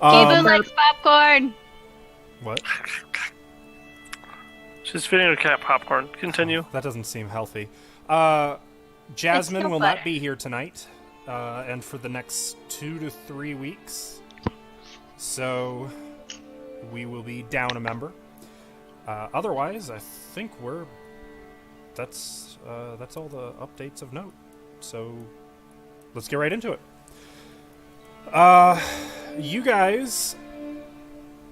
Gabu likes popcorn. What? She's feeding her cat popcorn. Continue. That doesn't seem healthy. It's Jasmine still will butter. not be here tonight, and for the next 2 to 3 weeks. So we will be down a member. Otherwise, I think that's all the updates of note. So let's get right into it. You guys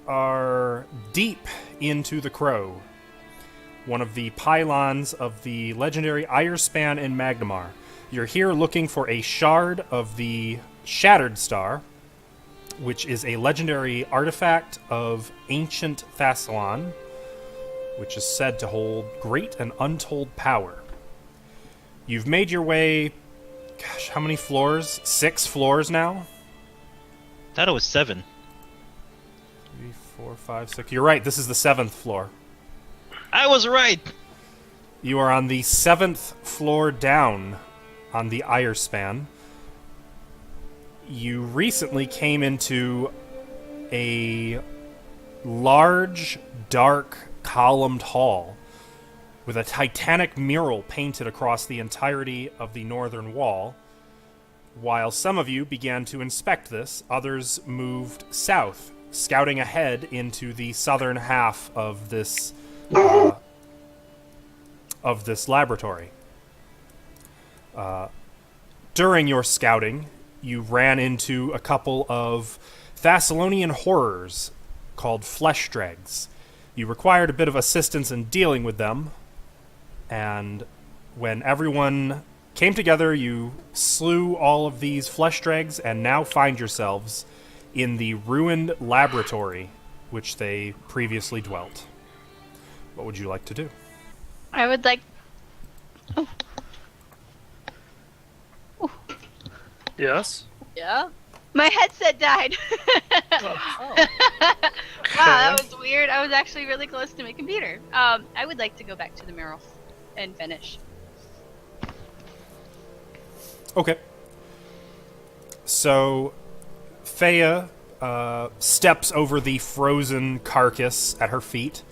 are deep into the Crow, one of the pylons of the legendary Irespan in Magnamar. You're here looking for a shard of the Shattered Star, which is a legendary artifact of ancient Thassalon, which is said to hold great and untold power. You've made your way, gosh, how many floors? 6 floors now? Thought it was 7. 3, 4, 5, 6. You're right, this is the 7th floor. I was right! You are on the 7th floor down on the Irespan. You recently came into a large, dark, columned hall with a titanic mural painted across the entirety of the northern wall. While some of you began to inspect this, others moved south, scouting ahead into the southern half of this laboratory. During your scouting, you ran into a couple of Thessalonian horrors called flesh dregs. You required a bit of assistance in dealing with them, and when everyone came together, you slew all of these flesh dregs and now find yourselves in the ruined laboratory which they previously dwelt. What would you like to do? I would like. Oh. Yes. Yeah? My headset died. Oh. Wow, that was weird. I was actually really close to my computer. I would like to go back to the mural and finish. Okay. So, Thea steps over the frozen carcass at her feet,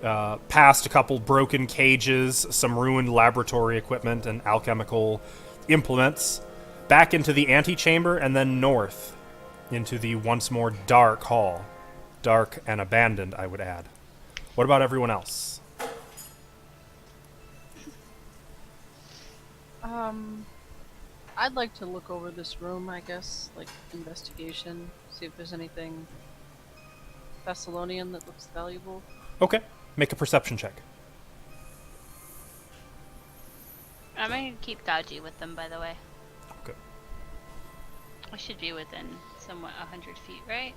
past a couple broken cages, some ruined laboratory equipment, and alchemical implements, back into the antechamber, and then north into the once more dark hall. Dark and abandoned, I would add. What about everyone else? I'd like to look over this room, I guess, like investigation, see if there's anything Thessalonian that looks valuable. Okay. Make a perception check. I'm gonna keep Dodgy with them, by the way. Okay. I should be within somewhat 100 feet, right?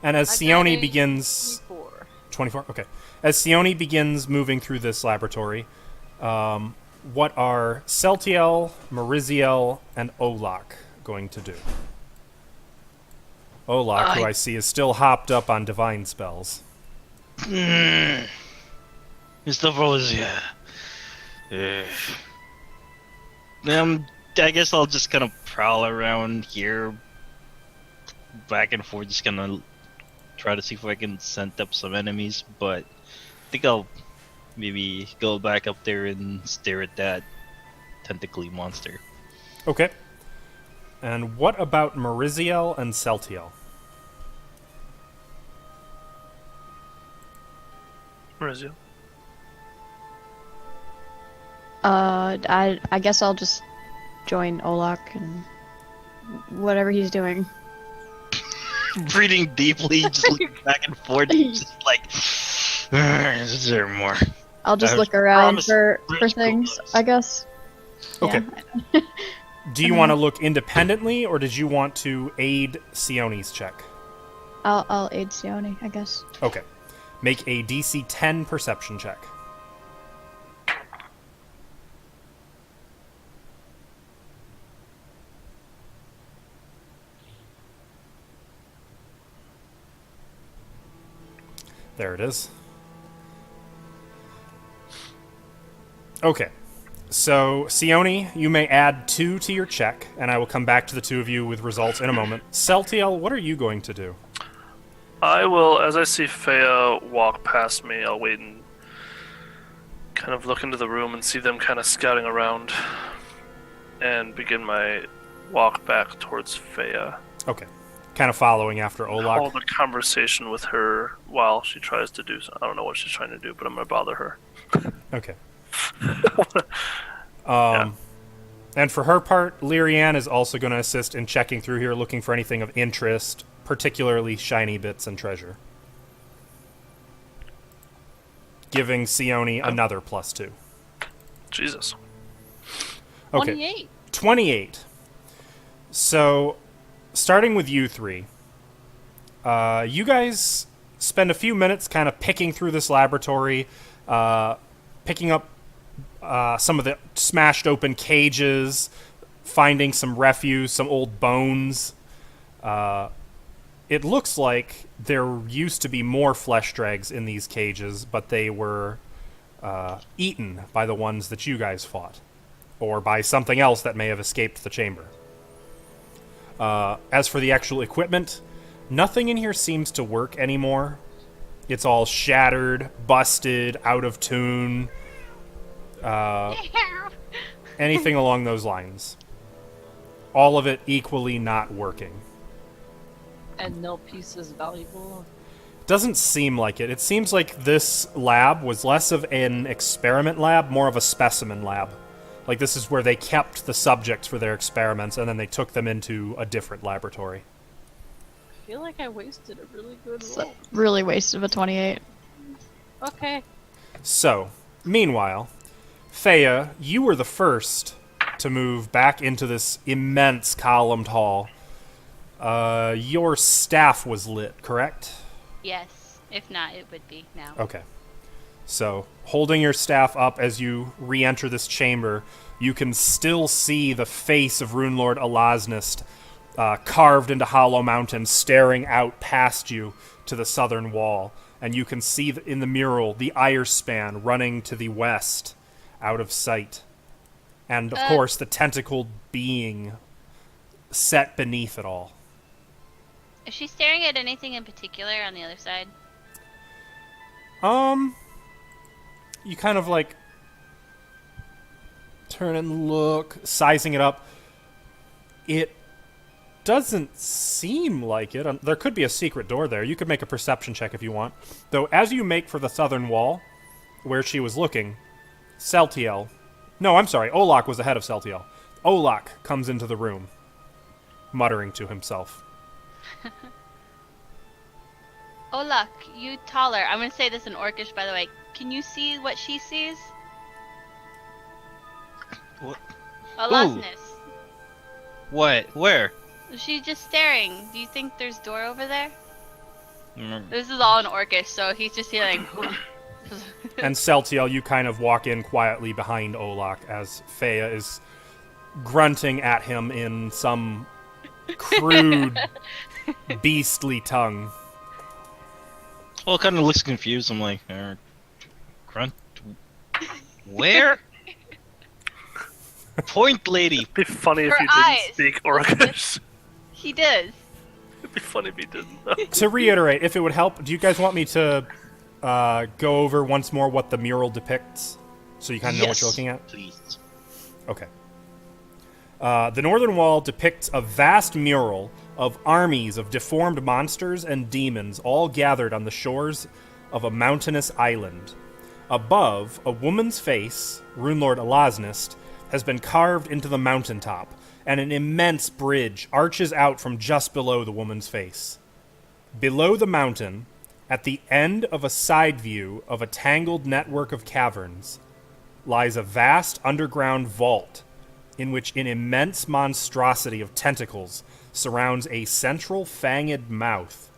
And as I got Sione a begins... 24. 24? Okay. As Sione begins moving through this laboratory, what are Celtiel, Mariziel, and Olak going to do? Olak, who I see is still hopped up on divine spells. Mr. Fozia. I guess I'll just kind of prowl around here, back and forth, just gonna try to see if I can scent up some enemies, but I think I'll maybe go back up there and stare at that tentacly monster. Okay. And what about Mariziel and Celtiel? Where is you? I guess I'll just join Olak and whatever he's doing. Breathing deeply, just looking back and forth, just like, is there more? I'll just look around for things, I guess. Okay. Yeah. Do you want to look independently, or did you want to aid Sione's check? I'll aid Sione, I guess. Okay. Make a DC 10 perception check. There it is. Okay. So, Sione, you may add 2 to your check, and I will come back to the two of you with results in a moment. Celtiel, what are you going to do? I will, as I see Fea walk past me, I'll wait and kind of look into the room and see them kind of scouting around and begin my walk back towards Fea. Okay. Kind of following after Olak. Hold a conversation with her while she tries to do so. I don't know what she's trying to do, but I'm going to bother her. Okay. And for her part, Lyrianne is also going to assist in checking through here, looking for anything of interest, particularly shiny bits and treasure. Giving Sione another +2. Jesus. Okay. 28. 28. So, starting with you three, you guys spend a few minutes kind of picking through this laboratory, picking up some of the smashed open cages, finding some refuse, some old bones. It looks like there used to be more flesh dregs in these cages, but they were eaten by the ones that you guys fought, or by something else that may have escaped the chamber. As for the actual equipment, nothing in here seems to work anymore. It's all shattered, busted, out of tune. Anything along those lines. All of it equally not working. And no piece is valuable. Doesn't seem like it. It seems like this lab was less of an experiment lab, more of a specimen lab. Like, this is where they kept the subjects for their experiments, and then they took them into a different laboratory. I feel like I wasted a really good roll. Really wasted a 28. Okay. So, meanwhile, Fea, you were the first to move back into this immense columned hall. Your staff was lit, correct? Yes. If not, it would be now. Okay. So, holding your staff up as you re-enter this chamber, you can still see the face of Runelord Elasnist carved into Hollow Mountain, staring out past you to the southern wall. And you can see in the mural the Ire Span running to the west, out of sight. And, of course, the tentacled being set beneath it all. Is she staring at anything in particular on the other side? You kind of, like, turn and look, sizing it up. It doesn't seem like it. There could be a secret door there. You could make a perception check if you want. Though, as you make for the southern wall, where she was looking, Celtiel... No, I'm sorry, Olak was ahead of Celtiel. Olak comes into the room, muttering to himself. Olak, you taller. I'm gonna say this in Orcish, by the way. Can you see what she sees? What? Elasnus. What? Where? She's just staring. Do you think there's a door over there? Mm, This is all in Orcish, so he's just hearing. And Celtiel, you kind of walk in quietly behind Olak as Fea is grunting at him in some crude, beastly tongue. Well, it kind of looks confused. I'm like, grunt. Where? Point, lady. It'd be funny if Her you didn't eyes. speak Orcish. He does. It'd be funny if he didn't, though. To reiterate, if it would help, do you guys want me to go over once more what the mural depicts? So you kind of know what you're looking at? Please. Okay. The northern wall depicts a vast mural of armies of deformed monsters and demons all gathered on the shores of a mountainous island. Above, a woman's face, Runelord Elasnist, has been carved into the mountaintop, and an immense bridge arches out from just below the woman's face. Below the mountain, at the end of a side view of a tangled network of caverns, lies a vast underground vault in which an immense monstrosity of tentacles surrounds a central fanged mouth.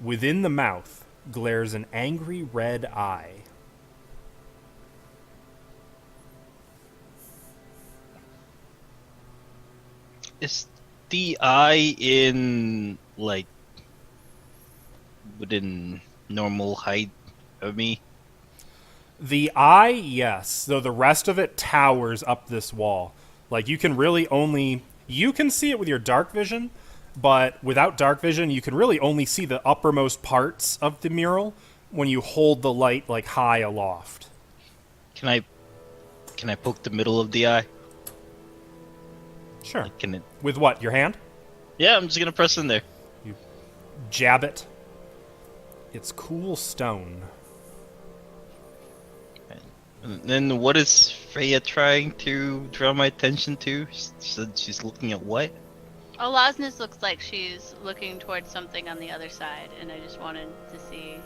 Within the mouth glares an angry red eye. Is the eye in, like, within normal height of me? The eye, yes, though the rest of it towers up this wall. Like, you can really only... You can see it with your dark vision, but without dark vision, you can really only see the uppermost parts of the mural when you hold the light, like, high aloft. Can I poke the middle of the eye? Sure. Like, can it? With what, your hand? Yeah, I'm just gonna press in there. Jab it. It's cool stone. And then what is Freya trying to draw my attention to? She said she's looking at what? Olasnus looks like she's looking towards something on the other side, and I just wanted to see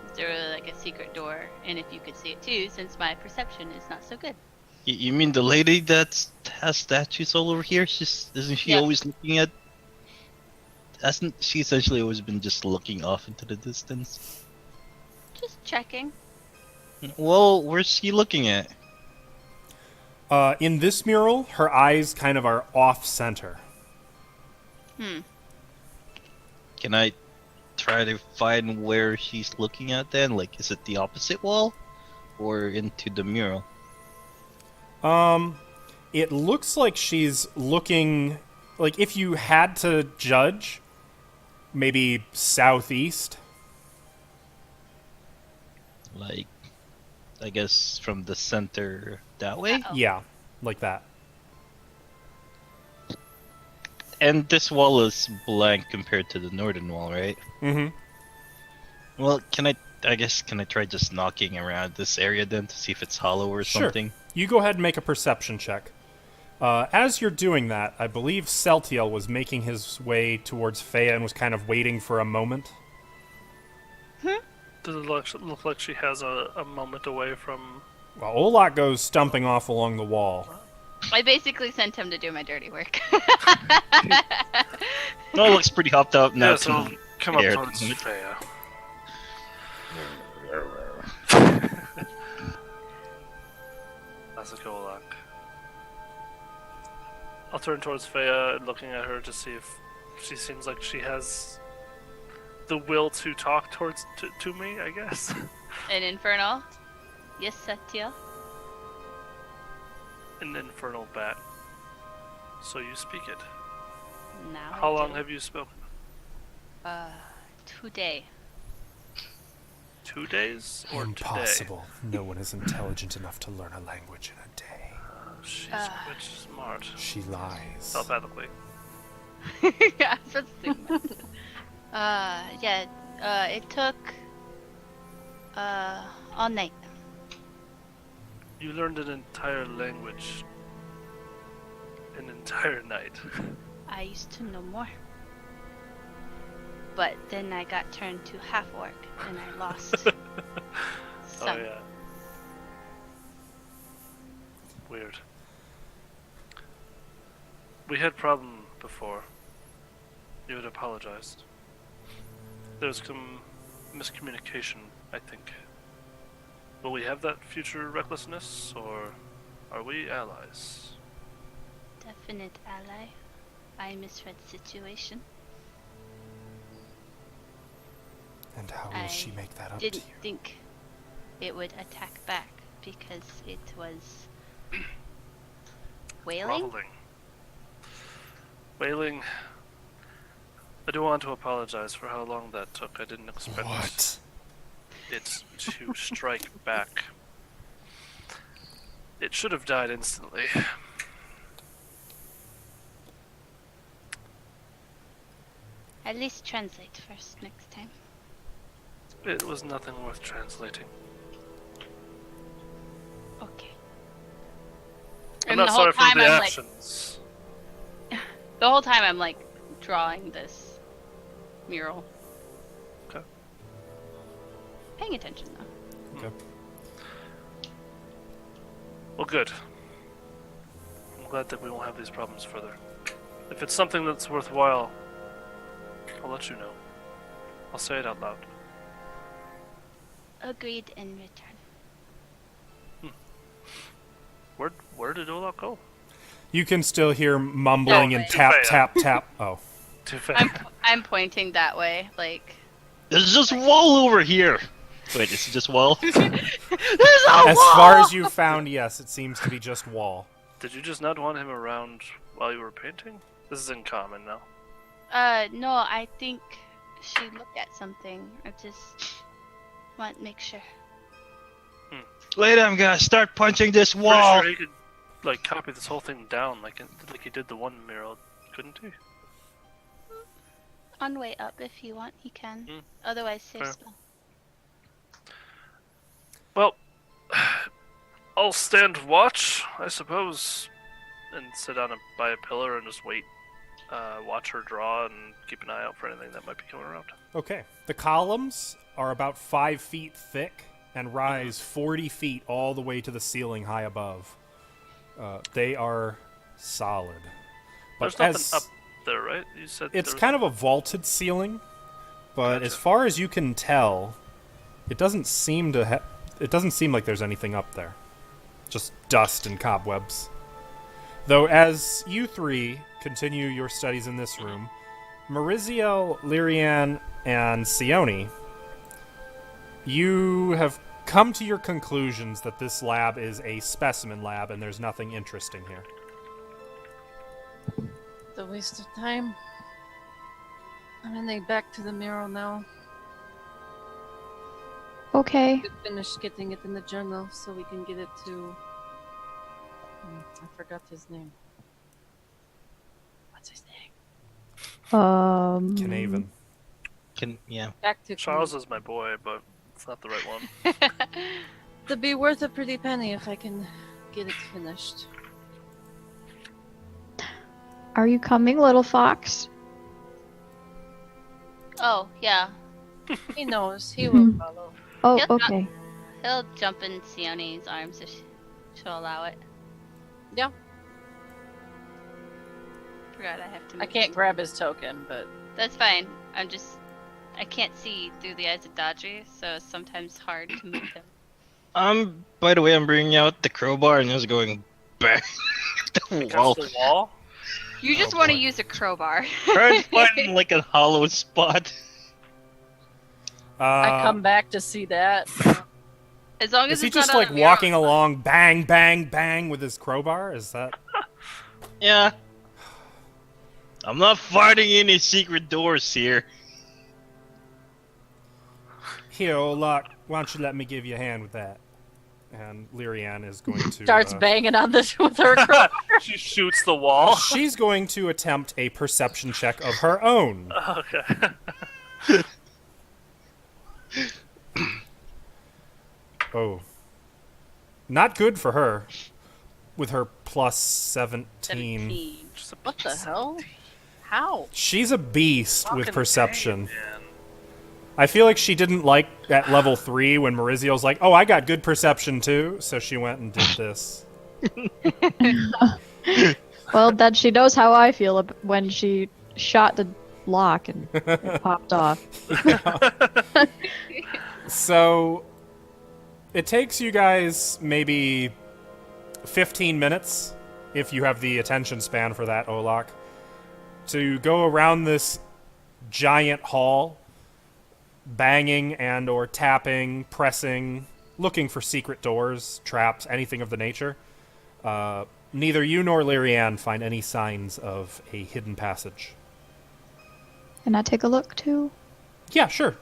is there really like a secret door, and if you could see it too, since my perception is not so good. You mean the lady that has statues all over here? Isn't she Yep. always looking at? Hasn't she essentially always been just looking off into the distance? Just checking. Well, where's she looking at? In this mural, her eyes kind of are off-center. Can I try to find where she's looking at then? Like, is it the opposite wall? Or into the mural? It looks like she's looking... Like, if you had to judge, maybe southeast. Like, I guess from the center that way? Uh-oh. Yeah, like that. And this wall is blank compared to the northern wall, right? Mm-hmm. Well, can I try just knocking around this area then to see if it's hollow or Sure. something? You go ahead and make a perception check. As you're doing that, I believe Celtiel was making his way towards Fea and was kind of waiting for a moment. Does it look like she has a moment away from... Well, Olak goes stumping off along the wall. I basically sent him to do my dirty work. No, it looks pretty hopped up now. Yeah, so I'll come up Yeah. towards Freya. That's a cool luck. I'll turn towards Freya and looking at her to see if she seems like she has the will to talk to me, I guess. An infernal. Yes, Satya. An infernal bat. So you speak it. Now. How long have you spoken? Today. 2 days or Impossible. No one is intelligent enough to learn a language in a day. today? She's quite smart. She lies. Telepathically. Yeah, I was supposed to say that. It took all night. You learned an entire language. An entire night. I used to know more. But then I got turned to half orc and I lost some. Oh yeah. Weird. We had problem before. You had apologized. There was some miscommunication, I think. Will we have that future recklessness, or are we allies? Definite ally. I misread the situation. And how will she make that up to Didn't you? think it would attack back because it was wailing. Groveling. Wailing. I do want to apologize for how long that took. I didn't expect What? it to strike back. It should have died instantly. At least translate first next time. It was nothing worth translating. Okay. I'm And not the whole sorry for time the I'm actions. The whole time I'm like drawing this mural. Okay. Paying attention though. Okay. Well, good. I'm glad that we won't have these problems further. If it's something that's worthwhile, I'll let you know. I'll say it out loud. Agreed in return. Where did Olaf go? You can still hear mumbling No and way. tap, Fair. tap, tap. Oh. Too fast. I'm pointing that way, like There's just wall over here. Wait, is it just wall? There's a As wall! far as you found, yes, it seems to be just wall. Did you just not want him around while you were painting? This is in common now. No, I think she looked at something. I just want to make sure. Later, I'm gonna start punching this Pretty wall. sure he could, like, copy this whole thing down like he did the one mural, couldn't he? On way up, if you want, he can. Hmm. Otherwise, save Fair. spell. Well, I'll stand watch, I suppose, and sit by a pillar and just wait. Watch her draw and keep an eye out for anything that might be coming around. Okay. The columns are about 5 feet thick and rise 40 feet all the way to the ceiling high above. They are solid. But There's nothing up there, right? You said it's kind of a vaulted ceiling, but Gotcha. as far as you can tell, it doesn't seem to it doesn't seem like there's anything up there. Just dust and cobwebs. Though as you three continue your studies in this room, Maurizio, Lyrian, and Sione, you have come to your conclusions that this lab is a specimen lab and there's nothing interesting here. The waste of time. I'm heading back to the mural now. Okay. To finish getting it in the journal so we can get it to. I forgot his name. What's his name? Knaven. Yeah. Back to Charles is my boy, but it's not the right one. To be worth a pretty penny if I can get it finished. Are you coming, little fox? Oh, yeah. He knows. He will follow. Oh, Yep. okay. He'll jump in Sione's arms if she'll allow it. Yeah. Forgot I have to. I move can't him. grab his token, but That's fine. I can't see through the eyes of Dodgy, so it's sometimes hard to move him. By the way, I'm bringing out the crowbar and just going bang the wall. Against the wall? You just Oh, want to boy. use a crowbar. Try to find like a hollow spot. I come back to see that. As long as Is he it's not just on like a mural. walking along, bang, bang, bang with his crowbar? Is that? Yeah. I'm not finding any secret doors here. Here, Olak, why don't you let me give you a hand with that? And Lyrian is going to. Starts banging on this with her crowbar. She shoots the wall. She's going to attempt a perception check of her own. Okay. Oh. Not good for her. With her plus 17. 17. Just a What the piece. hell? How? She's a beast with Fucking perception. dang, man. I feel like she didn't like at level 3 when Maurizio's like, oh, I got good perception too, so she went and did this. Well, then she knows how I feel when she shot the lock and it popped off. So, it takes you guys maybe 15 minutes, if you have the attention span for that, Olak, to go around this giant hall, banging and or tapping, pressing, looking for secret doors, traps, anything of the nature. Neither you nor Lyrian find any signs of a hidden passage. Can I take a look too? Yeah, sure.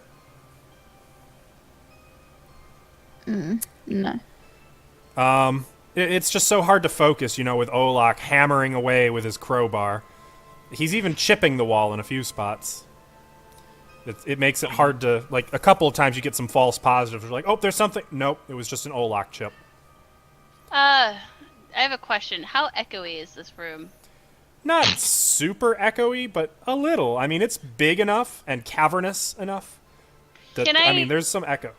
No. It's just so hard to focus, you know, with Olak hammering away with his crowbar. He's even chipping the wall in a few spots. It makes it hard to, like, a couple of times you get some false positives. You're like, oh, there's something. Nope, it was just an Olak chip. I have a question. How echoey is this room? Not super echoey, but a little. I mean, it's big enough and cavernous enough that, Can I I- mean, there's some echo.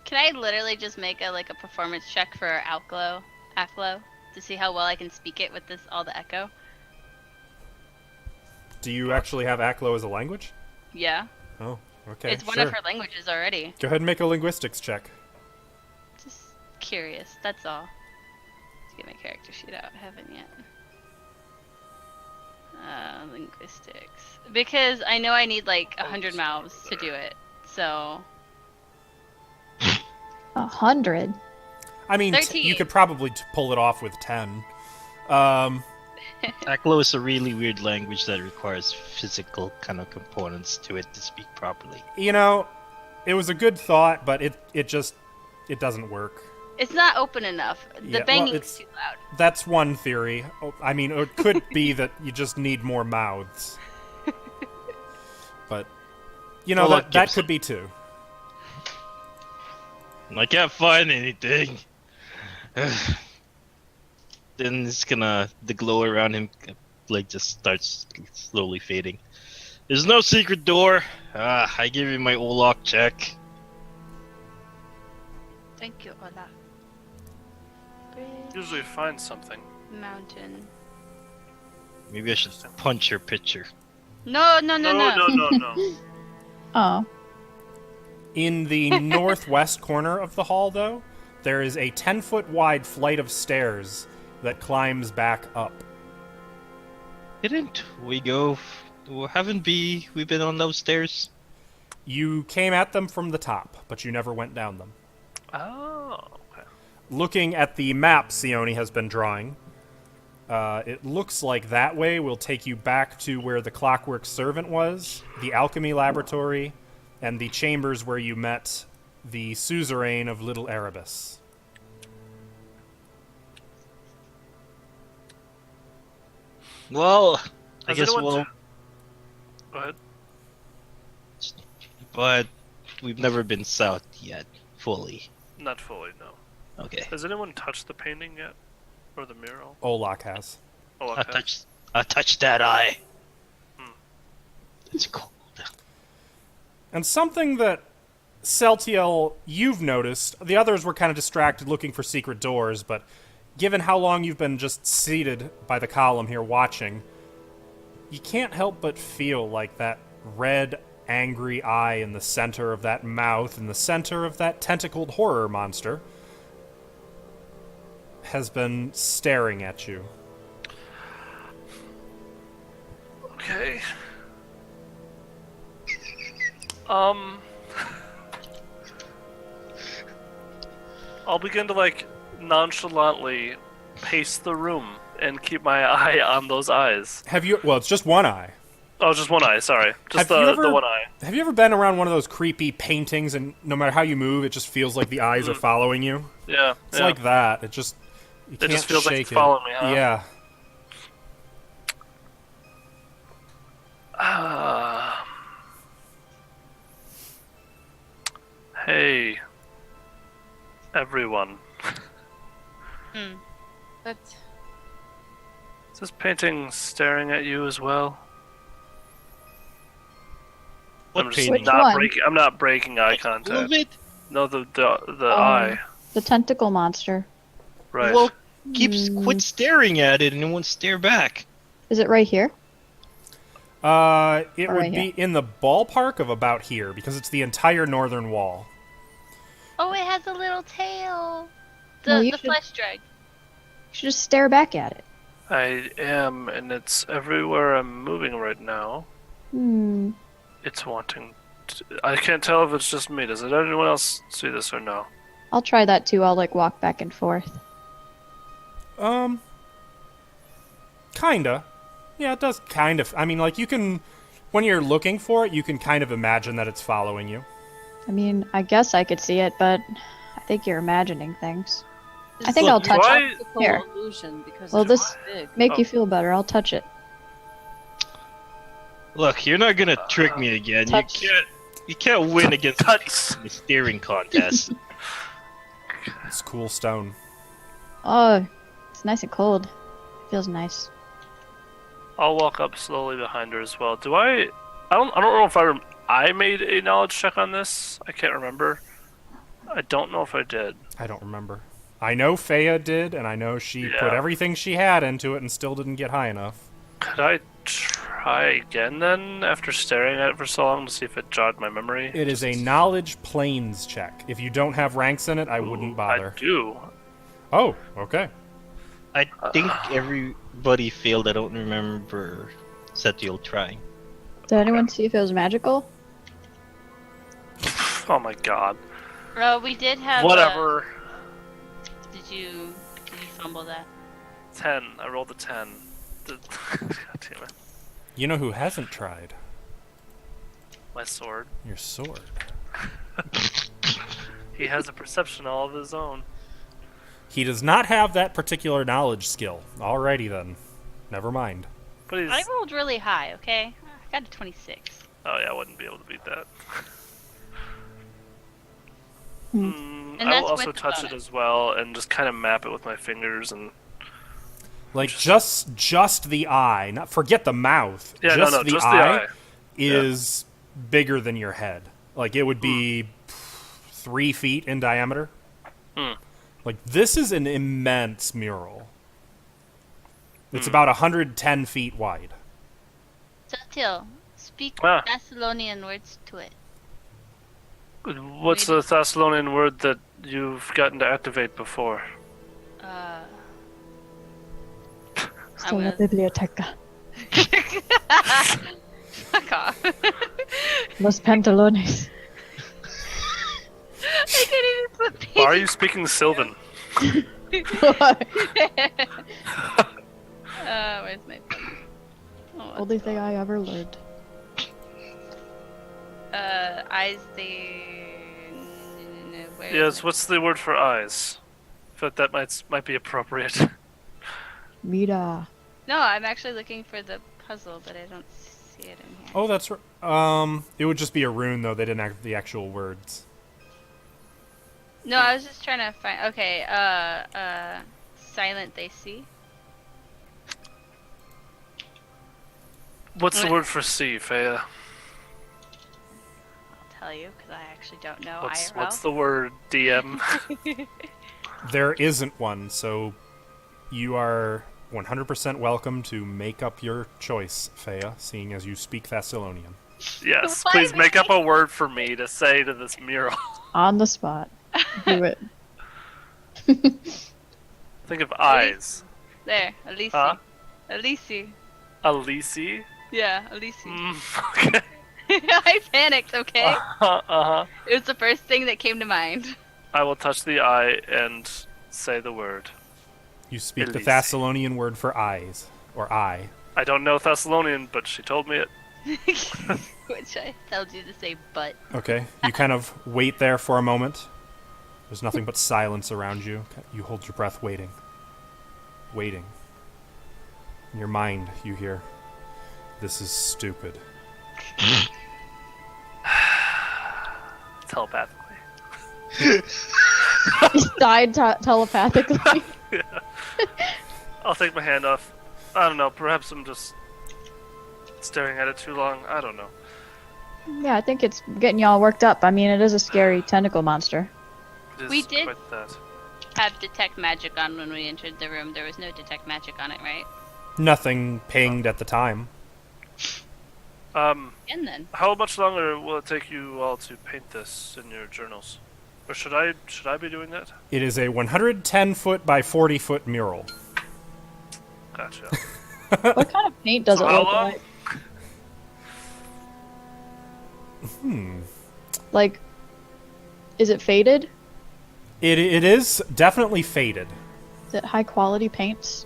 Can I literally just make a performance check for Aklo to see how well I can speak it with all the echo? Do you actually have Aklo as a language? Yeah. Oh, okay, It's one sure. of her languages already. Go ahead and make a linguistics check. Just curious, that's all. Let's get my character sheet out. I haven't yet. Linguistics. Because I know I need 100 mouths to do it. So 100. I mean, you 13. could probably pull it off with 10. Aklo is a really weird language that requires physical kind of components to it to speak properly. You know, it was a good thought, but it doesn't work. It's not open enough. The Yeah, well, banging's it's- too loud. That's one theory. Oh, I mean, it could be that you just need more mouths. But, you know, Well, that Gibson. could be too. I can't find anything. Then it's gonna, the glow around him like just starts slowly fading. There's no secret door. I give you my Olok check. Thank you, Ola. Bridge, Usually find something. mountain. Maybe I should punch your picture. No. No. Oh. In the northwest corner of the hall, though, there is a 10-foot wide flight of stairs that climbs back up. Didn't we go? Haven't we been on those stairs? You came at them from the top, but you never went down them. Oh, okay. Looking at the map Sione has been drawing, it looks like that way will take you back to where the Clockwork Servant was, the Alchemy Laboratory, and the chambers where you met the suzerain of Little Erebus. Well, I Has guess anyone we'll. Go ahead. But we've never been south yet, fully. Not fully, no. Okay. Has anyone touched the painting yet? Or the mural? Olak has. Oh, I okay. touched that eye. It's cold. And something that, Celtiel, you've noticed, the others were kind of distracted looking for secret doors, but given how long you've been just seated by the column here watching, you can't help but feel like that red, angry eye in the center of that mouth, in the center of that tentacled horror monster, has been staring at you. Okay. I'll begin to, like, nonchalantly pace the room and keep my eye on those eyes. Have you... Well, it's just one eye. Oh, just one eye, sorry. Just Have you the ever- one eye. Have you ever been around one of those creepy paintings and no matter how you move, it just feels like the eyes are following you? Yeah. It's yeah. like that. It just... You It just can't feels like shake it's it. following me, huh? Yeah. Hey, everyone. That Is this painting staring at you as well? What I'm just painting? Which not one? breaking. I'm not breaking eye All of contact. it? No, the eye. The tentacle monster. Right. Well, quit staring at it and it won't stare back. Is it right here? It Or would right be in the ballpark of about here, because it's the entire northern wall. Oh, it has a little tail. Well, The you the should- flesh drag. You should just stare back at it. I am, and it's everywhere I'm moving right now. Hmm. It's wanting. I can't tell if it's just me. Does anyone else see this or no? I'll try that too. I'll like walk back and forth. Kinda. Yeah, it does kind of. I mean, like, you can... When you're looking for it, you can kind of imagine that it's following you. I mean, I guess I could see it, but I think you're imagining things. I think Look, I'll touch why- it. optical Here. illusion because Well, it's this- big. Make Oh. you feel better. I'll touch it. Look, you're not gonna trick me again. Touch. You can't win against Touch. the steering contest. It's cool stone. Oh, it's nice and cold. Feels nice. I'll walk up slowly behind her as well. Do I? I don't know if I made a knowledge check on this. I can't remember. I don't know if I did. I don't remember. I know Fea did, and I know she Yeah. put everything she had into it and still didn't get high enough. Could I try again then, after staring at it for so long, to see if it jogged my memory? It is a knowledge planes check. If you don't have ranks in it, I wouldn't bother. I do. Oh, okay. I think everybody failed. I don't remember Setiel trying. Did anyone see if it was magical? Oh my god. We did have. Whatever. Did you fumble that? 10. I rolled a 10. God damn it. You know who hasn't tried? My sword. Your sword. He has a perception all of his own. He does not have that particular knowledge skill. Alrighty then. Never mind. But he's... I rolled really high. Okay, I got a 26. Oh yeah, I wouldn't be able to beat that. And I that's will also with the touch it bonus. as well and just kind of map it with my fingers and... Like just the eye, not forget the mouth. Yeah, just no, the just eye the eye. is bigger than your head. Like it would be 3 feet in diameter. Like this is an immense mural. It's about 110 feet wide. Till speak Ah. Thessalonian words to it. What's the Thessalonian word that you've gotten to activate before? Sto la biblioteca. Fuck off. Los pantalones. I can't even put Why are you speaking Sylvan? Where's my pen? Oh, Only thing I ever learned. eyes where Yes, what's the word for eyes? I thought that might be appropriate. Mira. No, I'm actually looking for the puzzle, but I don't see it in here. Oh, that's right. It would just be a rune though. They didn't have the actual words. No, I was just trying to find. Okay, silent they see. What's the What? word for sea, Fea? I'll tell you because I actually don't know IRL. What's the word, DM? There isn't one, so you are 100% welcome to make up your choice, Fea, seeing as you speak Thessalonian. Yes, Why please me? make up a word for me to say to this mural. On the spot. Do it. Think of eyes. There, Alisi. Huh? Alisi. Alisi? Yeah, Alisi. Okay. I panicked. Okay, Uh-huh. it was the first thing that came to mind. I will touch the eye and say the word. You speak the Elise. Thessalonian word for eyes, or eye. I don't know Thessalonian, but she told me it. Which I told you to say, but. Okay, you kind of wait there for a moment. There's nothing but silence around you. You hold your breath waiting. Waiting. In your mind, you hear, "This is stupid." Telepathically. He died telepathically. I'll take my hand off. I don't know, perhaps I'm just staring at it too long. I don't know. Yeah, I think it's getting y'all worked up. I mean, it is a scary tentacle monster. It is We did- quite that. Have detect magic on when we entered the room. There was no detect magic on it, right? Nothing pinged at the time. And then. How much longer will it take you all to paint this in your journals? Or should I be doing that? It is a 110 foot by 40 foot mural. Gotcha. What kind of paint does it How look long? like? Like, is it faded? It is definitely faded, Is it high quality paints?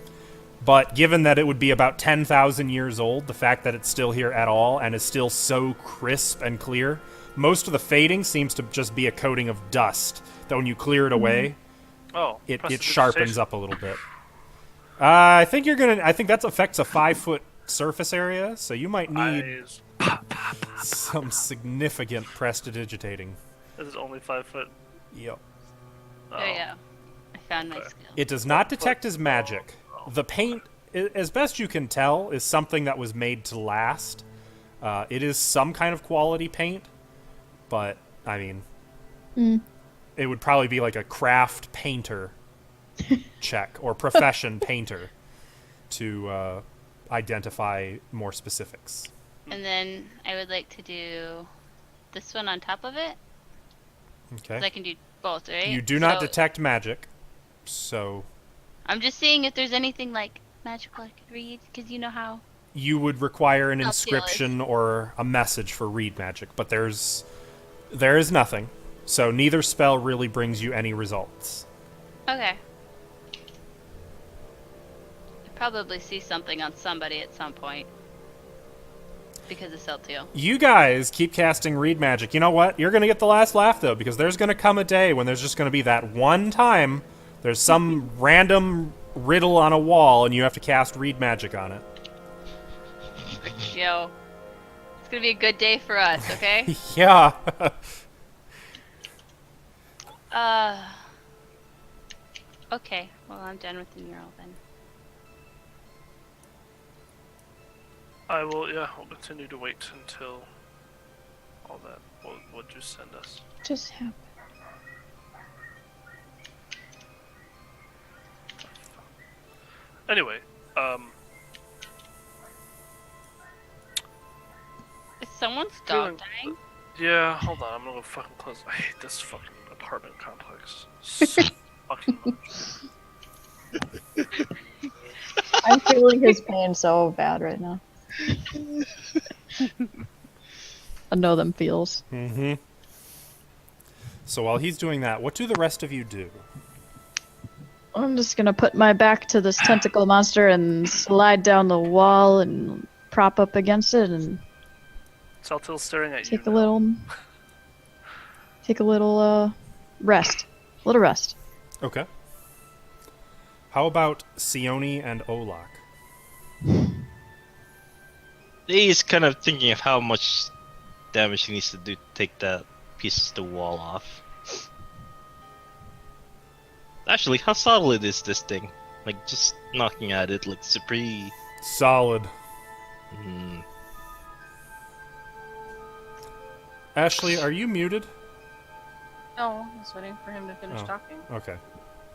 but given that it would be about 10,000 years old, the fact that it's still here at all and is still so crisp and clear, most of the fading seems to just be a coating of dust that when you clear it away, Oh, it prestidigitation. sharpens up a little bit. I think that affects a 5 foot surface area, so you might need Eyes. some significant prestidigitating. This is only 5 foot. Yep. Oh. There you go. I found my Okay. skill. It does not detect as magic. The paint, as best you can tell, is something that was made to last. It is some kind of quality paint, but, I mean, it would probably be like a craft painter check or profession painter to identify more specifics. And then I would like to do this one on top of it. 'Cause I Okay. can do both, right? You do not So detect magic, so I'm just seeing if there's anything like magical I could read, because you know how. you would require an Calculus. inscription or a message for read magic, but there is nothing. So neither spell really brings you any results. Okay. I probably see something on somebody at some point. Because of Celtio. You guys keep casting read magic. You know what? You're going to get the last laugh, though, because there's going to come a day when there's just going to be that one time there's some random riddle on a wall and you have to cast read magic on it. Yo. It's gonna be a good day for us, okay? Yeah. Okay. Well, I'm done with the mural then. I'll continue to wait until all that. What'd you send us? Just happened. Anyway, Is someone's dog Feeling- dying? yeah, hold on, I'm gonna go fucking close. I hate this fucking apartment complex so fucking much. I'm feeling his pain so bad right now. I know them feels. Mm-hmm. So while he's doing that, what do the rest of you do? I'm just gonna put my back to this tentacle monster and slide down the wall and prop up against it and Saltil's staring at take you. a little rest. A little rest. Okay. How about Sione and Olak? He's kind of thinking of how much damage he needs to do to take that piece of the wall off. Actually, how solid is this thing? Like, just knocking at it, like, it's a pretty... Solid. Ashley, are you muted? No, I was waiting for him to finish Oh. talking. Okay.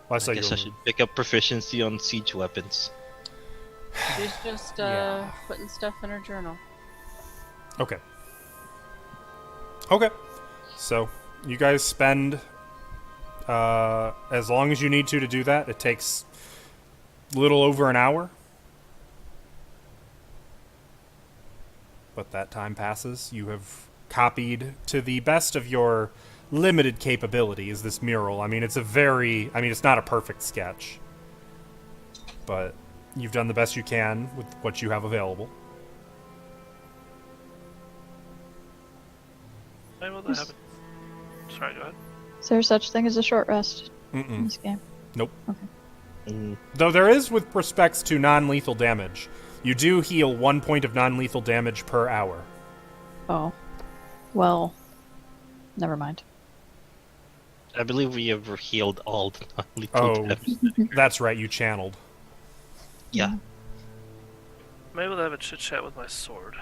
Well, I saw I you guess were I should pick up proficiency on siege weapons. She's just Yeah. putting stuff in her journal. Okay. Okay. So, you guys spend as long as you need to do that. It takes a little over an hour. But that time passes. You have copied to the best of your limited capabilities this mural. I mean, it's it's not a perfect sketch. But you've done the best you can with what you have available. Hey, what the happened? Sorry, go ahead. Is there such thing as a short rest in Mm-mm. this game? Nope. Mm, Though there is with respects to non-lethal damage. You do heal 1 point of non-lethal damage per hour. Oh. Well, never mind. I believe we have healed all the non-lethal Oh, damage. that's right, you channeled. Yeah. Maybe we'll have a chit chat with my sword.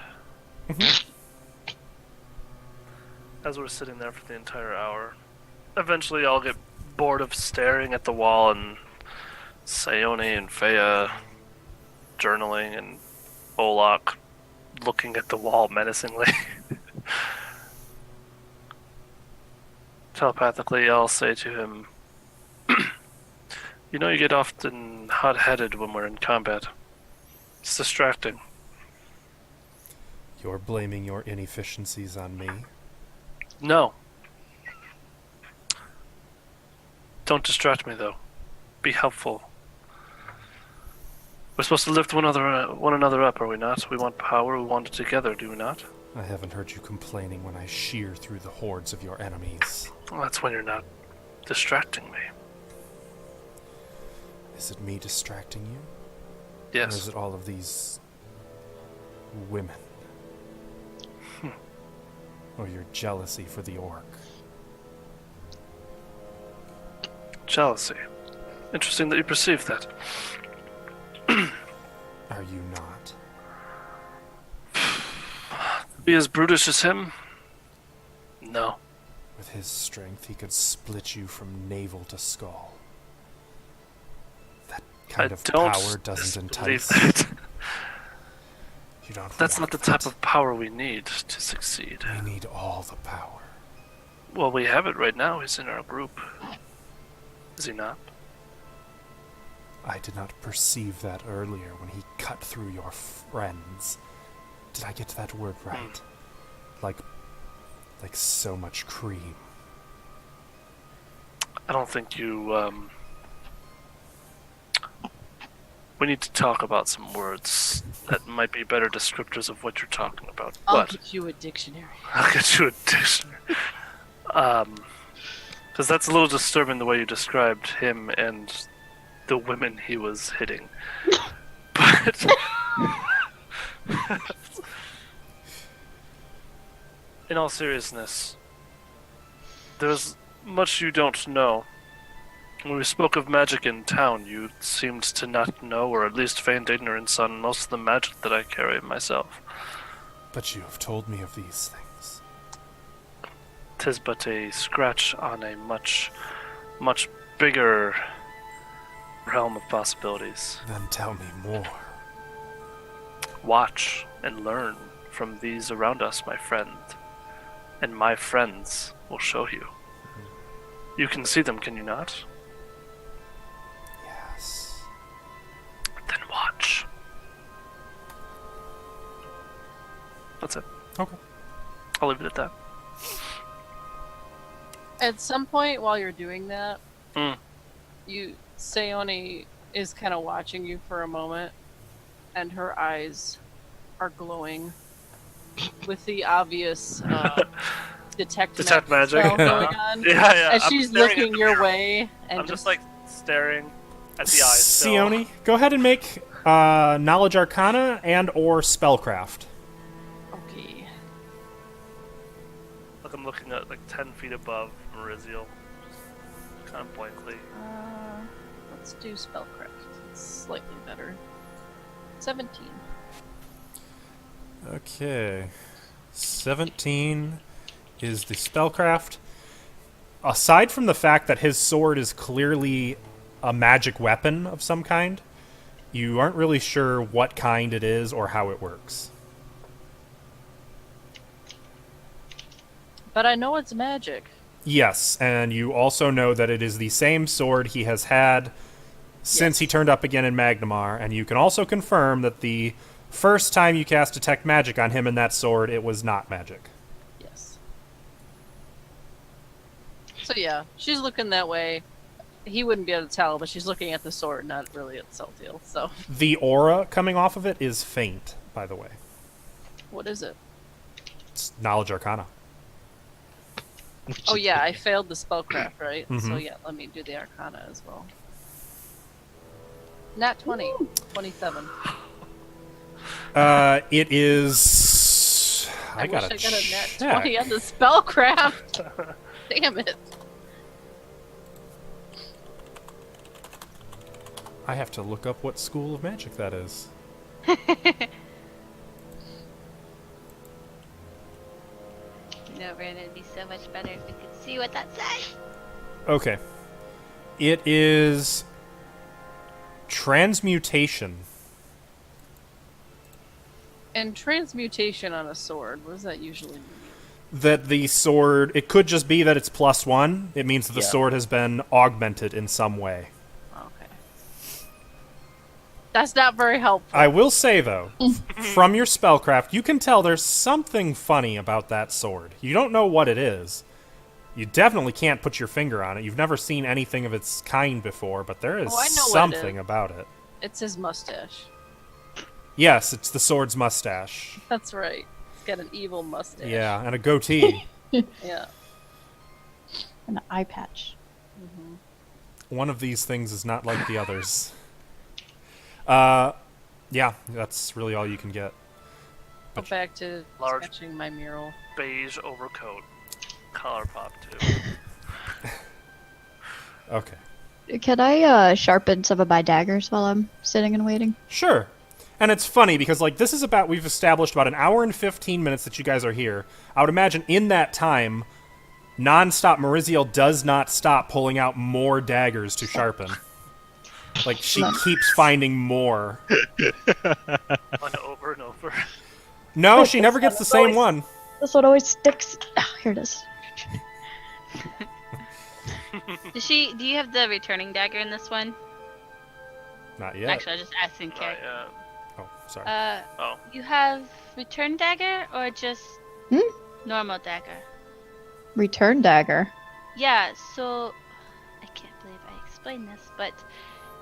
As we're sitting there for the entire hour. Eventually I'll get bored of staring at the wall and Sione and Fea journaling and Olak looking at the wall menacingly. Telepathically, I'll say to him, you know, you get often hot-headed when we're in combat. It's distracting. You're blaming your inefficiencies on me. No. Don't distract me, though. Be helpful. We're supposed to lift one another up, are we not? We want power, we want it together, do we not? I haven't heard you complaining when I shear through the hordes of your enemies. Well, that's when you're not distracting me. Is it me distracting you? Or is Yes. it all of these women? Or your jealousy for the orc? Jealousy. Interesting that you perceive that. Are you not? Be as brutish as him? No. With his strength, he could split you from navel to skull. That kind I of don't power doesn't believe entice. that. You don't. That's not want the type it. of power we need to succeed. We need all the power. Well, we have it right now. He's in our group. Is he not? I did not perceive that earlier when he cut through your friends. Did I get that word right? Like so much cream. I don't think you. We need to talk about some words that might be better descriptors of what you're talking about. I'll But get you a dictionary. I'll get you a dictionary. Because that's a little disturbing the way you described him and the women he was hitting. But in all seriousness, there's much you don't know. When we spoke of magic in town, you seemed to not know, or at least feigned ignorance on most of the magic that I carry myself. But you have told me of these things. 'Tis but a scratch on a much, much bigger realm of possibilities. Then tell me more. Watch and learn from these around us, my friend. And my friends will show you. You can see them, can you not? Yes. Then watch. That's it. Okay. I'll leave it at that. At some point while you're doing that, Mm. Sayoni is kind of watching you for a moment, and her eyes are glowing with the obvious detect magic. spell going on. Yeah. As I'm she's staring at looking the your mirror. way, and I'm just like staring at the eyes. still. Sione, go ahead and make Knowledge Arcana and or Spellcraft. okay. Like I'm looking at like 10 feet above Mariziel, just kind of blankly. Let's do spellcraft. It's slightly better. 17. Okay. 17 is the Spellcraft. Aside from the fact that his sword is clearly a magic weapon of some kind, you aren't really sure what kind it is or how it works. But I know it's magic. Yes, and you also know that it is the same sword he has had since he turned up again in Magnamar, and you can also confirm that the first time you cast Detect Magic on him and that sword, it was not magic. Yes. So yeah, she's looking that way. He wouldn't be able to tell, but she's looking at the sword, not really at Celtiel. So The aura coming off of it is faint, by the way. what is it? It's Knowledge Arcana. Oh yeah, I failed the spellcraft, right? So Mhm. yeah, let me do the arcana as well. Nat 20. 27. It is... I wish gotta I got a nat check. 20 on the spellcraft. Damn it. I have to look up what school of magic that is. No, Brandon, it'd be so much better if we could see what that says. Okay. It is... Transmutation. And transmutation on a sword, what does that usually mean? That the sword... It could just be that it's +1. It means that the Yeah. sword has been augmented in some way. Okay. That's not very helpful. I will say, though, from your spellcraft, you can tell there's something funny about that sword. You don't know what it is. You definitely can't put your finger on it. You've never seen anything of its kind before, but there is Oh, I know what it something is. about it. It's his mustache. Yes, it's the sword's mustache. That's right. He's got an evil mustache. Yeah, and a goatee. Yeah. An eye patch. One of these things is not like the others. Yeah, that's really all you can get. Go back to Large- sketching my mural. Beige overcoat, collar pop too. Okay. Can I sharpen some of my daggers while I'm sitting and waiting? Sure. And it's funny because, like, this is about, we've established about an hour and 15 minutes that you guys are here. I would imagine in that time, non-stop Mariziel does not stop pulling out more daggers to sharpen. Like, she keeps finding more. On over and over. No, she never gets the same one. This one always sticks. Oh, here it is. Do you have the returning dagger in this one? Not yet. Actually, I was just asking Not character. yet. Oh, sorry. Oh, You have return dagger or just Hmm? normal dagger? Return dagger. Yeah, so I can't believe I explained this, but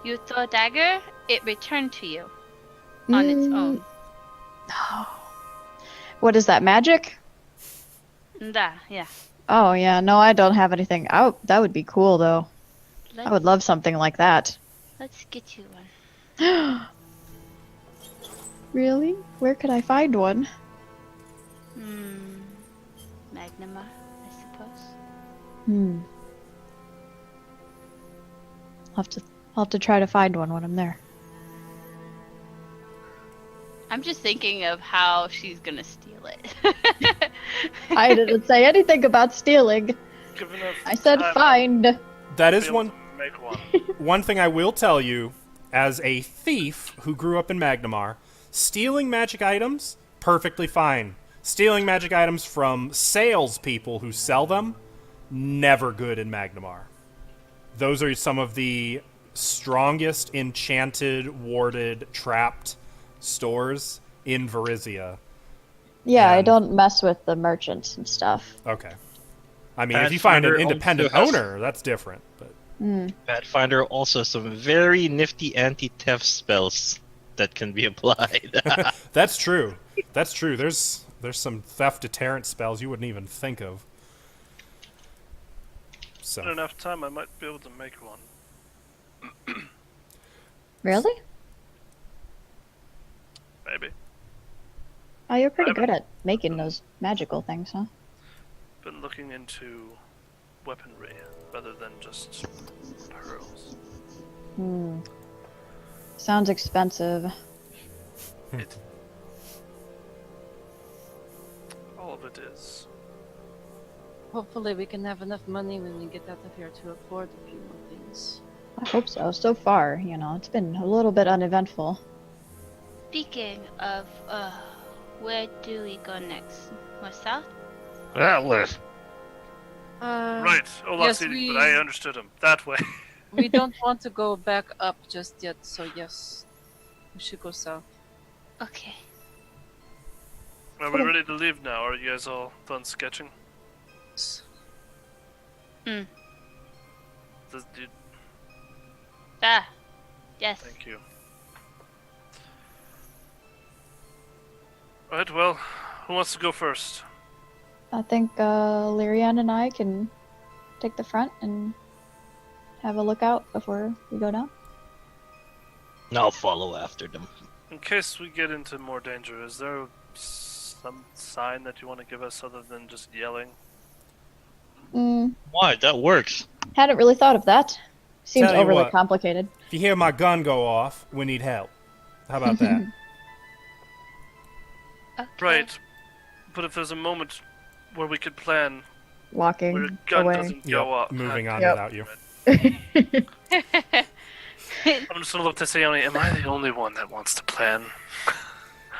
you throw a dagger, it returned to you on its own. What is that, magic? Yeah. Oh, yeah, no, I don't have anything. That would be cool, though. I would love something like that. Let's get you one. Really? Where could I find one? Magnema, I suppose. I'll have to try to find one when I'm there. I'm just thinking of how she's gonna steal it. I didn't say anything about stealing. Given enough I said time, find. That I'll is be able one. to make one. One thing I will tell you, as a thief who grew up in Magnamar, stealing magic items, perfectly fine. Stealing magic items from salespeople who sell them, never good in Magnamar. Those are some of the strongest enchanted, warded, trapped stores in Varizia. Yeah, I And- don't mess with the merchants and stuff. Okay. I mean, if you find an Pathfinder independent also has- owner, that's different. But Pathfinder also has some very nifty anti-theft spells that can be applied. that's true. That's true. There's some theft deterrent spells you wouldn't even think of. In So enough time, I might be able to make one. Really? Maybe. Oh, you're pretty I've- good at making those magical things, huh? Been looking into weaponry rather than just pearls. Sounds expensive. All of it is. Hopefully we can have enough money when we get out of here to afford a few more things. I hope so. So far, it's been a little bit uneventful. Speaking of, where do we go next? More south? Atlas. Right. Oh, yes, Olaf, but I understood him. That way. We don't want to go back up just yet, so yes, we should go south. Okay. Are we ready to leave now? Are you guys all done sketching? Mm. You, Ah. Yes. thank you. Right, well, who wants to go first? I think Lyrian and I can take the front and have a look out before we go down. I'll follow after them. In case we get into more danger, is there some sign that you want to give us other than just yelling? Why? That works. Hadn't really thought of that. Seems Tell you overly what. complicated. if you hear my gun go off, we need help. How about that? Okay. Right. But if there's a moment where we could plan Walking where a gun away. doesn't go Yep, up. moving on Yep. without you. I'm just gonna look to Sayoni, am I the only one that wants to plan?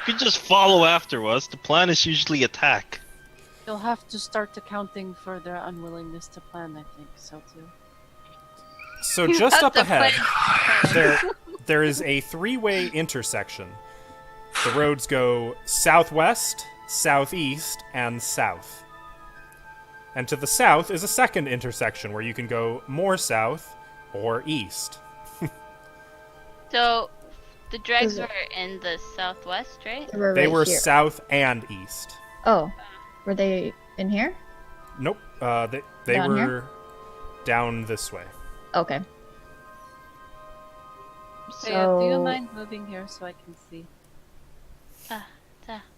If you just follow after us, the plan is usually attack. You'll have to start accounting for their unwillingness to plan, I think, so too. So just up That's a ahead, plan. there is a three-way intersection. The roads go southwest, southeast, and south. And to the south is a second intersection where you can go more south or east. So, the dregs Is it- were in the southwest, right? They were They right were here. south and east. Oh, were they in here? Nope, they Down were here? down this way. Okay. So, yeah, do you mind moving here so I can see? I'm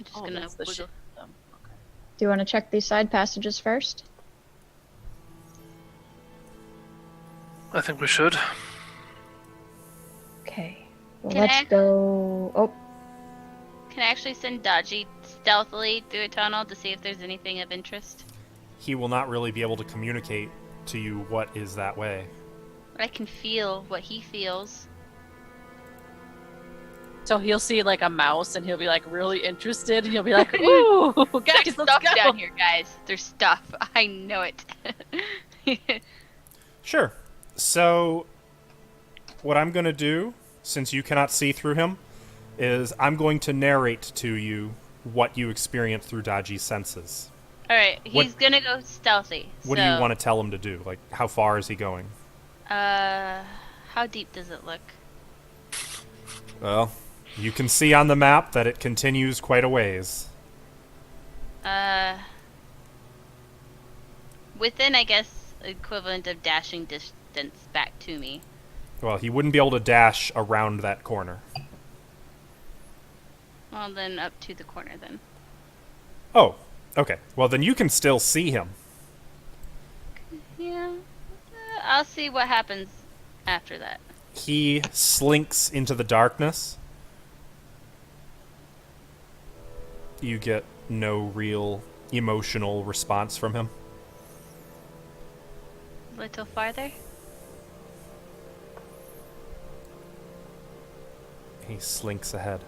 just Oh, gonna that's the wiggle. shit. Okay. Do you want to check these side passages first? I think we should. Okay. Well, Can let's I- go. Oh, Can I actually send Dodgy stealthily through a tunnel to see if there's anything of interest? He will not really be able to communicate to you what is that way. But I can feel what he feels. So he'll see like a mouse and he'll be like really interested and he'll be like, ooh, guys, There's let's stuff go. down here, guys. There's stuff. I know it. Sure. So, what I'm going to do, since you cannot see through him, is I'm going to narrate to you what you experience through Daji's senses. Alright, What- he's gonna go stealthy. What do you want to tell him to do? Like, how far is he going? How deep does it look? Well, you can see on the map that it continues quite a ways. Within, I guess, equivalent of dashing distance back to me. Well, he wouldn't be able to dash around that corner. Well, then up to the corner, then. Oh, okay. Well, then you can still see him. Yeah. I'll see what happens after that. He slinks into the darkness. You get no real emotional response from him. A little farther. He slinks ahead,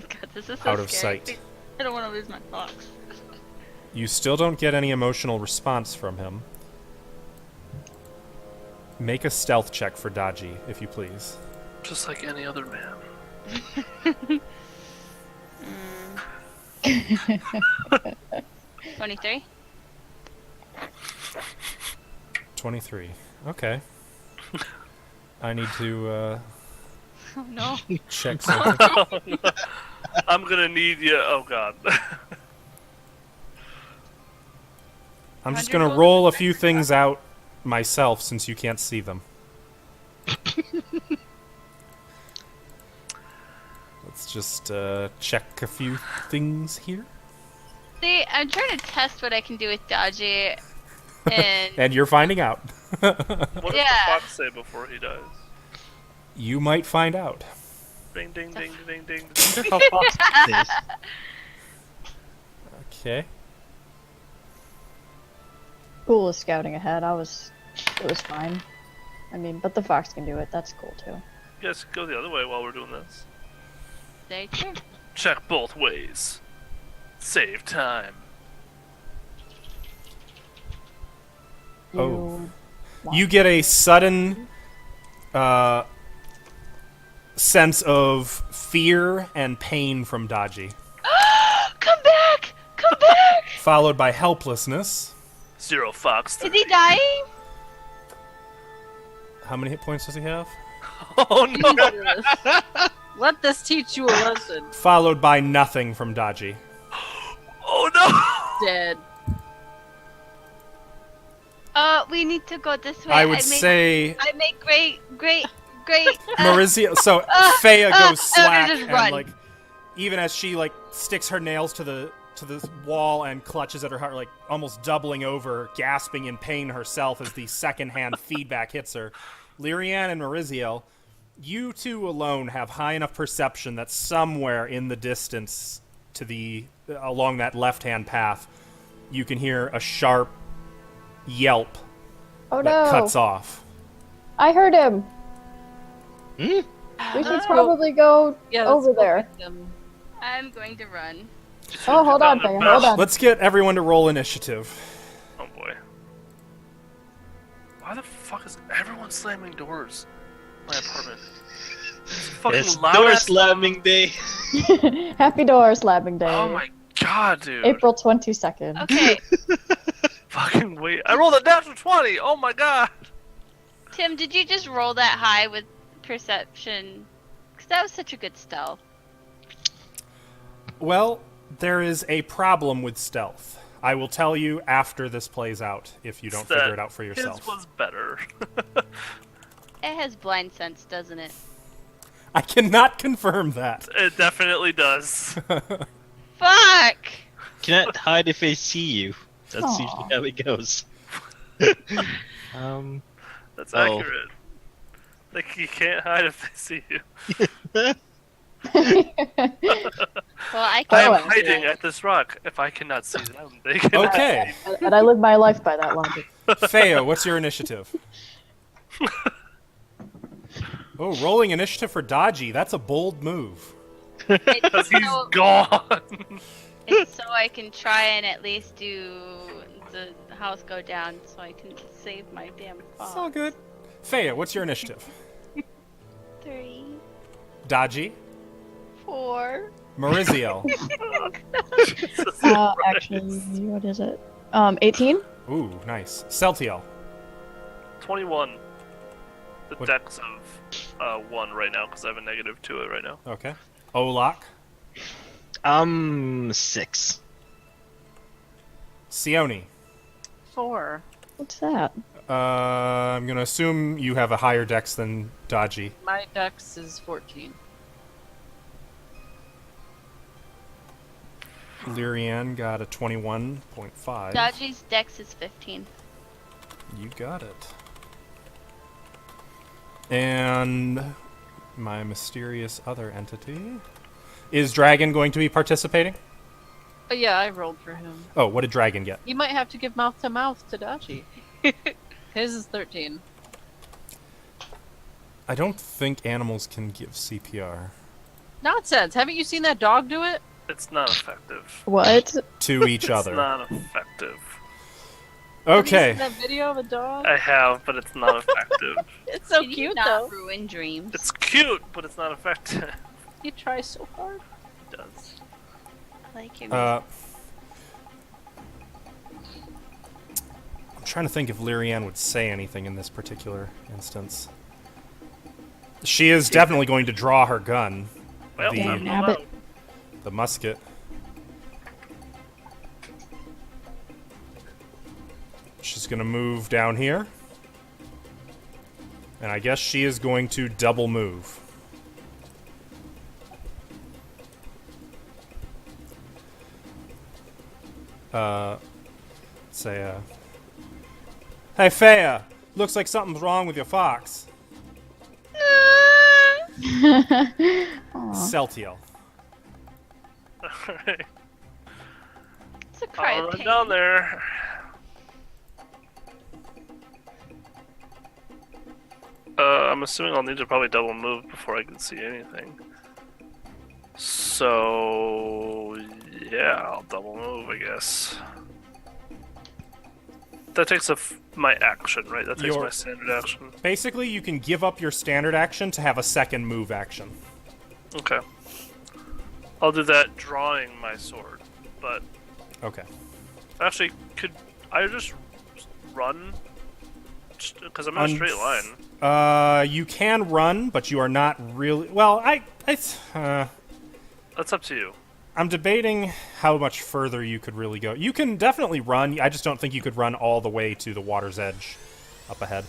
God, this is so out of scary. sight. I don't want to lose my fox. You still don't get any emotional response from him. Make a stealth check for Dodgy, if you please. Just like any other man. 23. 23. Okay. I need to Oh no. check something. I'm gonna need you. Oh god. I'm just 100 gonna rolls roll a of few things out myself since you can't see them. Let's just check a few things here. See, I'm trying to test what I can do with Dodgy, and And you're finding out. What did Yeah. the fox say before he dies? You might find out. Ding ding ding ding ding. How fast it is. Okay. Cool is scouting ahead. It was fine. I mean, but the fox can do it. That's cool too. You guys go the other way while we're doing this. very true. Check both ways. Save time. Oh. You You get a sudden sense of fear and pain from Dodgy, Come back! Come back! followed by helplessness. 0 fox. Is he dying? How many hit points does he have? Oh no! Jesus. Let this teach you a lesson. Followed by nothing from Dodgy. Oh no! Dead. We need to go this way. I would say I make great. Maurizio. So Fea goes slack just and run. like, even as she like sticks her nails to the wall and clutches at her heart, like almost doubling over, gasping in pain herself as the secondhand feedback hits her. Lyrian and Maurizio, you two alone have high enough perception that somewhere in the distance to the along that left-hand path, you can hear a sharp yelp Oh that no! cuts off. I heard him. Hmm? We should probably go Yeah, let's over go there. get them. I'm going to run. Oh, hold on, Fea, hold on. Let's get everyone to roll initiative. Oh boy. Why the fuck is everyone slamming doors? In my apartment. It's fucking It's loud door ass- slamming day. Happy door slapping day. Oh my god, dude. April 22nd. Okay, Fucking wait. I rolled a natural 20. Oh my god. Tim, did you just roll that high with perception? Because that was such a good stealth. Well, there is a problem with stealth. I will tell you after this plays out if you don't figure it out for yourself. His was better. It has blind sense, doesn't it? I cannot confirm that. It definitely does. Fuck! Cannot hide if they see you. That's Aw. usually how it goes. That's Oh. accurate. Like, you can't hide if they see you. Well, I I can. am hiding at this rock. If I cannot see them, they can. Okay. And I live my life by that logic. Feo, what's your initiative? Oh, rolling initiative for Dodgy. That's a bold move. Because he's so, gone. it's so I can try and at least do the house go down so I can save my damn It's all fox. good. Feo, what's your initiative? 3, Dodgy, 4. Mariziel. Actually, what is it? 18? Ooh, nice. Celtiel. 21. The What- dex of 1 right now, because I have a negative to it right now. Okay. Olak. 6. Sione. 4. What's that? I'm gonna assume you have a higher dex than Dodgy. My dex is 14. Lyrian got a 21.5. Dodgy's dex is 15. You got it. And my mysterious other entity. Is Dragon going to be participating? But yeah, I rolled for him. Oh, what did Dragon get? You might have to give mouth to Dachi. His is 13. I don't think animals can give CPR Nonsense! Haven't you seen that dog do it? It's not effective. What? to each It's other. not effective. Have you Okay. seen that video of a dog? I have, but it's not effective. It's so Can you cute not though. ruin dreams. It's cute, but it's not effective. He tries so hard. It does. I like your I'm trying to think if Lyrian would say anything in this particular instance. She is definitely going to draw her gun. Well, The- I'm Nab allowed. it. The musket. She's going to move down here. And I guess she is going to double move. Say, Hey, Faya! Looks like something's wrong with your fox. Aw. Celtiel. Alright. It's a cry I'll of run pain. down there. I'm assuming I'll need to probably double move before I can see anything. So, yeah, I'll double move, I guess. That takes my action, right? That takes Your- my standard action. Basically, you can give up your standard action to have a second move action. Okay. I'll do that drawing my sword, but Okay. actually, could I just run? Because I'm in a straight line. You can run, but you are not really. Well, That's up to you. I'm debating how much further you could really go. You can definitely run. I just don't think you could run all the way to the water's edge, up ahead.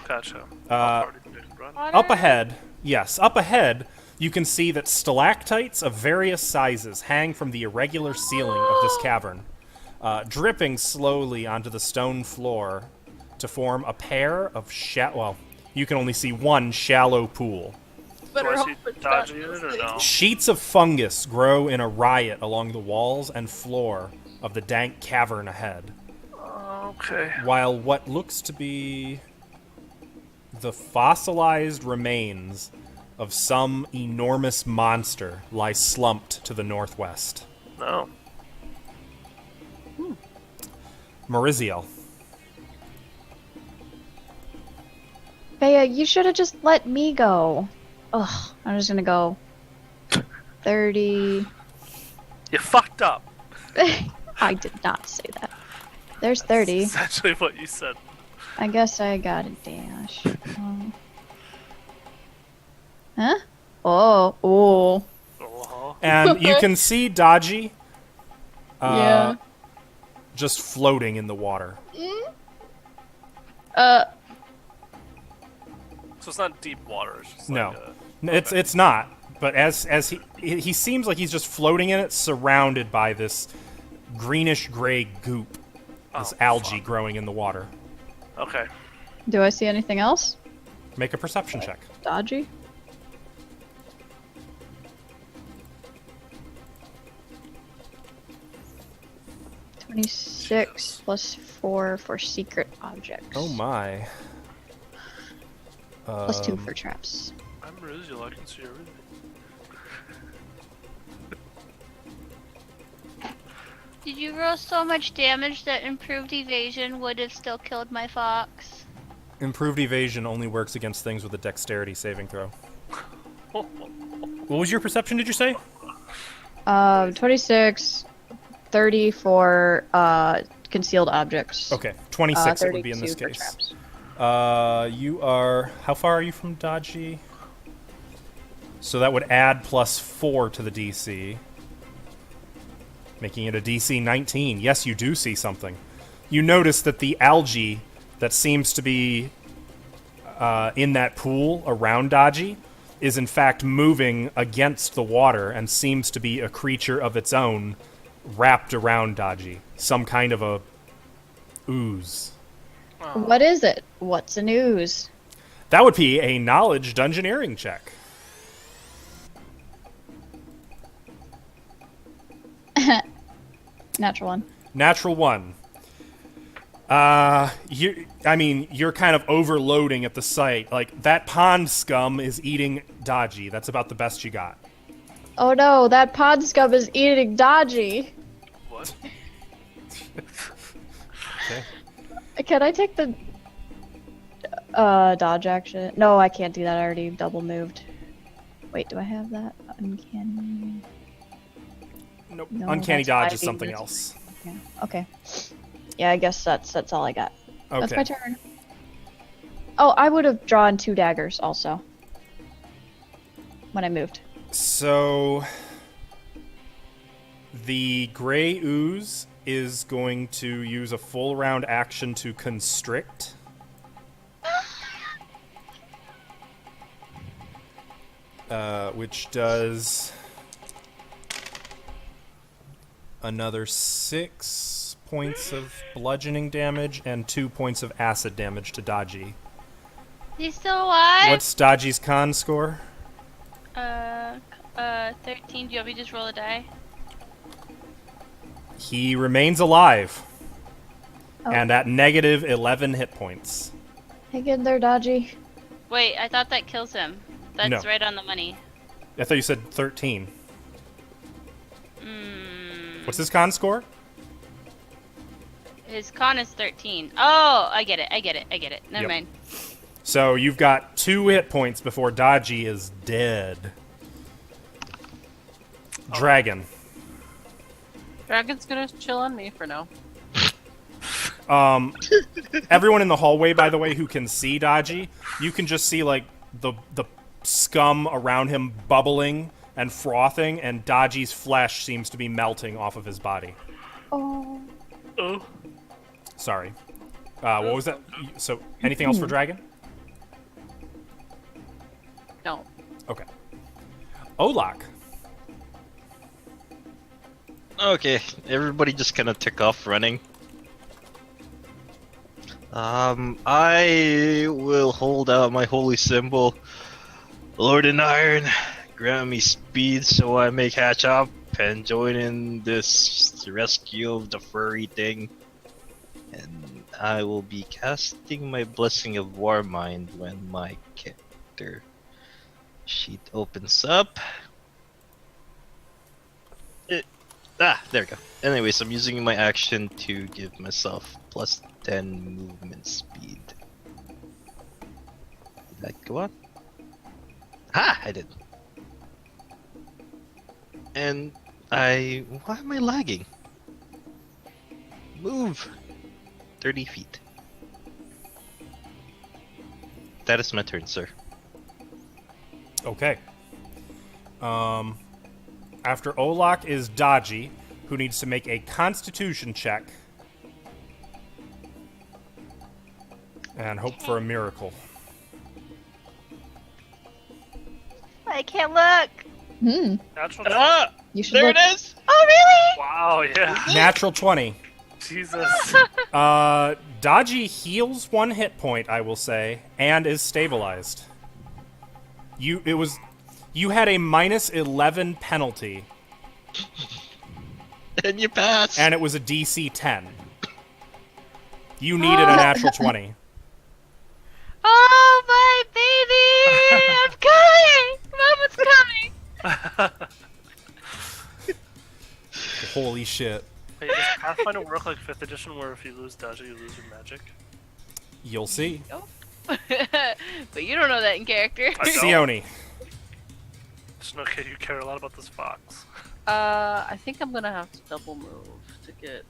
Gotcha. Run. Up ahead, yes, up ahead, you can see that stalactites of various sizes hang from the irregular ceiling of this cavern, dripping slowly onto the stone floor to form a pair of well, you can only see one shallow pool. Do Better I hope see it's not dodgy in it or those no? things. Sheets of fungus grow in a riot along the walls and floor of the dank cavern ahead, Okay. while what looks to be the fossilized remains of some enormous monster lie slumped to the northwest. No. Mariziel. Bea, you should have just let me go. Ugh, I'm just gonna go 30. You fucked up. I did not say that. There's 30. That's essentially what you said. I guess I got a dash. Huh? Oh, oh. Uh-huh. And you can see Dodgy Yeah. just floating in the water. So it's not deep water. It's just No. like It's not. But as he seems like he's just floating in it, surrounded by this greenish gray goop, this algae fuck. growing in the water. Okay. Do I see anything else? Make a perception check. Dodgy? $26 plus 4 for secret objects. Oh my. Plus 2 for traps. I'm Rizul, I can see everything. Did you roll so much damage that improved evasion would have still killed my fox? Improved evasion only works against things with a dexterity saving throw. What was your perception, did you say? 26, 30 for concealed objects. Okay, 26 it would be in this 32 for case. traps. You are... How far are you from dodgy? So that would add +4 to the DC. Making it a DC 19. Yes, you do see something. You notice that the algae that seems to be in that pool around Dodgy is in fact moving against the water and seems to be a creature of its own wrapped around Dodgy. Some kind of a ooze. What is it? What's an ooze? That would be a knowledge dungeoneering check. Natural one. Natural 1. You're kind of overloading at the site. Like, that pond scum is eating Dodgy. That's about the best you got. Oh no, that pod scum is eating Dodgy. What? Okay. Can I take the dodge action? No, I can't do that. I already double moved. Wait, do I have that? Uncanny. Nope. No, Uncanny that's dodge is 5D. something else. Yeah. Okay. Yeah, I guess that's all I got. Okay. That's my turn. Oh, I would have drawn 2 daggers also when I moved. So the gray ooze is going to use a full round action to constrict. Which does another 6 points of bludgeoning damage and 2 points of acid damage to Dodgy. He's still alive? What's Dodgy's con score? 13. Do you want me to just roll a die? He remains alive. Oh. And at negative 11 hit points. Hey, get there, Dodgy. Wait, I thought that kills him. That's No. right on the money. I thought you said 13. Mm, What's his con score? his con is 13. Oh, I get it. Never Yep. mind. So you've got 2 hit points before Dodgy is dead. Dragon. Dragon's gonna chill on me for now. Everyone in the hallway, by the way, who can see Dodgy, you can just see like the scum around him bubbling and frothing, and Dodgy's flesh seems to be melting off of his body. Oh. Oh. Sorry. What was that? So, anything else for Dragon? No. Okay. Olak. Okay, everybody just kind of took off running. I will hold out my holy symbol, Lord in Iron, grant me speed so I may catch up and join in this rescue of the furry thing. And I will be casting my Blessing of Warmind when my character sheet opens up. There we go. Anyways, I'm using my action to give myself plus 10 movement speed. Did that go on? Ha! I did. And why am I lagging? Move! 30 feet. That is my turn, sir. Okay. After Olak is Dodgy, who needs to make a Constitution check and hope for a miracle. I can't look. Natural. Ah! You should There look. it is! Oh, really? Wow, yeah. Natural 20. Jesus. Dodgy heals 1 hit point, I will say, and is stabilized. You had a minus 11 penalty, And you pass! and it was a DC 10. You needed a natural 20. Oh, my baby! I'm coming! Mama's coming! Holy shit. Hey, does Pathfinder work like 5th edition where if you lose dodge, you lose your magic? You'll see. But you don't know that in character. I don't. Sione. Just no kid, you care a lot about this fox. I think I'm gonna have to double move to get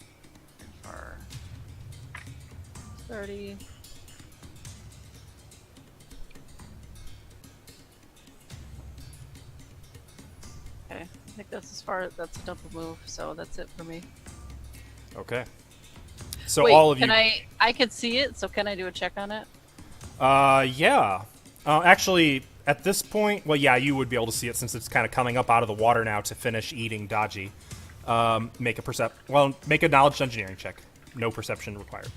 far. 30. Okay, I think that's as far. That's a double move, so that's it for me. Okay. So Wait, all of you. can I could see it, so can I do a check on it? Yeah. Actually, at this point, well, yeah, you would be able to see it since it's kind of coming up out of the water now to finish eating Dodgy. Make a knowledge engineering check. No perception required.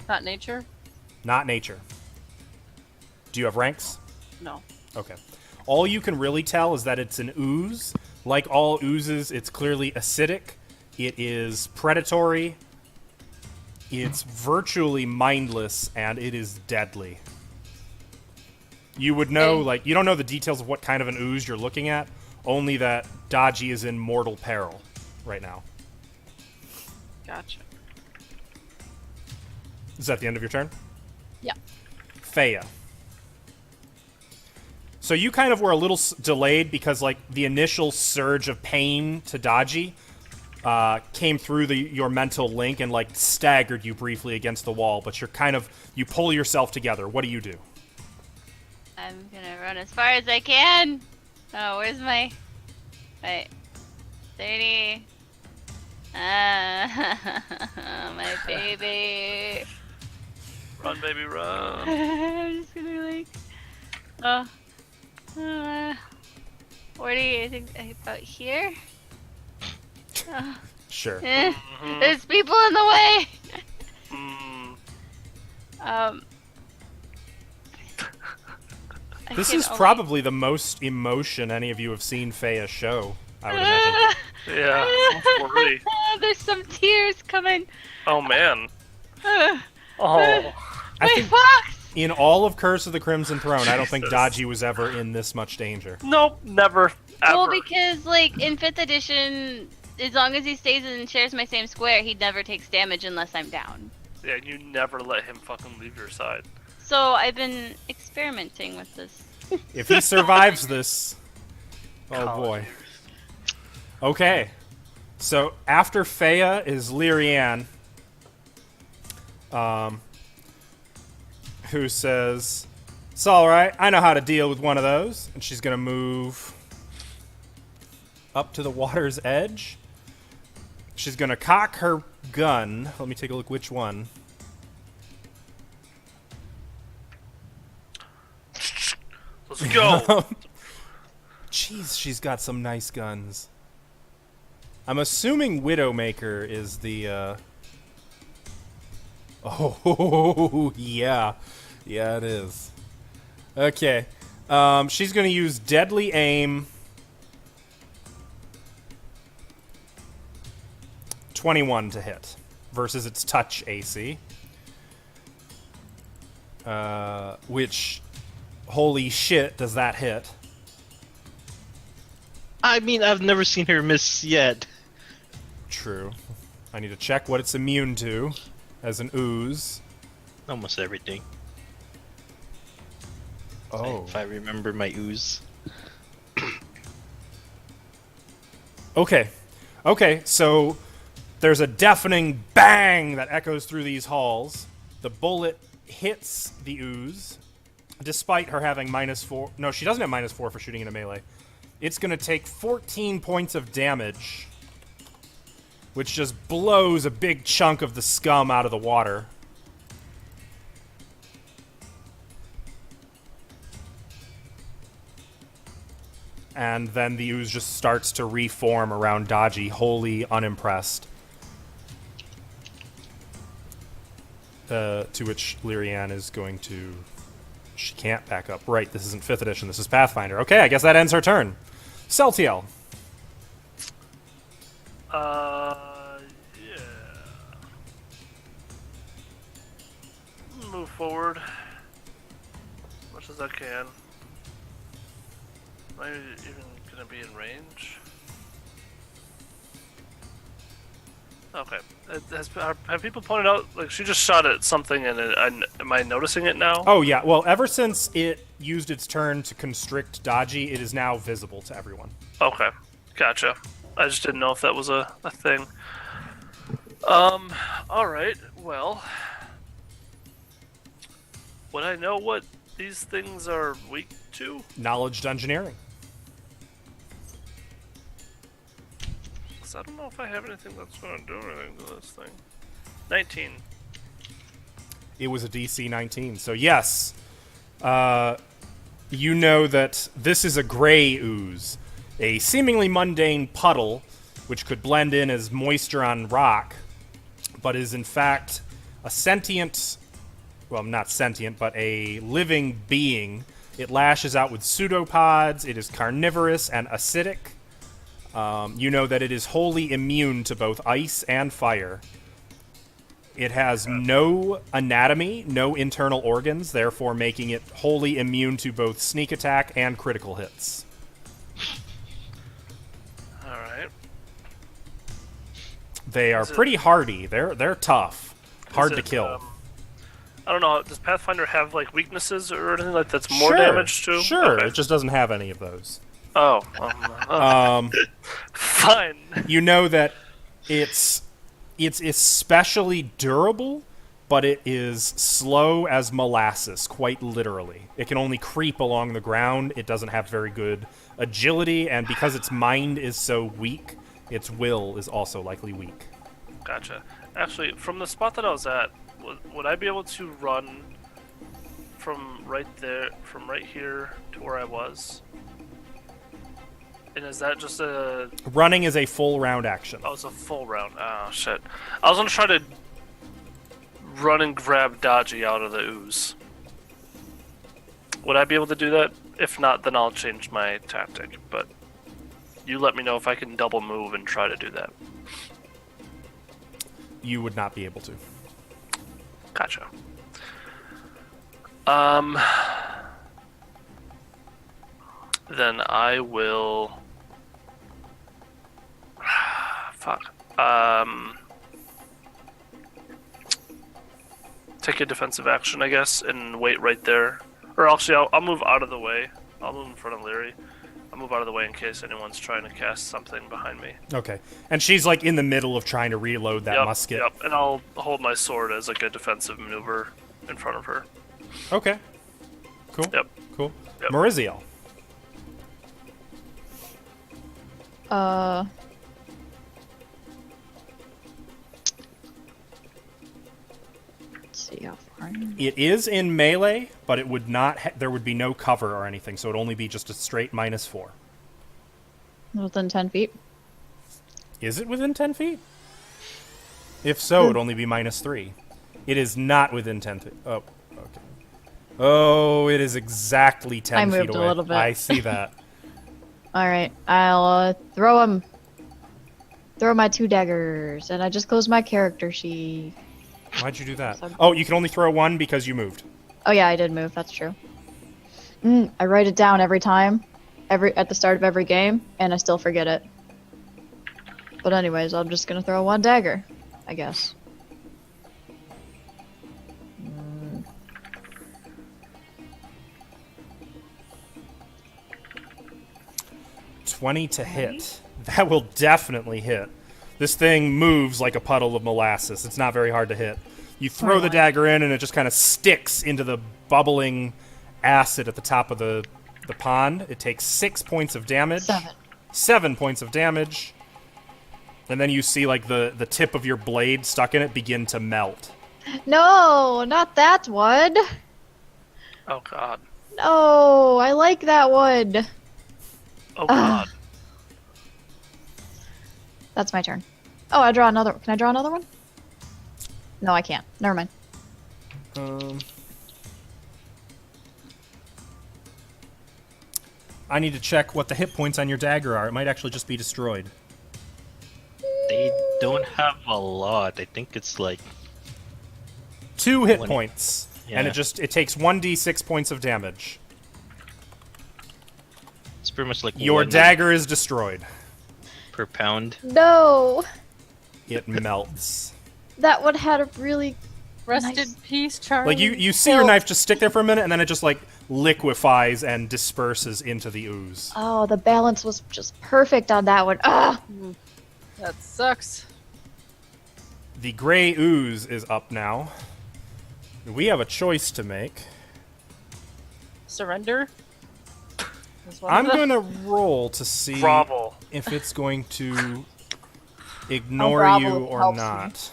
Not nature? Not nature. Do you have ranks? No. Okay. All you can really tell is that it's an ooze. Like all oozes, it's clearly acidic. It is predatory. It's virtually mindless, and it is deadly. You would know, like, you don't know the details of what kind of an ooze you're looking at, only that Dodgy is in mortal peril right now. Gotcha. Is that the end of your turn? Yeah. Faya. So you kind of were a little delayed because, like, the initial surge of pain to Dodgy came through your mental link and, like, staggered you briefly against the wall, but you pull yourself together. What do you do? I'm gonna run as far as I can. Oh, where's my... Wait. 30. My baby. Run, baby, run. I'm just gonna, like... 40, I think, about here? Sure. There's people in the way! This is probably the most emotion any of you have seen Faya show, I would imagine. Yeah, 40. There's some tears coming. Oh, man. Uh, Oh. My fox! In all of Curse of the Crimson Throne, I don't think Jesus. Dodgy was ever in this much danger. Nope, never, ever. Well, because, like, in 5th edition, as long as he stays and shares my same square, he never takes damage unless I'm down. Yeah, you never let him fucking leave your side. So I've been experimenting with this. If he survives this... Oh, boy. Okay. So, after Faya is Lyrianne, who says, "It's alright, I know how to deal with one of those." And she's gonna move up to the water's edge. She's gonna cock her gun. Let me take a look which one. Let's go. Jeez, she's got some nice guns. I'm assuming Widowmaker is the, Oh, yeah. Yeah, it is. Okay. She's gonna use Deadly Aim. 21 to hit versus its touch AC. Which, holy shit, does that hit? I mean, I've never seen her miss yet. True. I need to check what it's immune to as an ooze. Almost everything. Oh. If I remember my ooze. Okay. Okay, so there's a deafening bang that echoes through these halls. The bullet hits the ooze, despite her having -4. No, she doesn't have -4 for shooting in a melee. It's going to take 14 points of damage, which just blows a big chunk of the scum out of the water. And then the ooze just starts to reform around Dodgy, wholly unimpressed. To which Lyrianne is going to... She can't back up. Right, this isn't 5th edition, this is Pathfinder. Okay, I guess that ends her turn. Celtiel. Yeah. Move forward as much as I can. Am I even gonna be in range? Okay. Have people pointed out, like, she just shot at something and am I noticing it now? Oh, yeah. Well, ever since it used its turn to constrict Dodgy, it is now visible to everyone. Okay. Gotcha. I just didn't know if that was a thing. Alright, well. Would I know what these things are weak to? Knowledge dungeoneering. Because I don't know if I have anything that's going to do anything to this thing. 19. It was a DC 19. So yes, you know that this is a gray ooze, a seemingly mundane puddle, which could blend in as moisture on rock, but is in fact a sentient, well, not sentient, but a living being. It lashes out with pseudopods, it is carnivorous and acidic. You know that it is wholly immune to both ice and fire. It has no anatomy, no internal organs, therefore making it wholly immune to both sneak attack and critical hits. Alright. They are pretty hardy. They're tough. Hard to kill. I don't know, does Pathfinder have like weaknesses or anything like that's more Sure, damage to? Sure, Okay. it just doesn't have any of those. Oh. Fine. You know that it's especially durable, but it is slow as molasses, quite literally. It can only creep along the ground. It doesn't have very good agility, and because its mind is so weak, its will is also likely weak. Gotcha. Actually, from the spot that I was at, would I be able to run from right there, from right here to where I was? And is that just a... Running is a full round action. Oh, it's a full round. Oh, shit. I was gonna try to run and grab Dodgy out of the ooze. Would I be able to do that? If not, then I'll change my tactic, but you let me know if I can double move and try to do that. You would not be able to. Gotcha. Then I will... Fuck. Take a defensive action, I guess, and wait right there. Or actually, I'll move out of the way. I'll move in front of Leary. I'll move out of the way in case anyone's trying to cast something behind me. Okay. And she's like in the middle of trying to reload that musket. Yep, and I'll hold my sword as like a defensive maneuver in front of her. Okay. Cool. Yep. Cool. Yep. Mariziel. Let's see how far. I am. It is in melee, but it would not. There would be no cover or anything, so it'd only be just a straight -4. Within 10 feet. Is it within 10 feet? If so, it'd only be -3. It is not within 10 feet. Oh, okay. Oh, it is exactly 10 I feet moved a away. little bit. I see that. All right, I'll throw him. Throw my 2 daggers, and I just closed my character sheet. Why'd you do that? Oh, you can only throw 1 because you moved. Oh yeah, I did move. That's true. I write it down every time, at the start of every game, and I still forget it. But anyways, I'm just gonna throw 1 dagger, I guess. 20 to hit. That will definitely hit. This thing moves like a puddle of molasses. It's not very hard to hit. You throw the dagger in, and it just kind of sticks into the bubbling acid at the top of the pond. It takes 6 points of damage. 7 points of damage. And then you see like the tip of your blade stuck in it begin to melt. No, not that one. Oh god. No, I like that one. Oh god. That's my turn. Oh, I draw another. Can I draw another one? No, I can't. Never mind. I need to check what the hit points on your dagger are. It might actually just be destroyed. They don't have a lot. I think it's like 2 hit 20. points. Yeah. And it takes 1d6 points of damage. it's pretty much like Your 1 dagger is destroyed. per pound. No, It melts. that one had a really Rest Nice. in peace, Charlie. Like you see your knife just stick there for a minute, and then it just like liquefies and disperses into the ooze. Oh, the balance was just perfect on that one. Ah! That sucks. The gray ooze is up now. We have a choice to make. Surrender? Is one I'm of them. gonna roll to see Grovel. if it's going to ignore grovel you if it or helps me. not.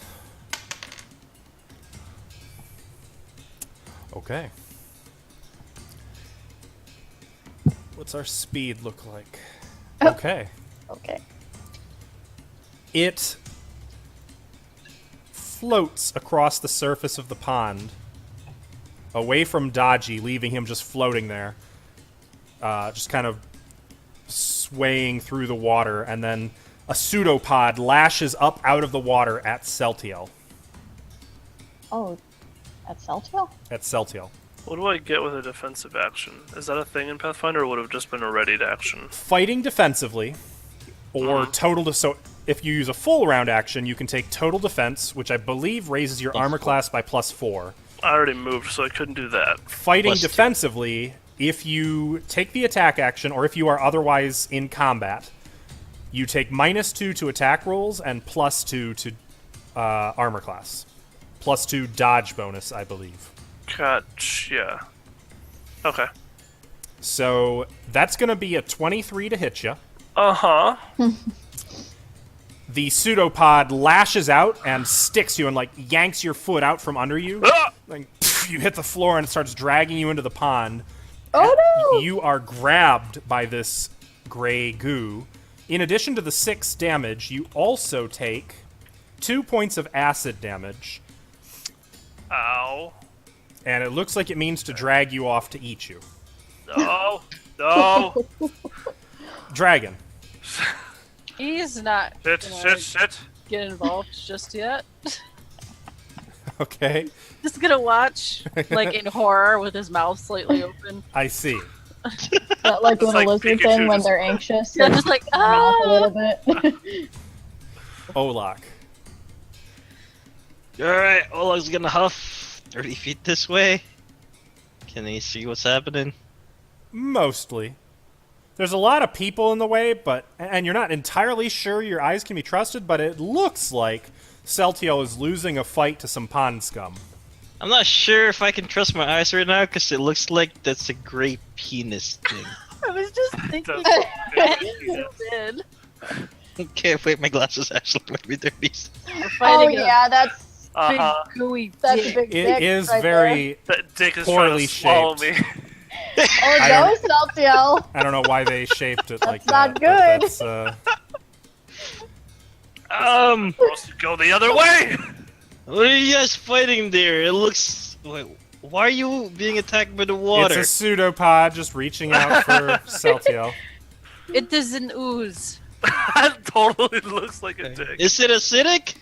Okay. What's our speed look like? Okay. Okay. It floats across the surface of the pond, away from Dodgy, leaving him just floating there, just kind of swaying through the water, and then a pseudopod lashes up out of the water at Celtiel. Oh, that's Celtiel? At Celtiel. What do I get with a defensive action? Is that a thing in Pathfinder, or would it have just been a ready to action? Fighting defensively, or so if you use a full round action, you can take total defense, which I believe raises your armor class by +4. I already moved, so I couldn't do that. Fighting +2. defensively, if you take the attack action, or if you are otherwise in combat, you take -2 to attack rolls and +2 to armor class. +2 dodge bonus, I believe. Gotcha. Okay. So that's going to be a 23 to hit you. Uh-huh. The pseudopod lashes out and sticks you and like yanks your foot out from under you. Ah! Like you hit the floor and it starts dragging you into the pond. Oh no! You are grabbed by this gray goo. In addition to the 6 damage, you also take 2 points of acid damage, Ow. and it looks like it means to drag you off to eat you. No. No. Dragon. He's not Shit, gonna shit. get involved just yet. Okay, Just gonna watch, like in horror, with his mouth slightly open. I see. That like doing like a lizard Pikachu thing when just- they're anxious. Yeah, and just like their mouth a ah. little bit. Olak. Alright, Olag's gonna huff 30 feet this way. Can he see what's happening? Mostly. There's a lot of people in the way, and you're not entirely sure your eyes can be trusted, but it looks like Celtiel is losing a fight to some pond scum. I'm not sure if I can trust my eyes right now because it looks like that's a great penis thing. I was just thinking Does- that you did. Okay, wait, my glasses actually might be dirty. We're Oh fighting yeah, that's a big Uh-huh. gooey that's dick. a big It dick is right very... That dick is Poorly trying to swallow shaped. me. There. Oh I no, don't- Celtiel. I don't know why they shaped it like That's not that. good. But that's, Supposed to go the other way. What are you guys fighting there? It looks. Wait, why are you being attacked by the water? it's a pseudopod just reaching out for Celtiel. It is an ooze. That totally looks like a dick. Is it acidic?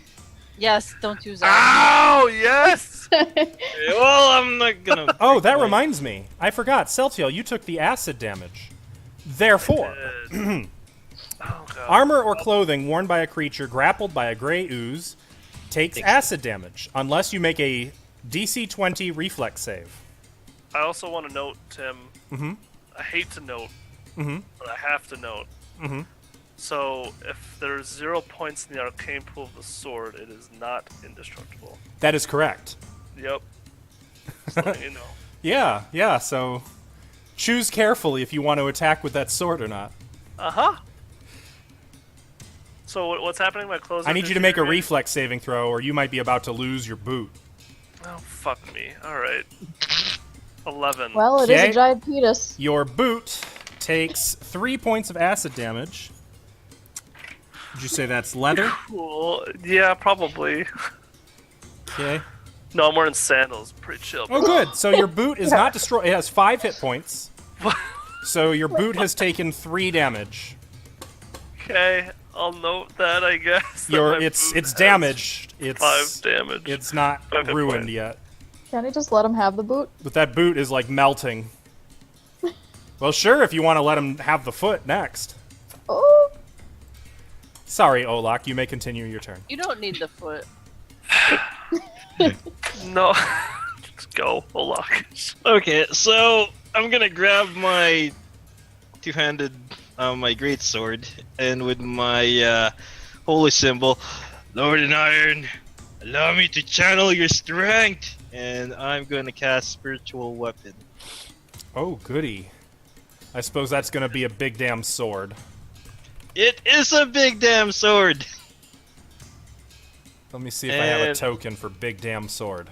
Yes, don't use that. Ow! Yes. Well, I'm not gonna. Oh, that reminds me. I forgot. Celtiel, you took the acid damage. Therefore, Oh god. armor or clothing worn by a creature grappled by a gray ooze takes acid damage, unless you make a DC 20 reflex save. I also want to note, Tim. Mhm. I hate to note, Mhm. but I have to note. Mhm. So, if there's 0 points in the arcane pool of the sword, it is not indestructible. That is correct. Yep. Just letting you know. Yeah, so choose carefully if you want to attack with that sword or not. Uh-huh. So, what's happening? My clothes I are need you to make a deteriorating? reflex saving throw, or you might be about to lose your boot. Oh, fuck me. Alright. 11. Well, it is Okay. a giant penis. Your boot takes 3 points of acid damage. Did you say that's leather? Cool. Yeah, probably. Okay. No, I'm wearing sandals. Pretty chill. Oh, good. So your boot is not destroyed. It has 5 hit points. What? So your boot has taken 3 damage. Okay, I'll note that, I guess. that my It's boot has damaged. It's 5 damage. It's not 5 hit ruined points. yet. Can I just let him have the boot? But that boot is like melting. Well, sure, if you want to let him have the foot next. Oh, Sorry, Olak, you may continue your turn. You don't need the foot. No. Let's go, Olak. Okay, so I'm gonna grab my two-handed, my great sword, and with my holy symbol, Lord in Iron, allow me to channel your strength, and I'm gonna cast spiritual weapon. Oh, goody. I suppose that's gonna be a big damn sword. It is a big damn sword. Let me see if I have a And- token for big damn sword.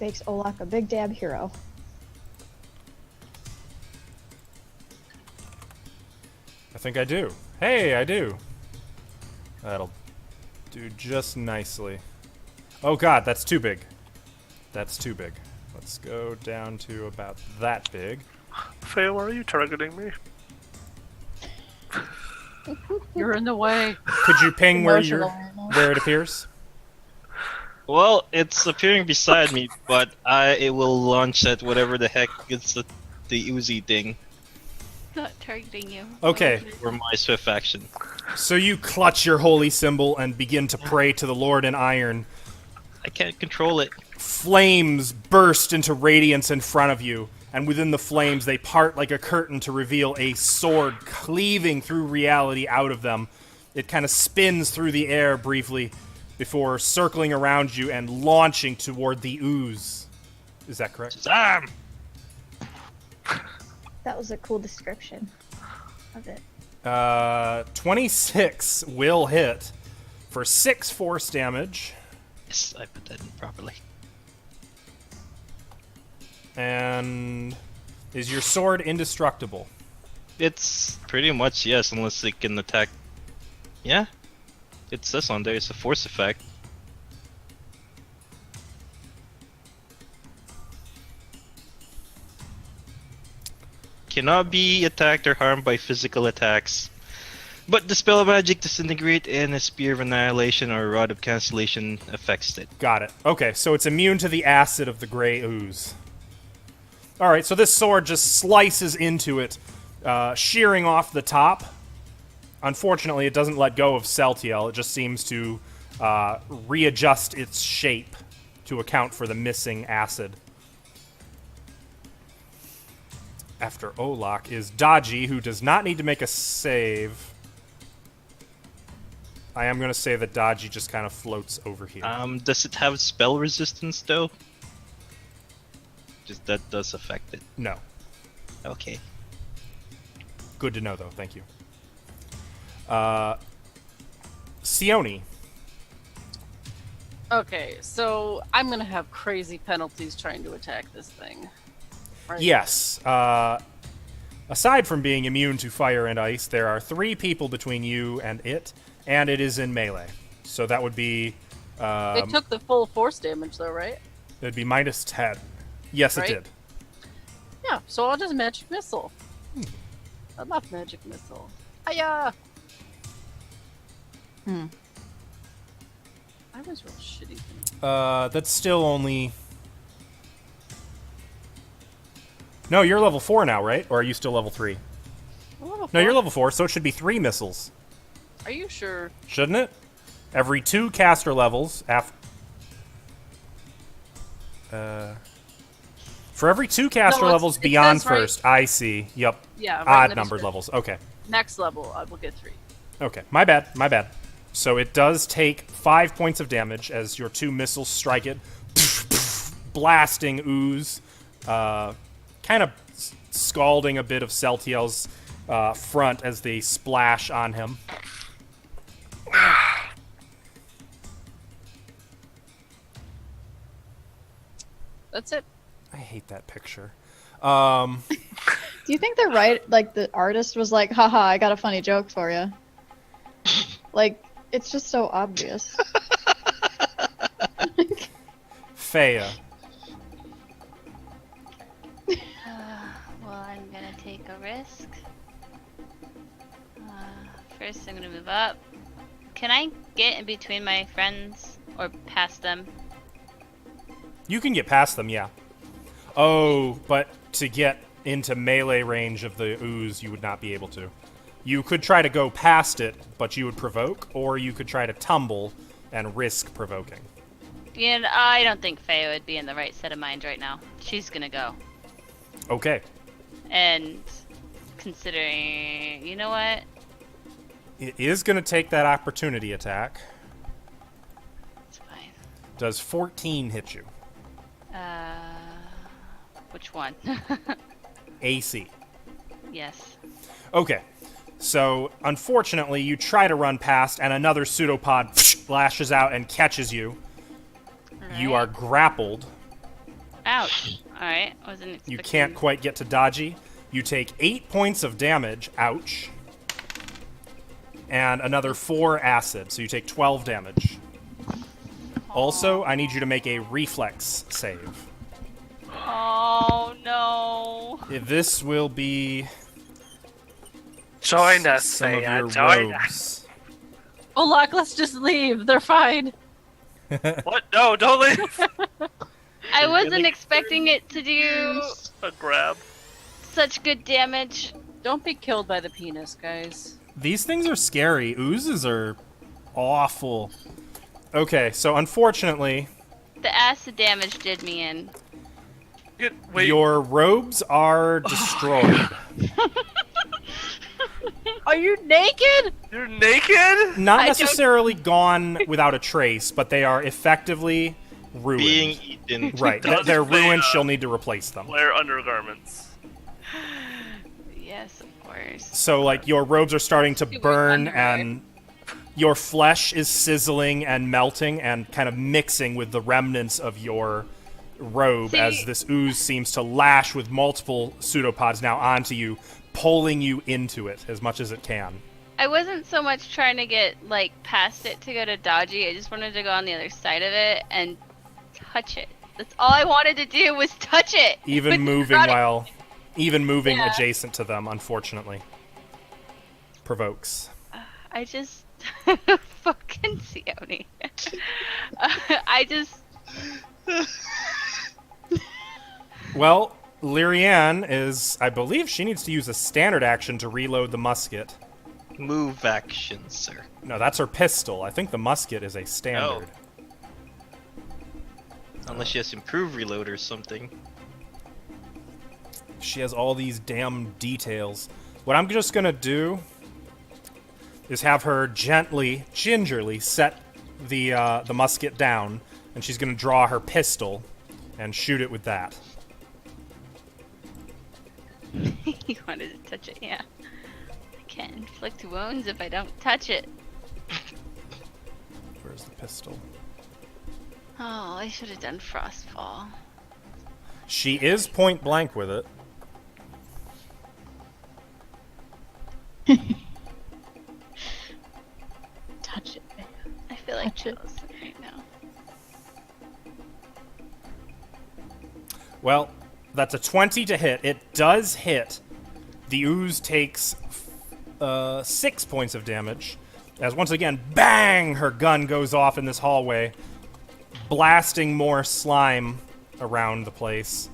Makes Olak a big damn hero. I think I do. Hey, I do. That'll do just nicely. Oh god, that's too big. That's too big. Let's go down to about that big. Faye, why are you targeting me? You're in the way. Could you ping where Emotional you're, right now. where it appears? Well, it's appearing beside me, but it will launch at whatever the heck is the Uzi thing Not targeting you. Okay. for my swift action. So you clutch your holy symbol and begin to pray to the Lord in Iron. I can't control it. Flames burst into radiance in front of you, and within the flames they part like a curtain to reveal a sword cleaving through reality out of them. It kind of spins through the air briefly before circling around you and launching toward the ooze. Is that correct? Shazam! That was a cool description of it. 26 will hit for 6 force damage. Yes, I put that in properly. And is your sword indestructible? It's pretty much yes, unless it can attack. Yeah, it says on there it's a force effect. Cannot be attacked or harmed by physical attacks. But Dispel Magic, Disintegrate, and a Spear of Annihilation or Rod of Cancellation affects it. Got it. Okay, so it's immune to the acid of the gray ooze. Alright, so this sword just slices into it, shearing off the top. Unfortunately, it doesn't let go of Celtiel. It just seems to readjust its shape to account for the missing acid. After Olak is Dodgy, who does not need to make a save. I am going to say that Dodgy just kind of floats over here. Does it have spell resistance though? Just that does affect it. No. Okay. Good to know, though. Thank you. Sione. Okay, so I'm gonna have crazy penalties trying to attack this thing. Right? Yes. Aside from being immune to fire and ice, there are 3 people between you and it is in melee. So that would be... It took the full force damage though, right? It'd be minus 10. Yes, Right? it did. Yeah, so I'll just magic missile. I love magic missile. Hiya! Hmm. I was real shitty. That's still only... No, you're level 4 now, right? Or are you still level 3? No, you're level 4, so it should be 3 missiles. Are you sure? Shouldn't it? Every 2 caster levels for every 2 caster No, levels it beyond says right- first, I see. Yep. Yeah, right in Odd the numbered description. levels. Okay. Next level, I will get 3. Okay. My bad. My bad. So it does take 5 points of damage as your 2 missiles strike it, blasting ooze, kind of scalding a bit of Celtiel's front as they splash on him. That's it. I hate that picture. Do you think they're right? Like the artist was like, haha, I got a funny joke for you. Like, it's just so obvious. Faya. Well, I'm gonna take a risk. First, I'm gonna move up. Can I get in between my friends or past them? You can get past them, yeah. Oh, but to get into melee range of the ooze, you would not be able to. You could try to go past it, but you would provoke, or you could try to tumble and risk provoking. Yeah, I don't think Faye would be in the right set of mind right now. She's gonna go. Okay. And considering, you know what? It is going to take that opportunity attack. It's fine. Does 14 hit you? Which one? AC. Yes. Okay. So, unfortunately, you try to run past, and another pseudopod lashes out and catches you. You are grappled. Ouch. Alright, wasn't expecting... You can't quite get to dodgy. You take 8 points of damage. Ouch. And another 4 acid, so you take 12 damage. Also, I need you to make a reflex save. Oh, no. This will be Join us, some of Faya. your Join us. robes. Oh, look, let's just leave. They're fine. What? No, don't leave. I wasn't expecting it to do A grab. such good damage. Don't be killed by the penis, guys. These things are scary. Oozes are awful. Okay, so unfortunately, The acid damage did me in. Wait. your robes are destroyed. Are you naked? You're naked? Not I don't- necessarily gone without a trace, but they are effectively ruined. Being eaten. Right, Does they're they, ruined. She'll need to replace them. Wear undergarments. Yes, of course. So, like, your robes are starting to wear burn, underwear. and your flesh is sizzling and melting and kind of mixing with the remnants of your robe See- as this ooze seems to lash with multiple pseudopods now onto you, pulling you into it as much as it can. I wasn't so much trying to get, like, past it to go to dodgy. I just wanted to go on the other side of it and touch it. That's all I wanted to do was touch it. Even With moving not- Yeah. adjacent to them, unfortunately. Provokes. I just... fucking Sione. I just... Well, Lyrianne is, I believe she needs to use a standard action to reload the musket. Move action, sir. No, that's her pistol. I think the musket is a standard. Unless she has improved reload or something. She has all these damn details. What I'm just gonna do is have her gently, gingerly set the musket down, and she's gonna draw her pistol and shoot it with that. You wanted to touch it, yeah. I can't inflict wounds if I don't touch it. Where's the pistol? Oh, I should have done Frostfall. She is point blank with it. Touch it, man. I feel like Touch it. Chelsea right now. Well, that's a 20 to hit. It does hit. The ooze takes 6 points of damage. As once again, bang! Her gun goes off in this hallway, blasting more slime around the place.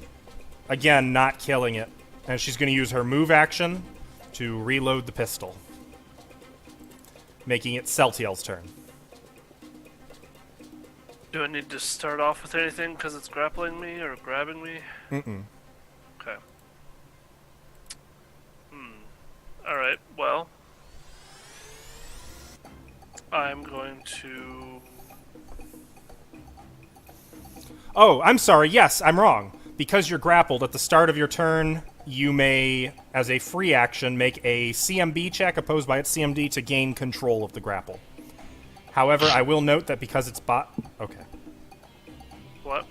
Again, not killing it. And she's going to use her move action to reload the pistol, making it Celtiel's turn. Do I need to start off with anything because it's grappling me or grabbing me? Mm-mm. Okay. Alright, well. I'm going to... Oh, I'm sorry. Yes, I'm wrong. Because you're grappled, at the start of your turn, you may, as a free action, make a CMB check opposed by its CMD to gain control of the grapple. However, I will note that because its okay. What?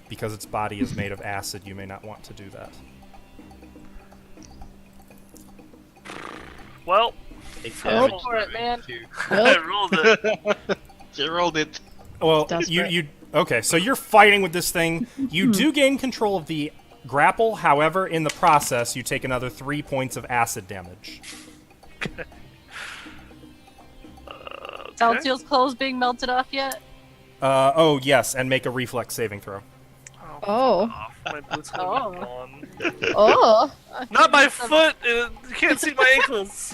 Because its body is made of acid, you may not want to do that. Well, Take Go damage. for it, man. I rolled it. You rolled it. Well, Desperate. you okay, so you're fighting with this thing. You do gain control of the grapple, however, in the process, you take another 3 points of acid damage. Celtiel's clothes being melted off yet? Oh, yes, and make a reflex saving throw. Oh. Off. My boots are Oh. gone. Oh. Not my foot! You can't see my ankles.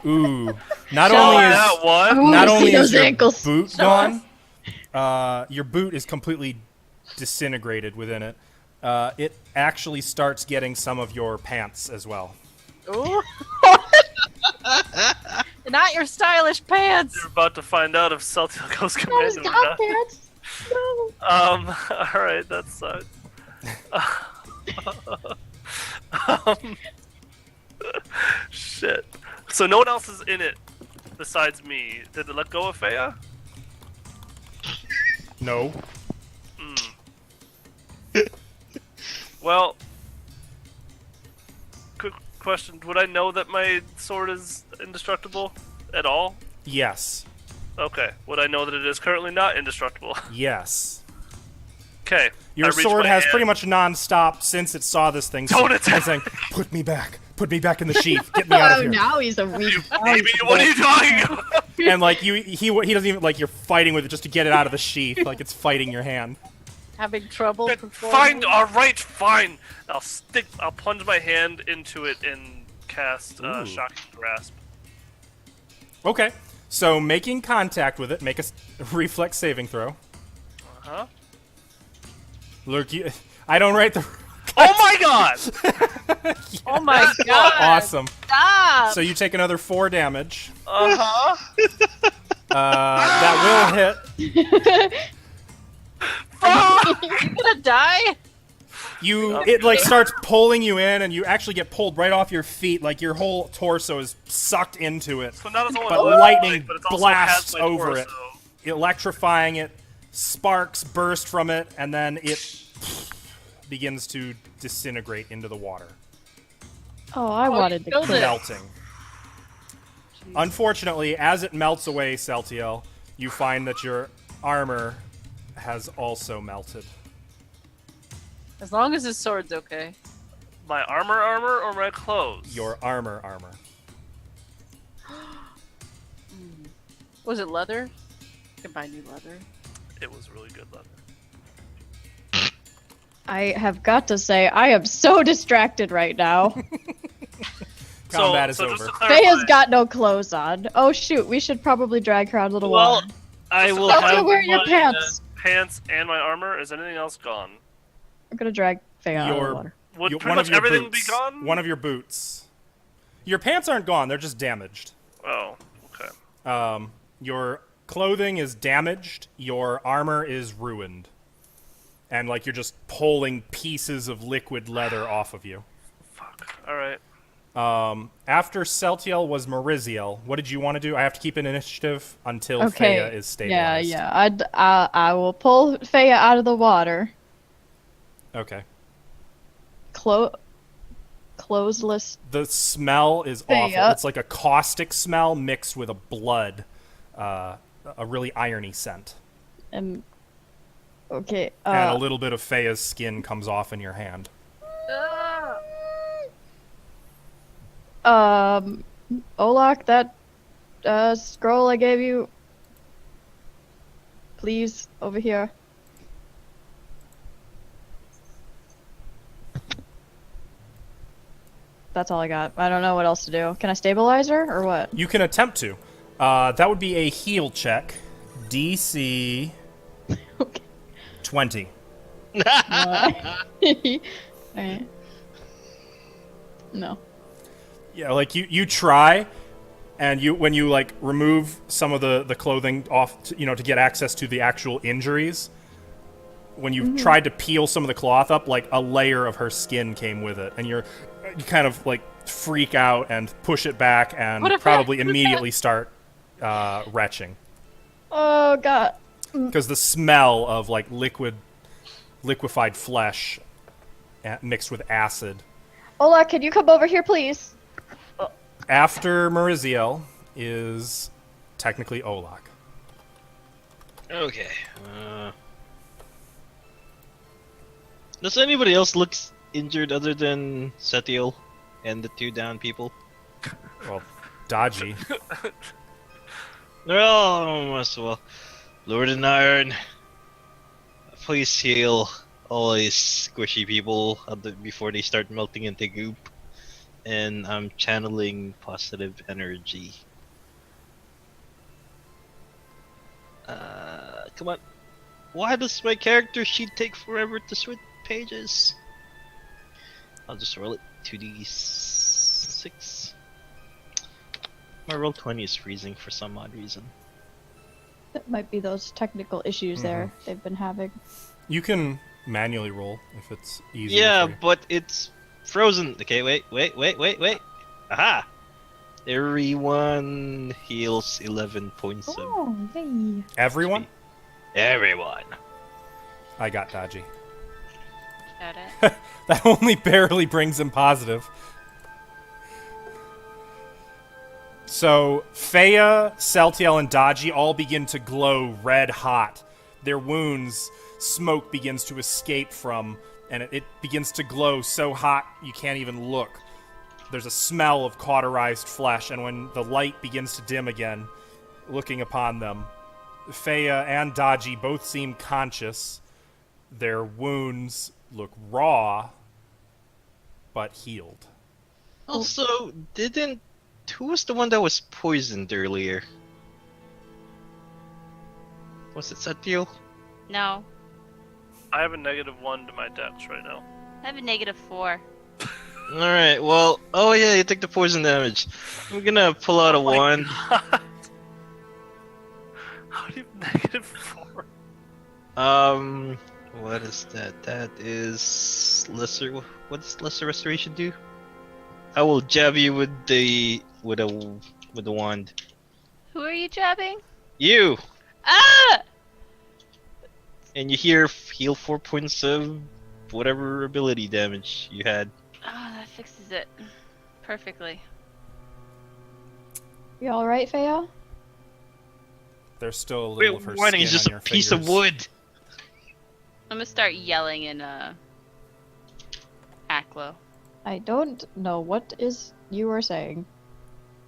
Ooh. Not Show only us. is That one. I wanna not see only is those your ankles. boot Show gone, us. Your boot is completely disintegrated within it. It actually starts getting some of your pants as well. Ooh. Not your stylish pants. You're about to find out if Celtial goes That commando was or not. pants. No. Alright, that sucks. um, shit. So no one else is in it besides me. Did it let go of Fea? No. Well, quick question. Would I know that my sword is indestructible at all? Yes. Okay. Would I know that it is currently not indestructible? Yes. Okay. Your sword has pretty much non-stop since it saw this thing. Don't attack! Saying, put me back in the sheath. Get me out of Oh, here. now he's a weak. Baby, what are you talking about? And like he doesn't even like you're fighting with it just to get it out of the sheath, like it's fighting your hand. Having trouble. Fine, alright, fine. I'll plunge my hand into it and cast Ooh. Shocking Grasp. Okay, so making contact with it, make a reflex saving throw. Uh-huh. Look, I don't write the. Oh my god! Oh my god! Awesome. Stop! So you take another 4 damage. Uh-huh. That will hit. You gonna die? It like starts pulling you in, and you actually get pulled right off your feet. Like your whole torso is sucked into it. So not as only But my lightning leg, but it's also blasts has my over it. torso. Electrifying it, sparks burst from it, and then it begins to disintegrate into the water, Oh, I wanted to killed kill it. it. melting. Unfortunately, as it melts away, Celtiel, you find that your armor has also melted. As long as his sword's okay. My armor or my clothes? Your armor. Was it leather? I can buy new leather. It was really good leather. I have got to say, I am so distracted right now. Combat is so just over. to clarify, Faye's got no clothes on. Oh shoot, we should probably drag her out of the Well, water. I will Don't have you wear your my, pants? pants and my armor. Is anything else gone? I'm gonna drag Faye out of the water. Would One pretty of much your everything boots. be gone? One of your boots. Your pants aren't gone; they're just damaged. Oh, okay. Your clothing is damaged. Your armor is ruined, and like you're just pulling pieces of liquid leather off of you. Fuck. All right. After Celtiel was Meriziel. What did you want to do? I have to keep an initiative until Okay. Fea is stabilized. Yeah. I will pull Faye out of the water. Okay. Clothesless. The smell is awful. Fea. It's like a caustic smell mixed with a blood, a really irony scent. Okay. And a little bit of Fea's skin comes off in your hand. Olak, that scroll I gave you. Please, over here. That's all I got. I don't know what else to do. Can I stabilize her, or what? You can attempt to. That would be a heal check. DC Okay. 20. Alright. No. Yeah, like you try, and when you like remove some of the clothing off, to get access to the actual injuries. When you tried to peel some of the cloth up, like a layer of her skin came with it, and you kind of like freak out and push it back, and What if probably that- immediately start retching Oh god. because the smell of like liquefied flesh mixed with acid. Olak, can you come over here, please? After Meriziel is technically Olak. Okay. Does anybody else look injured other than Setiel and the 2 down people? Well, dodgy. They're all almost well. Lord in Iron, please heal all these squishy people before they start melting into goop. And I'm channeling positive energy. Come on. Why does my character sheet take forever to switch pages? I'll just roll it. 2d6. My roll 20 is freezing for some odd reason. That might be those technical issues there they've been having. You can manually roll if it's easier. Yeah, for you. but it's frozen. Okay, wait. Aha! Everyone heals 11 points of... Oh, hey. Everyone? Everyone. I got dodgy. Got it. That only barely brings him positive. So, Fea, Celtiel, and Dodgy all begin to glow red hot. Their wounds, smoke begins to escape from, and it begins to glow so hot you can't even look. There's a smell of cauterized flesh, and when the light begins to dim again, looking upon them, Fea and Dodgy both seem conscious. Their wounds look raw, but healed. Also, who was the one that was poisoned earlier? Was it Satiel? No, I have a -1 to my dex right now. I have a -4. Alright, well, oh yeah, you took the poison damage. I'm gonna pull out a wand. How do you have -4? What is that? That is lesser. What does lesser restoration do? I will jab you with the wand. Who are you jabbing? You, Ah! and you heal 4 points of whatever ability damage you had. Oh, that fixes it perfectly. You alright, Fea? There's still a Wait, little of her winding skin is just on a your piece fingers. of wood. I'm gonna start yelling in Aklo. I don't know what is you are saying.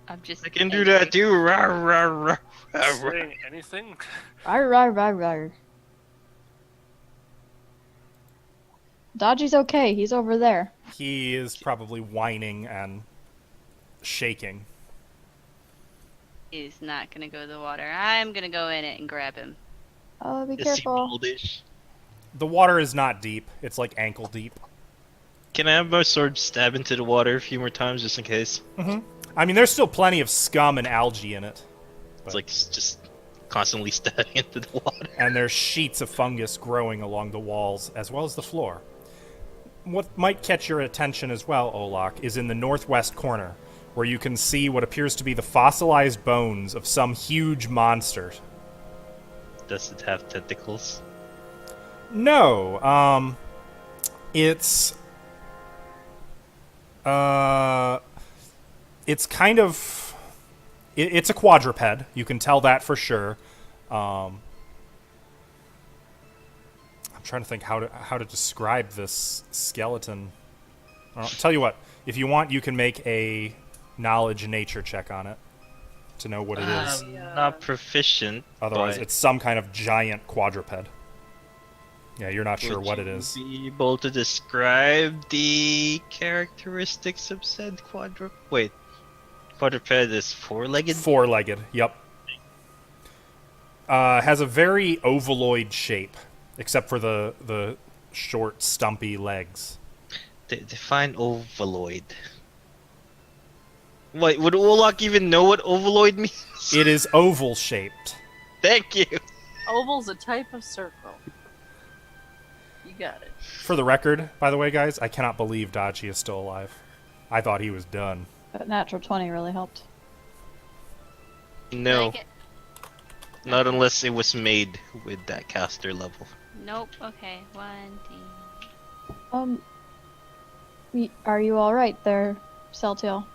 I'm just. I can do angry. that too. Rawr, rawr, rawr, rawr. Saying anything? Rar, rar, rar, rar. Dodgy's okay. He's over there. He is probably whining and shaking. He's not gonna go to the water. I'm gonna go in it and grab him. Oh, be Is he careful. boldish? The water is not deep. It's like ankle deep. Can I have my sword stab into the water a few more times just in case? I mean, there's still plenty of scum and algae in it. It's like just constantly stabbing into the water. And there's sheets of fungus growing along the walls as well as the floor. What might catch your attention as well, Olak, is in the northwest corner, where you can see what appears to be the fossilized bones of some huge monster. Does it have tentacles? No, it's kind of it's a quadruped. You can tell that for sure. I'm trying to think how to describe this skeleton. I'll tell you what, if you want, you can make a knowledge nature check on it to know what it is. Not proficient. Otherwise, but it's some kind of giant quadruped. Yeah, you're not sure would what it you is. Be able to describe the characteristics of said quadruped? Wait, quadruped is four-legged. Four-legged, yep. Has a very ovaloid shape, except for the short, stumpy legs. Define ovaloid. Wait, would Olak even know what ovaloid means? It is oval-shaped. Thank you. Oval's a type of circle. You got it. For the record, by the way, guys, I cannot believe Dachi is still alive. I thought he was done. But natural 20 really helped. No, Like it? not unless it was made with that caster level. Nope. Okay. 1D. Are you alright there, Celtiel?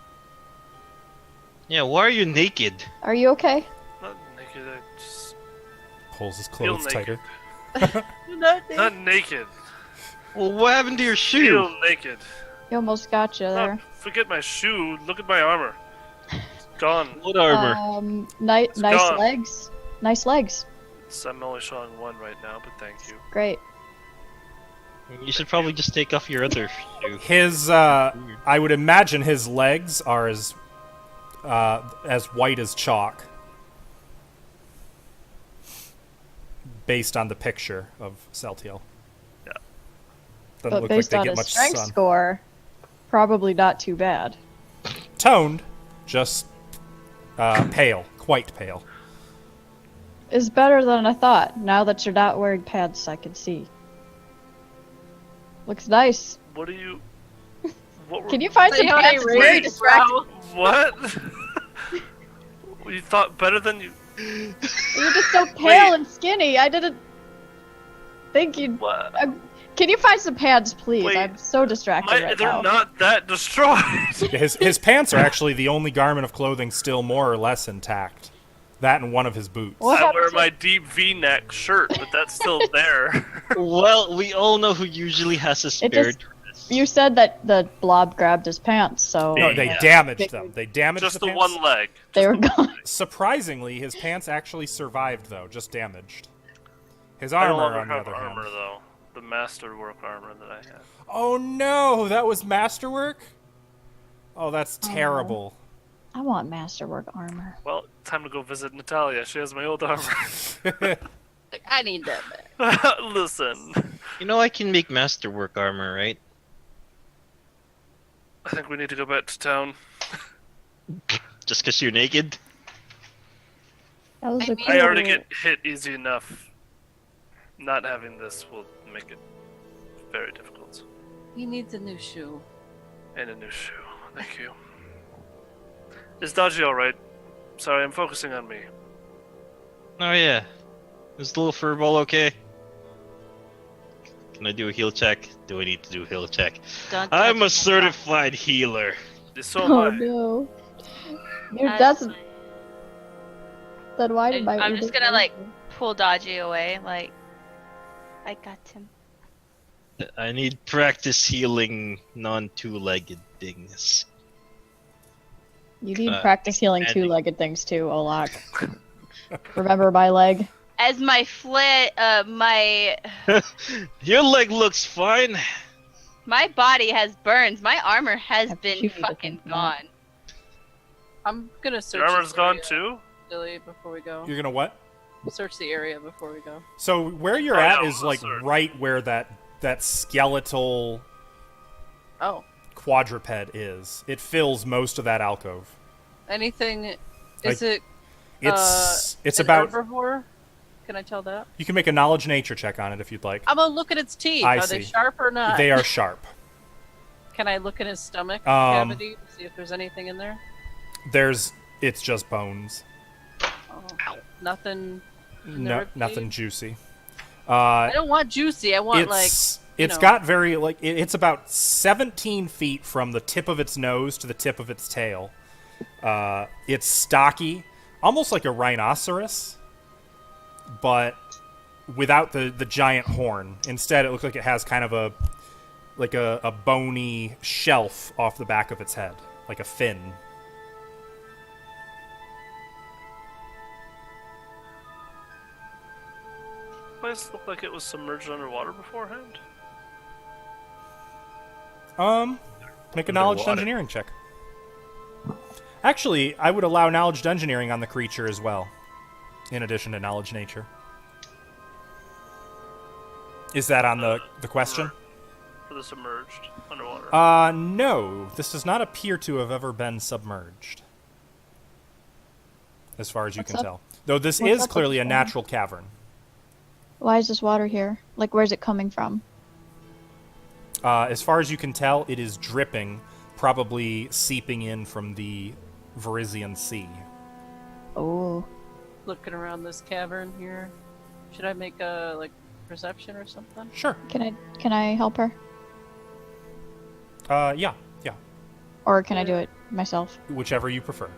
Yeah, why are you naked? Are you okay? Not naked, I just Pulls his feel clothes naked. tighter. Not naked. Well, what happened to your shoe? Feel naked. He almost got you there. Forget my shoe. Look at my armor. It's gone. What armor? Nice gone. legs. Nice legs. So I'm only showing one right now, but thank you. Great. You should probably just take off your other shoe. His, I would imagine his legs are as white as chalk. based on the picture of Celtiel. Yeah. Doesn't But look like based they on get his much strength sun. score, probably not too bad. Toned, just pale, quite pale. Is better than I thought. Now that you're not wearing pants, I can see. Looks nice. What do you? What were, Can you find some See how they pants? It's very raised his distracting. brow? What? You thought better than you. You're just so pale Wait. and skinny. I didn't think you'd. What? Can you find some pants, please? Wait. I'm so distracted right They're now. not that destroyed. His pants are actually the only garment of clothing still more or less intact. That and one of his boots. What I happened wear to- my deep V-neck shirt, but that's still there. Well, we all know who usually has a spare just- dress. You said that the blob grabbed his pants, so No, they Yeah. damaged them. They damaged Just the pants. one leg. they were gone. Surprisingly, his pants actually survived, though, just damaged. His I no armor, longer on the have other armor hand. though. The masterwork armor that I had. Oh no, that was masterwork? Oh, that's terrible. I want masterwork armor. Well, time to go visit Natalia. She has my old armor. I need that back. Listen, You know I can make masterwork armor, right? I think we need to go back to town. Just 'cause you're naked? That was I a mean- I already cool- get hit easy enough. Not having this will make it very difficult. He needs a new shoe. And a new shoe. Thank you. Is Dodgy alright? Sorry, I'm focusing on me. Oh yeah. Is the little furball okay? Can I do a heal check? Do I need to do a heal check? Don't I'm touch a it. certified healer. So am Oh I. no. Dude, That's that's fine. then why did my I'm just gonna like pull Dodgy away, like I got him. I need practice healing non-two-legged things. You need Uh, practice healing expanding. two-legged things too, Olak. Remember my leg? As my my Your leg looks fine. my body has burns. My armor has Have been you need to fucking think about- gone. I'm gonna search. Your armor's this gone area, too? Billy, before we go. You're gonna what? Search the area before we go. So where you're Oh, at no, is like sorry. right where that skeletal Oh, quadruped is. It fills most of that alcove. anything? Is it It's an about. herbivore? Can I tell that? You can make a knowledge nature check on it if you'd like. I'm gonna look at its teeth. I Are they see. sharp or not? They are sharp. Can I look in his stomach Um, cavity to see if there's anything in there? It's just bones. Oh, nothing. In the No, rib nothing cage? juicy. I don't want juicy. I want like. It's know. got very like it's about 17 feet from the tip of its nose to the tip of its tail. It's stocky, almost like a rhinoceros, but without the giant horn. Instead, it looks like it has kind of a bony shelf off the back of its head, like a fin. Place looked like it was submerged underwater beforehand. Make a knowledge Underwater. engineering check. Actually, I would allow knowledge engineering on the creature as well, in addition to knowledge nature. Is that on the question? For the submerged underwater. No. This does not appear to have ever been submerged. As far as you What's can up? tell. Though this What's is up with clearly a this natural cavern. Why is this water here? Like, where's it coming from? As far as you can tell, it is dripping, probably seeping in from the Verizian Sea. Oh. Looking around this cavern here. Should I make a like perception or something? Sure. Can I help her? Yeah. Or can I do it myself? Whichever you prefer.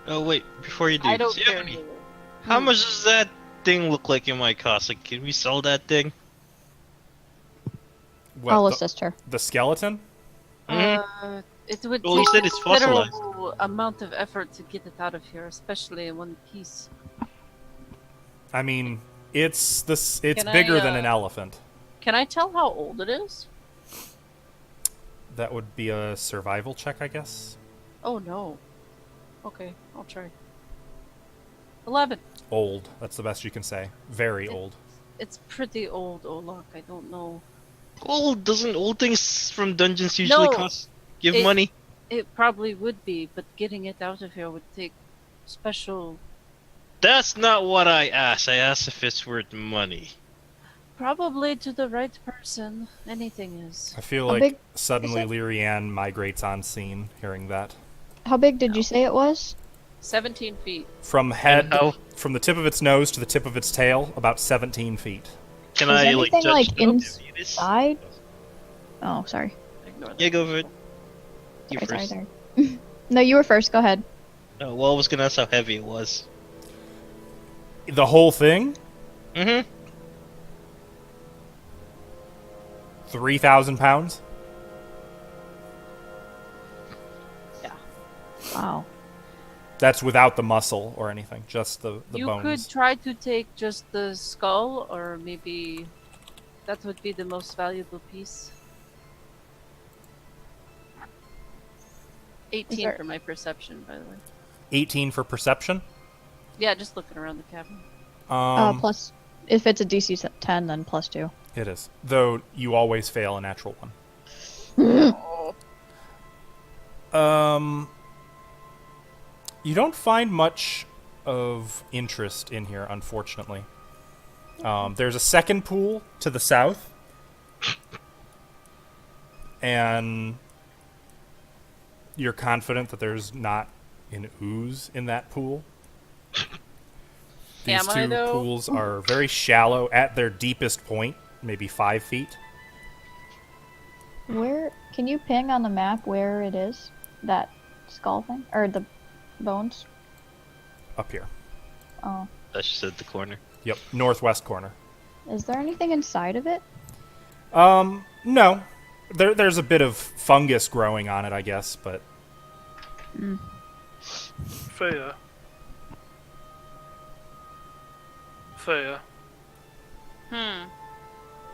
Oh wait, before you do, I don't do you have care. any- how much does that thing look like in my cost? Like, can we sell that thing? What, I'll the, assist her. the skeleton? It would Well, you take said a it's fossilized. considerable amount of effort to get it out of here, especially in one piece. I mean, it's Can I, bigger than an elephant. Can I tell how old it is? That would be a survival check, I guess. Oh no. Okay, I'll try. 11. Old. That's the best you can say. Very old. It's pretty old, Olak. I don't know. Doesn't old things from dungeons usually No, give it- money? It probably would be, but getting it out of here would take special. That's not what I asked. I asked if it's worth money. Probably to the right person, anything is. I feel How like big suddenly is it? Lyrianne migrates on scene hearing that. How big did you say it was? 17 feet. From head, how- from the tip of its nose to the tip of its tail, about 17 feet. Can Is I anything, judge like, the heaviness? inside? Oh, sorry. Ignore that. Yeah, go for it. You Sorry, first. sorry. No, you were first. Go ahead. Well, I was gonna ask how heavy it was. The whole thing? Mm-hmm. 3,000 pounds? Wow. That's without the muscle or anything, just the You bones. could try to take just the skull, or maybe that would be the most valuable piece. 18 there- for my perception, by the way. 18 for perception? Yeah, just looking around the cabin. Plus, if it's a DC 10, then +2. It is. Though you always fail a natural one. You don't find much of interest in here, unfortunately. There's a second pool to the south. And you're confident that there's not an ooze in that pool. These Am I, two though? pools are very shallow at their deepest point, maybe 5 feet. Where can you ping on the map where it is? That skull thing or the bones? Up here. Oh, That's just at the corner. Yep, northwest corner. is there anything inside of it? No. There's a bit of fungus growing on it, I guess, but Faya. Faya,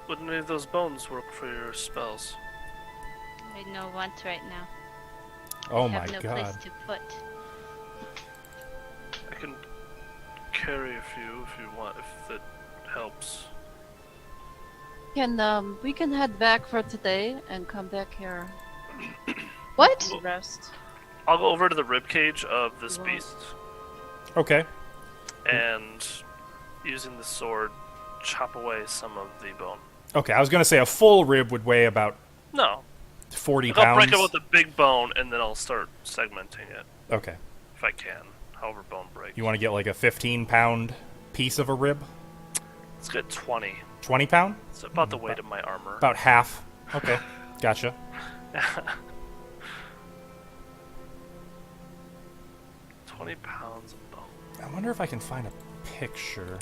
would any of those bones work for your spells? I know once right now. oh I my have no god. place to put. I can carry a few if you want, if that helps. We can head back for today and come back here What? to rest. I'll go over to the ribcage of this Wow. beast Okay. and, using the sword, chop away some of the bone. Okay, I was gonna say a full rib would weigh about No, 40 like, I'll pounds. break it with a big bone and then I'll start segmenting it Okay. if I can. However, bone breaks. You want to get like a 15-pound piece of a rib? Let's get 20. 20 pound? It's about the weight of my armor. About half. Okay. Gotcha. 20 pounds of bone. I wonder if I can find a picture.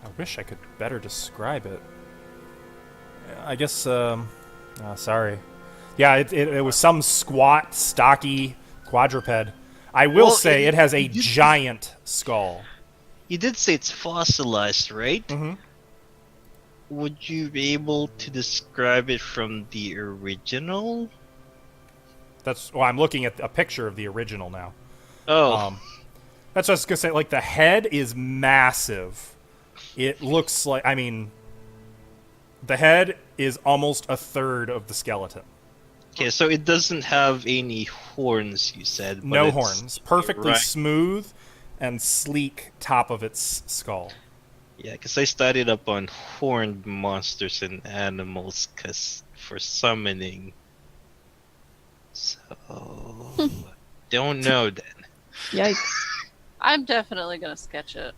I wish I could better describe it. I guess, sorry. Yeah, it was some squat, stocky quadruped. I will Well, say it has a giant skull. You did say it's fossilized, right? Mm-hmm. Would you be able to describe it from the original? Well, I'm looking at a picture of the original now. Oh, That's what I was gonna say. Like, the head is massive. It looks like, I mean, the head is almost a third of the skeleton. okay. So it doesn't have any horns, you said. But No it's- horns. Perfectly right. smooth and sleek top of its skull. Yeah, because I studied up on horned monsters and animals, cause for summoning. So don't know then. Yikes. I'm definitely gonna sketch it.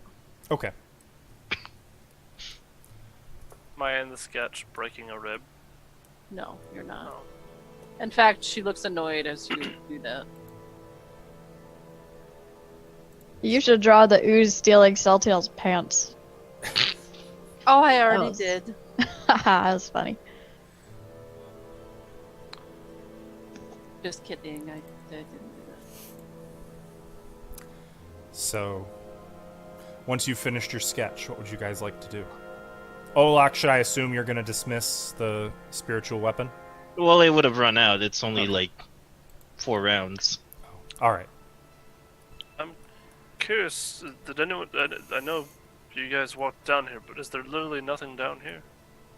Okay. Am I in the sketch breaking a rib? No, you're not. No. In fact, she looks annoyed as you do that. You should draw the ooze stealing Celltail's pants. Oh, I already was- did. Haha, that was funny. Just kidding. I didn't do that. So, once you've finished your sketch, what would you guys like to do? Olak, should I assume you're going to dismiss the spiritual weapon? Well, it would have run out. It's only Okay. like 4 rounds. All right. curious. Did anyone? I know you guys walked down here, but is there literally nothing down here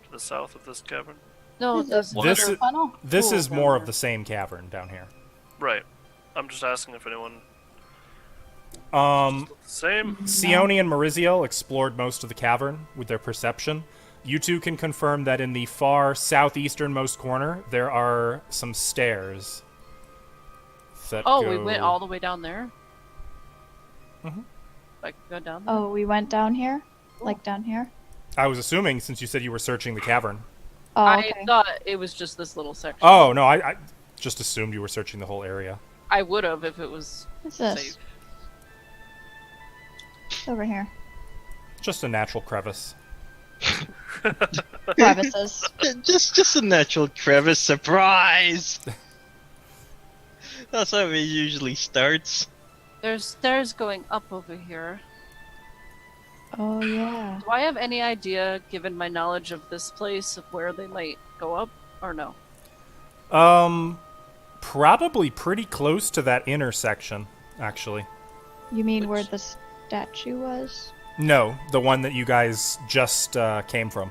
to the south of this cavern? No, Is there's this This water is- funnel. This pool is down more there. of the same cavern down here. Right. I'm just asking if anyone. Sione Same. and Maurizio explored most of the cavern with their perception. You two can confirm that in the far southeasternmost corner, there are some stairs. That Oh, go... we went all the way down there. Mhm. Like go down there. Oh, we went down here? Like down here? I was assuming since you said you were searching the cavern. Oh, I okay. thought it was just this little section. Oh, no, I just assumed you were searching the whole area. I would have if it was What's this? safe. It's over here. Just a natural crevice. Crevices. Just a natural crevice surprise. That's how it usually starts. There's stairs going up over here. Oh, yeah. Do I have any idea, given my knowledge of this place, of where they might go up, or no? Probably pretty close to that intersection, actually. You mean where Which- the statue was? No, the one that you guys just came from.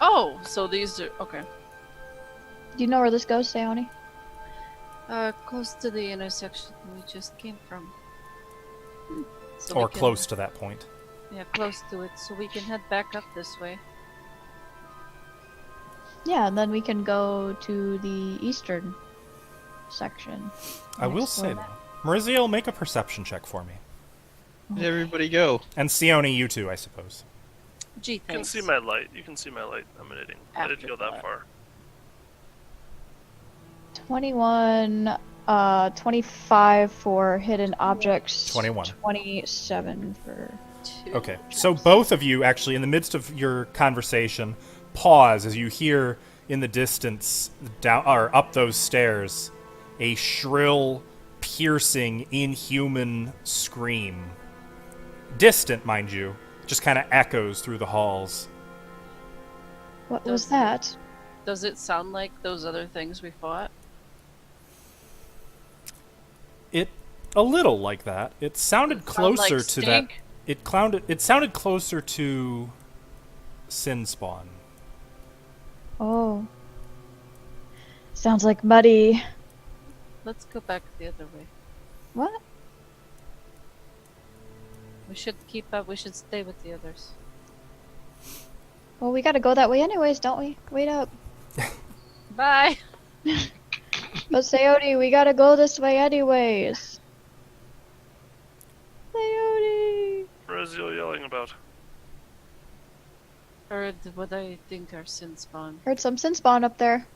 Oh, so these are okay. Do you know where this goes, Sayoni? Close to the intersection we just came from. So Or we can- close to that point. Yeah, close to it, so we can head back up this way. Yeah, and then we can go to the eastern section. I will Next say, door. though, Maurizio, make a perception check for me. Where'd everybody go? And Sione, you too, I suppose. Gee, You can thanks. see my light. You can see my light emanating. I didn't go that Afterthought. far. 21, 25 for hidden objects. 21. 27 for... Two. Okay, so both of you, actually, in the midst of your conversation, pause as you hear in the distance, down or up those stairs, a shrill, piercing, inhuman scream. Distant, mind you, just kind of echoes through the halls. What was Does- that? Does it sound like those other things we fought? It a little like that. It sounded Sound like closer to that. stink? It sounded closer to Sin Spawn. Oh. Sounds like muddy. Let's go back the other way. What? We should keep up. We should stay with the others. Well, we gotta go that way anyways, don't we? Wait up. Bye. But Sayori, we gotta go this way anyways. Sayori! Where is you yelling about? Heard what I think are sin spawn. Heard some sin spawn up there.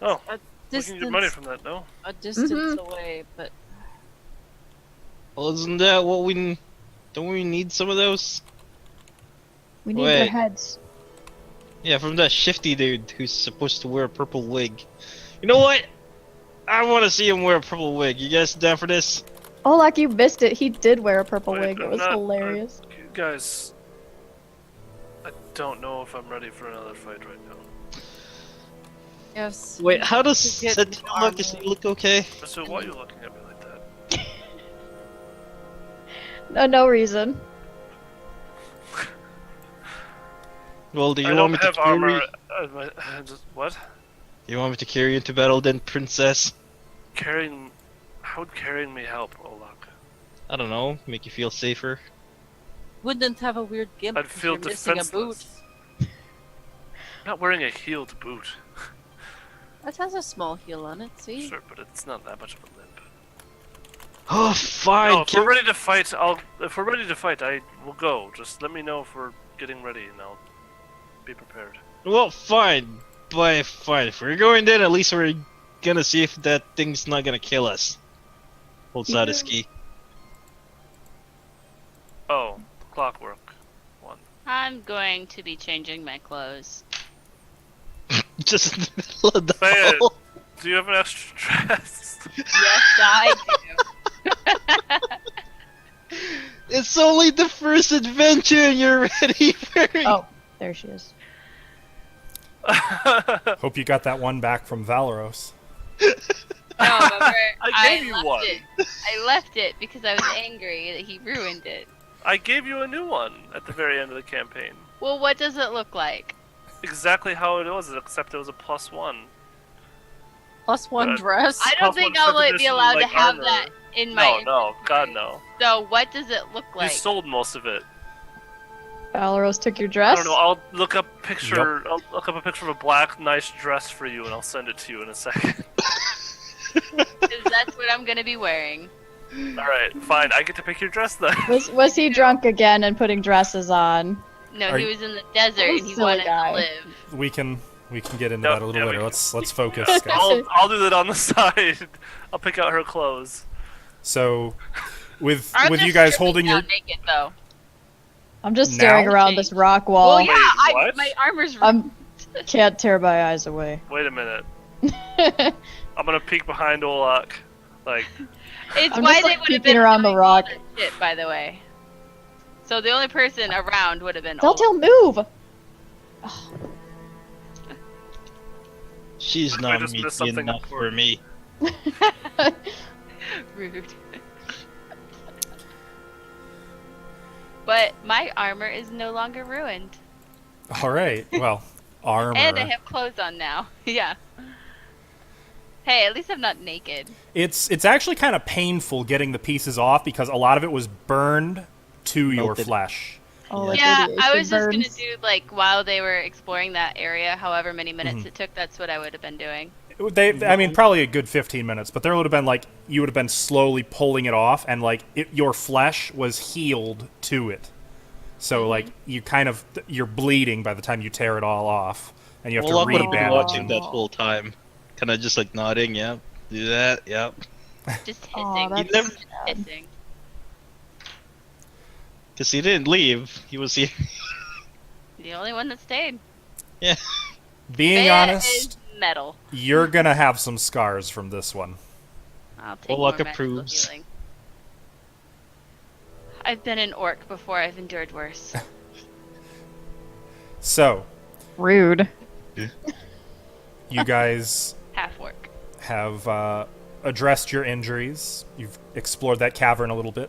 Oh, A we can get money from that, no? a distance Mhm. away, but Well, isn't that what we... Don't we need some of those? We need their Wait. heads. Yeah, from that shifty dude who's supposed to wear a purple wig. You know what? I want to see him wear a purple wig. You guys down for this? Oh, like you missed it. He did wear a purple Wait, wig. It I'm was not- hilarious. Guys, I don't know if I'm ready for another fight right now. yes. Wait, how does To get Sentinel look? Does he look okay? So why are you looking at me like that? No reason. Well, do you I want don't me to have carry... armor. What? You want me to carry you into battle then, princess? Carrying... How would carrying me help, Olak? I don't know, make you feel safer. Wouldn't have a weird gimp I'd if feel you're missing a boot. defenseless. I'm not wearing a heeled boot. It has a small heel on it, see? Sure, but it's not that much of a limp. Oh, fine. No, if we're ready to fight, If we're ready to fight, I will go. Just let me know if we're getting ready, and I'll be prepared. Well, fine. But fine. If we're going then, at least we're gonna see if that thing's not gonna kill us. Holds out his key. Oh, clockwork. One. I'm going to be changing my clothes. Just in the middle of the Say it. hall. Do you have an extra dress? Yes, I do. It's only the first adventure and you're ready for it. Oh, there she is. Hope you got that one back from Valoros. No, remember, I I gave you left one. it. I left it because I was angry that he ruined it. I gave you a new one at the very end of the campaign. Well, what does it look like? Exactly how it was, except it was a +1. +1 Good. dress. I don't Plus think one I'll fifth be edition, allowed to like, have armor. that in my No, God inventory. no. So what does it look like? You sold most of it. Valeros took your I dress. don't know. I'll look up picture. I'll look up a picture of a black, nice dress for you, and I'll send it to you in a second. 'Cause that's what I'm gonna be wearing. All right, fine. I get to pick your dress then. Was he drunk again and putting dresses on? No, Are he you- was in the desert What a and he silly wanted guy. to live. We can get into Yep, that a little yeah, later. we- Let's focus, guys. I'll do that on the side. I'll pick out her clothes. So, with I'm you just guys stripping holding your down naked though. I'm just staring Now? around this rock wall. Well, yeah, Wait, what? my armor's Can't tear my eyes away. Wait a minute. I'm gonna peek behind Olak. Like, It's I'm why just, they like, would have peeking been around the doing rock. all that shit, by the way. So the only person around would have been Telltale, move! She's We not just meaty missed something enough for important. me. rude. But my armor is no longer ruined, All right. Well, armor. and I have clothes on now. Yeah. Hey, at least I'm not naked. It's actually kind of painful getting the pieces off because a lot of it was burned to your Melted. flesh. Oh, like Yeah, I radiation was just gonna burns. do like while they were exploring that area, however many minutes Mhm. it took. That's what I would have been doing. I mean, probably a good 15 minutes, but there would have been like you would have been slowly pulling it off, and like your flesh was healed to it. So like you kind of you're bleeding by the time you tear it all off, and you have Well, I to would have been rebandage. watching and- that whole time. Kind of just like nodding, yep. Do that, yep. Just Aw, hissing. that's never- Just sad. hissing. Because he didn't leave. He was here. The only one that stayed. Being Bea honest, is metal. you're gonna have some scars from this one. I'll take Well, more luck magical approves. healing. I've been an orc before. I've endured worse. So Rude. you guys Half orc. have addressed your injuries. You've explored that cavern a little bit.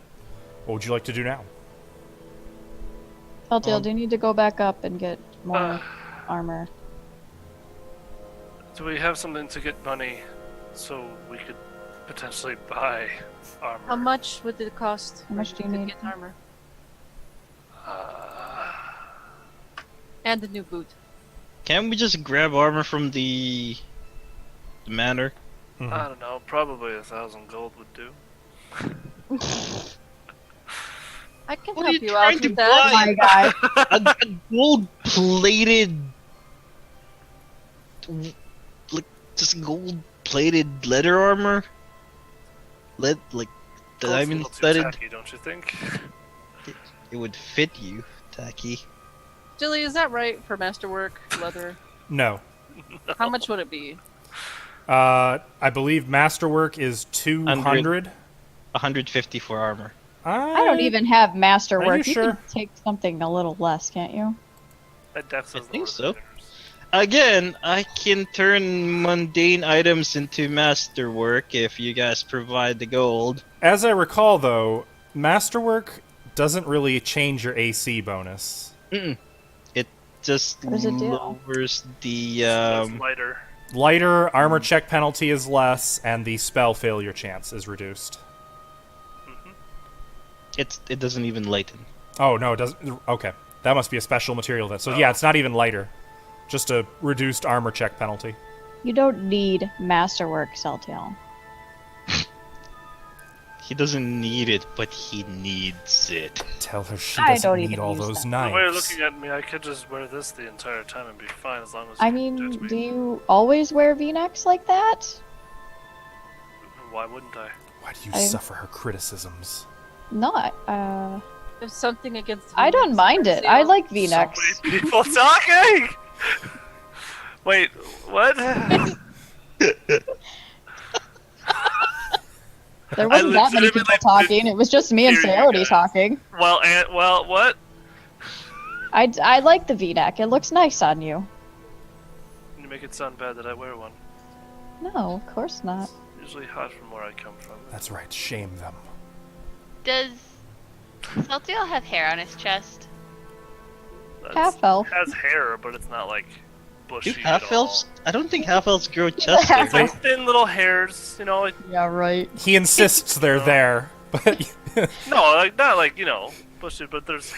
What would you like to do now? Telltale, do you need to go back up and get more armor? do we have something to get money so we could potentially buy armor? How much would it cost? How much do you to need? get armor? Uh, And a new boot. Can't we just grab armor from the manor? I don't know. Probably 1,000 gold would do. I can What are help you you out trying to with that. My guy. A gold-plated, like just gold-plated leather armor, like Gold's a diamond little too studded. tacky, don't you think? It would fit you, Tacky. Jilly, is that right for masterwork leather? No. How much would it be? I believe masterwork is 200. 150 for armor. I don't even have Are masterwork. you You sure? can take something a little less, can't you? That Dex I is think lower so. than yours. Again, I can turn mundane items into masterwork if you guys provide the gold. As I recall, though, masterwork doesn't really change your AC bonus. Mm-mm. It just What does it do? lowers the That's lighter. Lighter armor check penalty is less, and the spell failure chance is reduced. it doesn't even lighten. Oh no, it doesn't. Okay, that must be a special material then. So yeah, it's not even lighter, just a reduced armor check penalty. You don't need masterwork, Telltale. He doesn't need it, but he needs it. Tell her she I doesn't don't need even all use those that. The way you're knives. looking at me, I could just wear this the entire time and be fine as long as I you mean, judge me. do you always wear V-necks like that? Why wouldn't I? Why do you I- suffer her criticisms? Not. There's something against. I don't V-necks, mind it. I Marcel. like So V-necks. many people talking! Wait, what? There wasn't that many people legitimately talking. It was just me and hear you Sayodi guys. talking. well, what? I like the V-neck. It looks nice on you. You make it sound bad that I wear one. No, of course not. You're usually hot from where I come from. That's right, shame them. Does Celtiel have hair on his chest? Half elf. It has hair, but it's not like bushy Do at half all. elves? I don't think half elves grow chest hair. It's like thin little hairs, you know. Like, Yeah, right. He insists they're there, but no, like not like bushy, but there's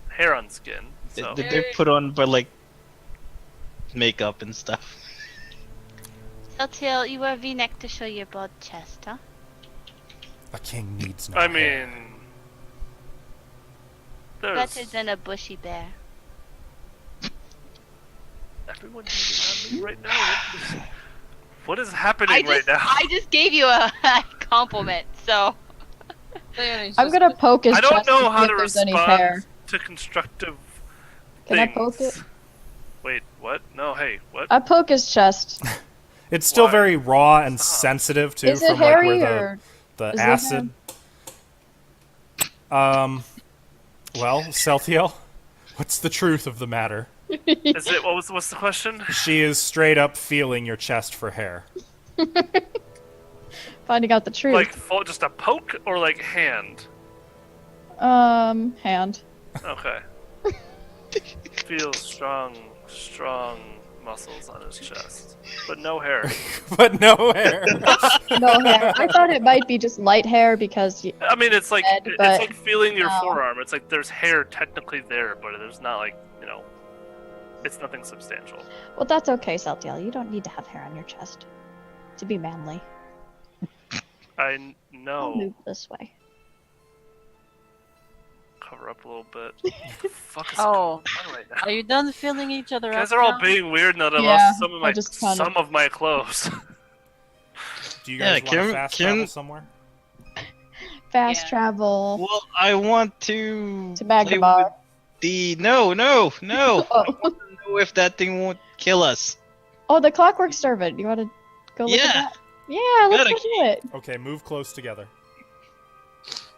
hair on skin. So. They're put on by like makeup and stuff. Celtiel, you wear V-neck to show your broad chest, huh? a king needs no I hair. mean, there's Better than a bushy bear. everyone hating on me right now. What is happening right now? I just gave you a compliment, so. Leonie's I'm just- gonna poke his I don't chest know to how see to if there's any respond hair. to constructive Can I things. poke it? Wait, what? No, hey, what? I poke his chest. It's still Why? very raw and sensitive too, Is it from like hairy where or the is there acid. Well, Celthiel, what's the truth of the matter? Is it? What's the question? She is straight up feeling your chest for hair. finding out the truth? Like just a poke or like hand? Hand. Okay. Feels strong muscles on his chest, but no hair. But no hair. No hair. I thought it might be just light hair because I mean, it's like Dead, it's but like feeling your no. forearm. It's like there's hair technically there, but there's not like it's nothing substantial. well, that's okay, Celtiel. You don't need to have hair on your chest to be manly. I I'll know. move this way. Cover up a little bit. Fuck is Oh, going on right now? are you done filling each other You up? guys are all now? being weird now that I Yeah, lost some of I just kinda- some of my clothes. Do you guys Yeah, want to fast travel somewhere? Fast Yeah. travel Well, I want to to play Magnemar. with the no. Oh. I want to know if that thing won't kill us. Oh, the clockwork servant. You want to go look Yeah. at that? Yeah, let's Gotta go do it. Okay, move close together.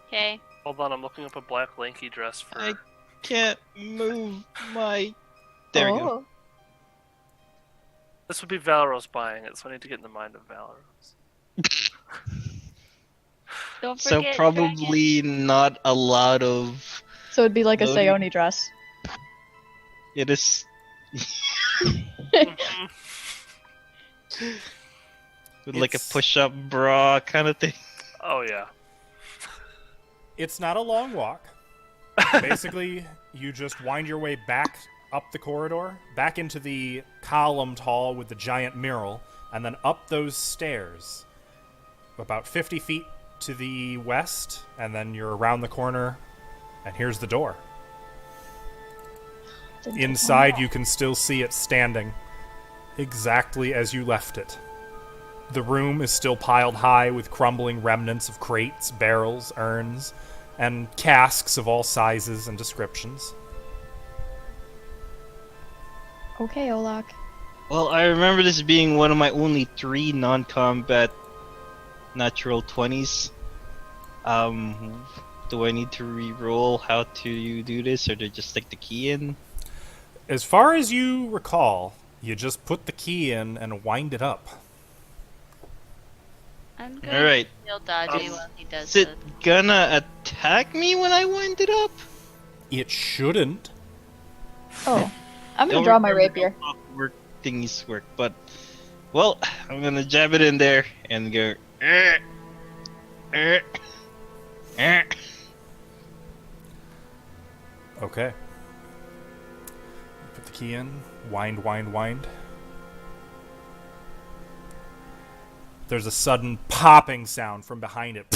Okay. Hold on, I'm looking up a black lanky dress for. I can't move my. There we go. Oh. This would be Valeros buying it, so I need to get in the mind of Valeros. Don't So forget. probably not a lot of. So it'd be like a Loading. Sayoni dress. It is Mhm. with like a It's- push-up bra kind of thing. Oh yeah. It's not a long walk. Basically, you just wind your way back up the corridor, back into the columned hall with the giant mural, and then up those stairs. About 50 feet to the west, and then you're around the corner, and here's the door. Didn't take Inside, long. you can still see it standing, exactly as you left it. The room is still piled high with crumbling remnants of crates, barrels, urns, and casks of all sizes and descriptions. Okay, Olak. Well, I remember this being one of my only 3 non-combat natural 20s. Do I need to re-roll how to do this, or to just stick the key in? As far as you recall, you just put the key in and wind it up. I'm gonna Alright. feel dodgy while he does Is it this. gonna attack me when I wind it up? It shouldn't. Oh, I'm gonna Don't draw my remember rapier. how clockwork thingies work, but well, I'm gonna jab it in there and go. Eh. Okay. Put the key in. Wind, wind, wind. There's a sudden popping sound from behind it.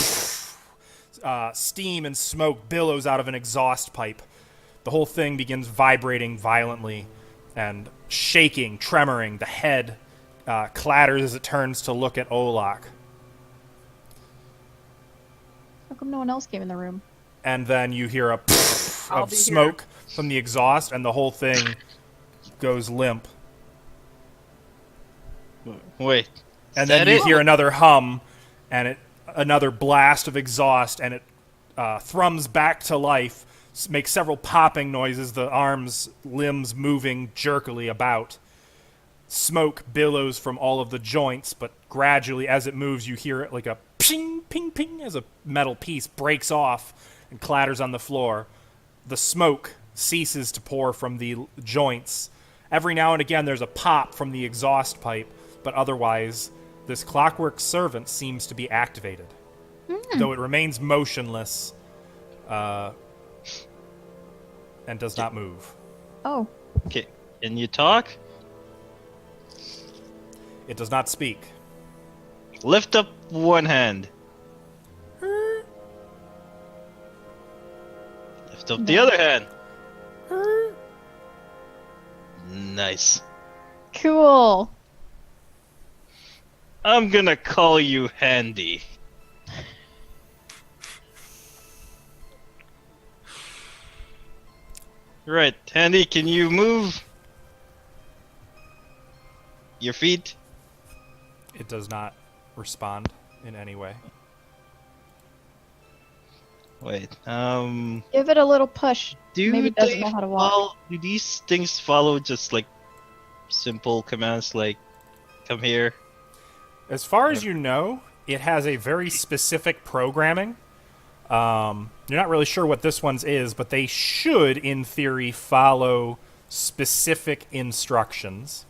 Steam and smoke billows out of an exhaust pipe. The whole thing begins vibrating violently and shaking, tremoring. The head clatters as it turns to look at Olak. How come no one else came in the room? And then you hear a I'll of be smoke from the exhaust, and the whole thing goes limp. Wait. And Is then that you it? hear another hum, and another blast of exhaust, and it thrums back to life, makes several popping noises, the arms, limbs moving jerkily about. Smoke billows from all of the joints, but gradually, as it moves, you hear it like a ping, ping, ping as a metal piece breaks off and clatters on the floor. The smoke ceases to pour from the joints. Every now and again, there's a pop from the exhaust pipe, but otherwise, this clockwork servant seems to be activated. Though it remains motionless and does not move. Oh. Okay, can you talk? It does not speak. Lift up one hand. Lift up the other hand. Nice. Cool. I'm gonna call you Handy. Right, Handy, can you move your feet? It does not respond in any way. Wait, Give it a little push. do Maybe it doesn't they know how to walk. do these things follow just like simple commands like come here? As far as you know, it has a very specific programming. You're not really sure what this one's is, but they should, in theory, follow specific instructions.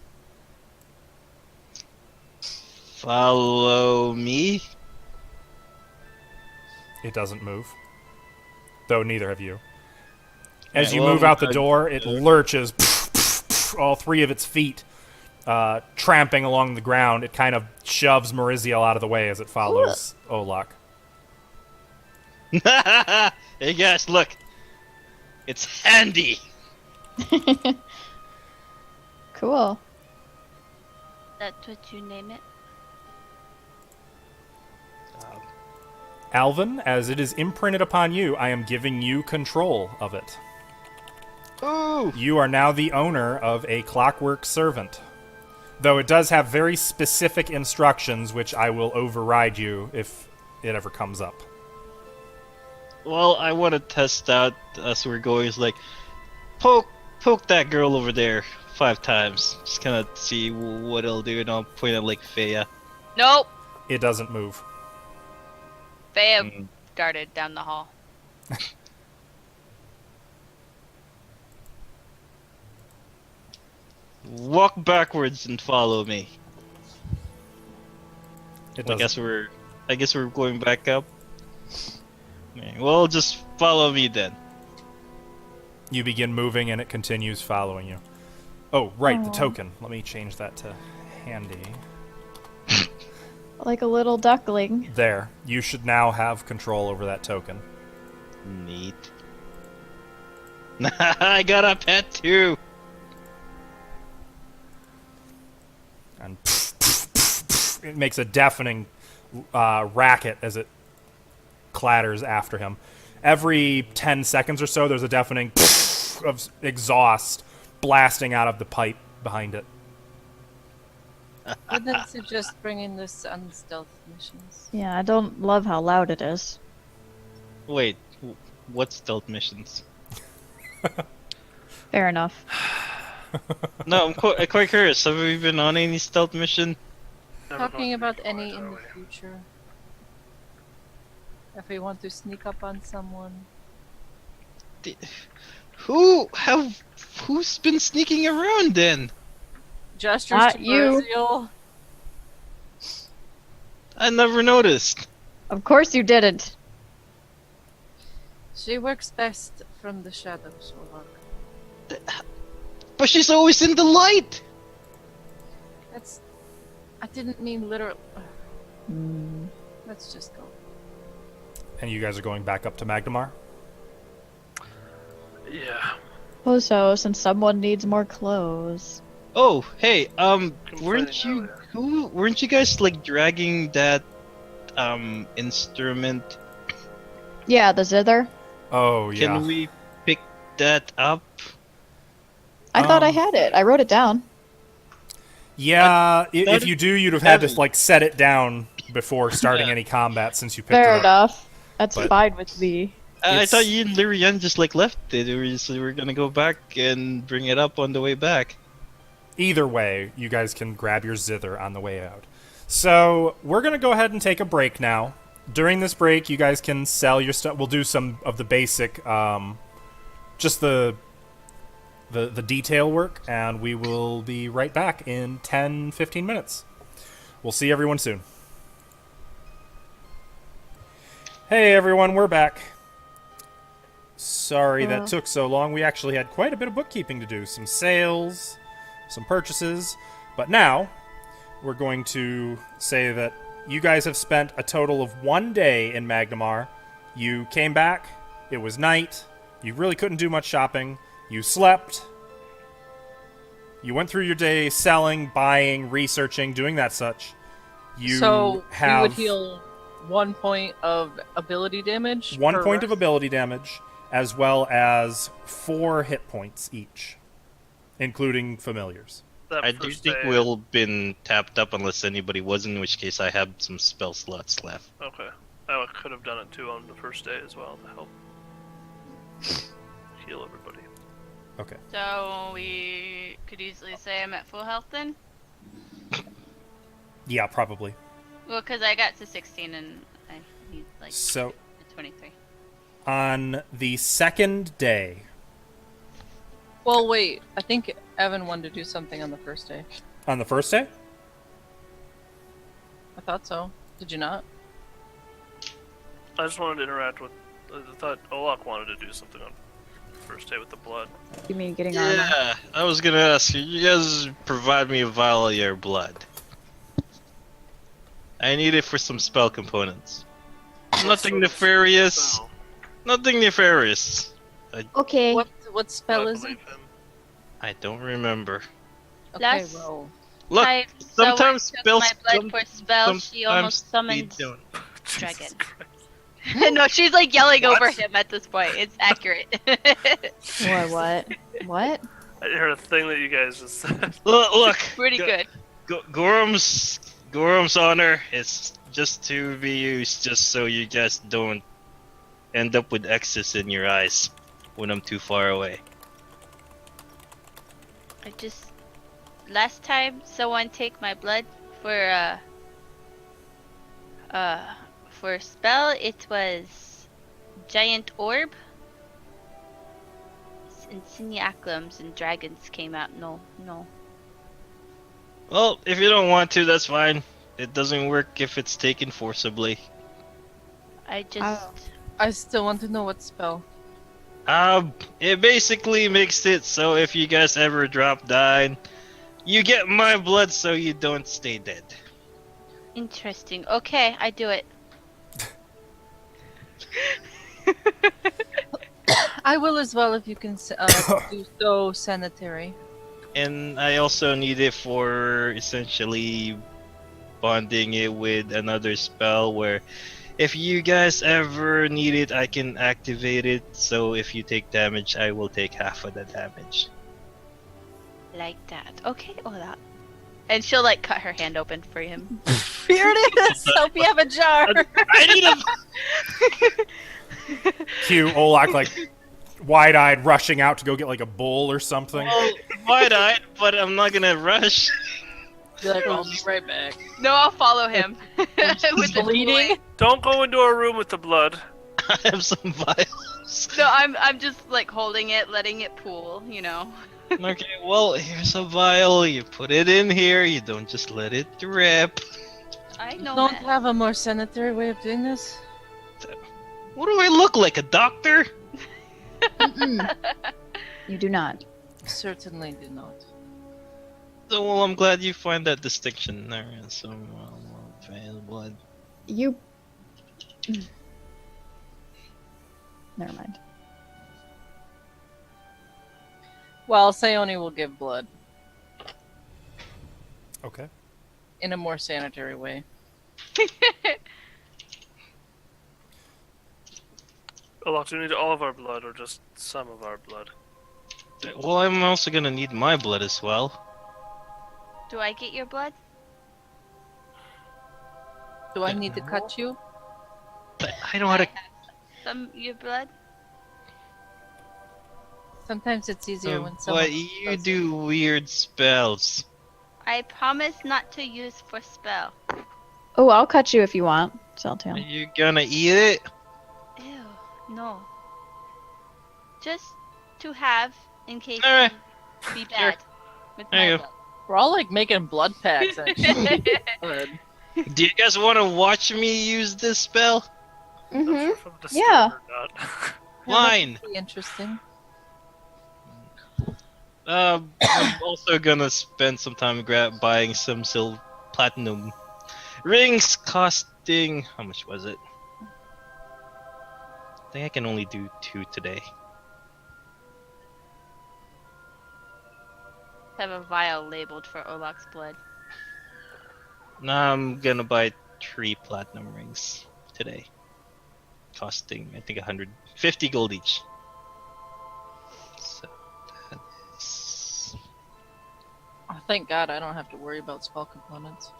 Follow me? It doesn't move. Though neither have you. As Yeah, you well, move out the door, it lurches, all three of its feet tramping along the ground. It kind of shoves Mariziel out of the way as it follows Olak. Hey guys, look! It's Handy! Cool. That's what you name it? Alvin, as it is imprinted upon you, I am giving you control of it. Ooh! You are now the owner of a clockwork servant. Though it does have very specific instructions, which I will override you if it ever comes up. Well, I want to test out as we're going. It's like, poke that girl over there 5 times. Just kind of see what it'll do, and I'll point at like Fea. Nope. It doesn't move. Fea darted down the hall. Walk backwards and follow me. It I doesn't. guess we're going back up. Okay, well, just follow me then. You begin moving and it continues following you. Oh, right, the Aw. token. Let me change that to handy. Like a little duckling. There. You should now have control over that token. Neat. I got a pet too. And it makes a deafening racket as it clatters after him. Every 10 seconds or so, there's a deafening of exhaust blasting out of the pipe behind it. Wouldn't suggest bringing this on stealth missions. Yeah, I don't love how loud it is. Wait, what stealth missions? Fair enough. No, I'm quite curious. Have we been on any stealth mission? Talking about any in the future. If we want to sneak up on someone. Who's been sneaking around then? Gestures Not to you. Brazil. I never noticed. Of course you didn't. She works best from the shadows, Olak. But she's always in the light. That's... I didn't mean literal... Hmm. Let's just go. And you guys are going back up to Magdamar? Yeah. Also, since someone needs more clothes. Oh, hey, Complaining weren't you guys like dragging that instrument? Yeah, the zither. Oh, yeah. Can we pick that up? I thought I Um, had it. I wrote it down. Yeah, that if is you do, you'd have had to heavy. like set it down before starting Yeah. any combat since you picked Fair it up. enough. That's But- fine with me. I It's- thought you and Lyrian just like left it, or so we were gonna go back and bring it up on the way back. Either way, you guys can grab your zither on the way out. So we're gonna go ahead and take a break now. During this break, you guys can sell your stuff. We'll do some of the basic, just the detail work, and we will be right back in 10-15 minutes. We'll see everyone soon. Hey everyone, we're back. Sorry that took so long. We actually had quite a bit of bookkeeping to do. Some sales, some purchases. But now, we're going to say that you guys have spent a total of 1 day in Magnamar. You came back, it was night, you really couldn't do much shopping, you slept, you went through your day selling, buying, researching, doing that such. So we would heal 1 point of ability damage. 1 point of ability damage, as well as 4 hit points each, including familiars. I do think we'll been tapped up unless anybody was, in which case I have some spell slots left. Okay. I could have done it too on the first day as well to help heal everybody. Okay. So we could easily say I'm at full health then? Yeah, probably. Well, because I got to 16 and I need like So 23. on the second day, Well, wait. I think Evan wanted to do something on the first day. on the first day, I thought so. Did you not? I just wanted to interact with. I thought Olak wanted to do something on the first day with the blood. You mean getting armor? Yeah, I was gonna ask you. You guys provide me a vial of your blood. I need it for some spell components. Nothing nefarious. So, Nothing nefarious. Okay. What spell I is it? believe him. I don't remember. Okay, Last- roll. Look, Time sometimes someone took spells. my blood for spell, she almost sometimes summoned they don't. dragon. Jesus Christ. No, she's like yelling What? over him at this point. It's accurate. What? What? I heard a thing that you guys just said. Look. Pretty good. Gorum's honor is just to be used, just so you guys don't end up with X's in your eyes when I'm too far away. I just last time someone take my blood for a spell, it was giant orb. Insigniaclums and dragons came out. No. Well, if you don't want to, that's fine. It doesn't work if it's taken forcibly. I just I still want to know what spell. It basically makes it so if you guys ever drop down, you get my blood so you don't stay dead. interesting. Okay, I do it. I will as well if you can do so sanitary. And I also need it for essentially bonding it with another spell where if you guys ever need it, I can activate it. So if you take damage, I will take half of the damage. Like that. Okay, that. And she'll like cut her hand open for him. Here it is! Hope you have a jar! I need a... cue Olak like wide-eyed rushing out to go get like a bowl or something. Well, wide-eyed, but I'm not gonna rush. Be like, I'll be right back. No, I'll follow him. With the Bleeding? Don't go into our room with the blood. I have some vials. No, I'm just like holding it, letting it pool, you know. Okay, well, here's a vial. You put it in here. You don't just let it drip. I know. Don't that. have a more sanitary way of doing this? What do I look like, a doctor? Mm-mm. You do not. Certainly do not. So, well, I'm glad you find that distinction there. So, blood. You. Never mind. Well, Sayoni will give blood Okay. in a more sanitary way. Olak, do you need all of our blood or just some of our blood? Well, I'm also gonna need my blood as well. Do I get your blood? Do I need to cut you? But I know how to. Some your blood? Sometimes it's easier when someone. But you does it. do weird spells. I promise not to use for spell. Oh, I'll cut you if you want, Are Saltail. you gonna eat it? Ew, no. Just to have in case Alright. you be Sure. bad with There my you blood. We're all like making blood packs, actually. Good. Do you guys want to watch me use this spell? I'm not sure Mm-hmm. if I'm disturbed Yeah. or not. Fine. Be interesting. I'm also gonna spend some time buying some platinum rings costing. How much was it? I think I can only do 2 today. Have a vial labeled for Olok's blood. Now I'm gonna buy 3 platinum rings today, costing I think 150 gold each. So that is. Oh, thank God I don't have to worry about spell components.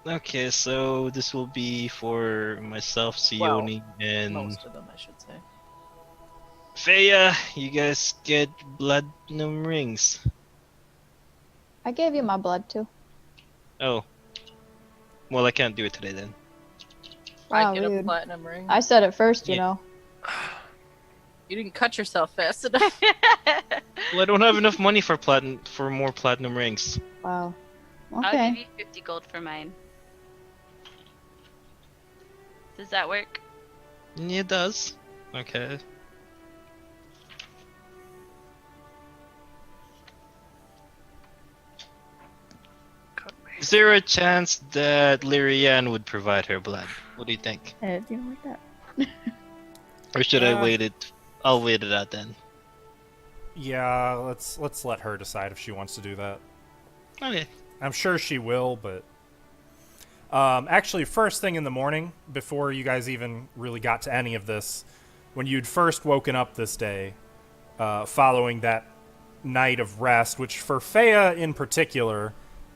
Okay, so this will be for myself, Sione, and Most of them, I should say. Feya. You guys get platinum rings. I gave you my blood too. Oh. Well, I can't do it today then. Wow, I get a rude. platinum ring. I said it first, you Yeah. know. You didn't cut yourself fast enough. Well, I don't have enough money for more platinum rings. Wow. I'll give Okay. you 50 gold for mine. Does that work? Yeah, it does. Okay. Cut me. Is there a chance that Lyrian would provide her blood? What do you think? You don't like that. Or should I wait it? I'll wait it out then. Yeah, let's let her decide if she wants to do that. Okay. I'm sure she will, but actually, first thing in the morning, before you guys even really got to any of this, when you'd first woken up this day, following that night of rest, which for Feya in particular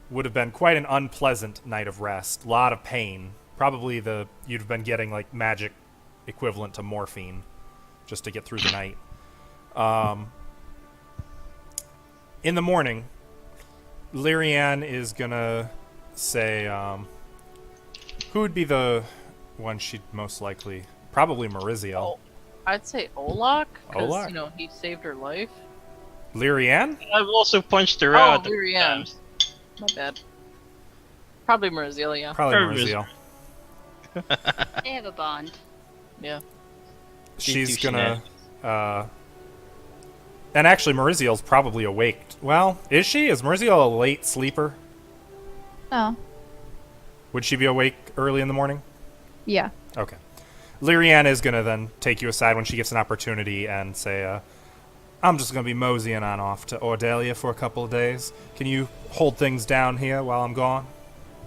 would have been quite an unpleasant night of rest, a lot of pain. Probably you'd have been getting like magic equivalent to morphine just to get through the night. In the morning, Lyrian is gonna say, who would be the one she'd most likely? Probably Mariziel. Oh, I'd say Olok, because Olok. you know he saved her life. Lyrian? I've also punched her Oh, out. Lyrian. My bad. Probably Mariziel, yeah. Probably Mariziel. Mariziel. They have a bond. Yeah. She's do gonna, and actually Mariziel's probably awake. Well, is she? Is Mariziel a late sleeper? No. Would she be awake early in the morning? Yeah. Okay. Lyrian is gonna then take you aside when she gets an opportunity and say, I'm just gonna be moseying on off to Ordelia for a couple of days. Can you hold things down here while I'm gone?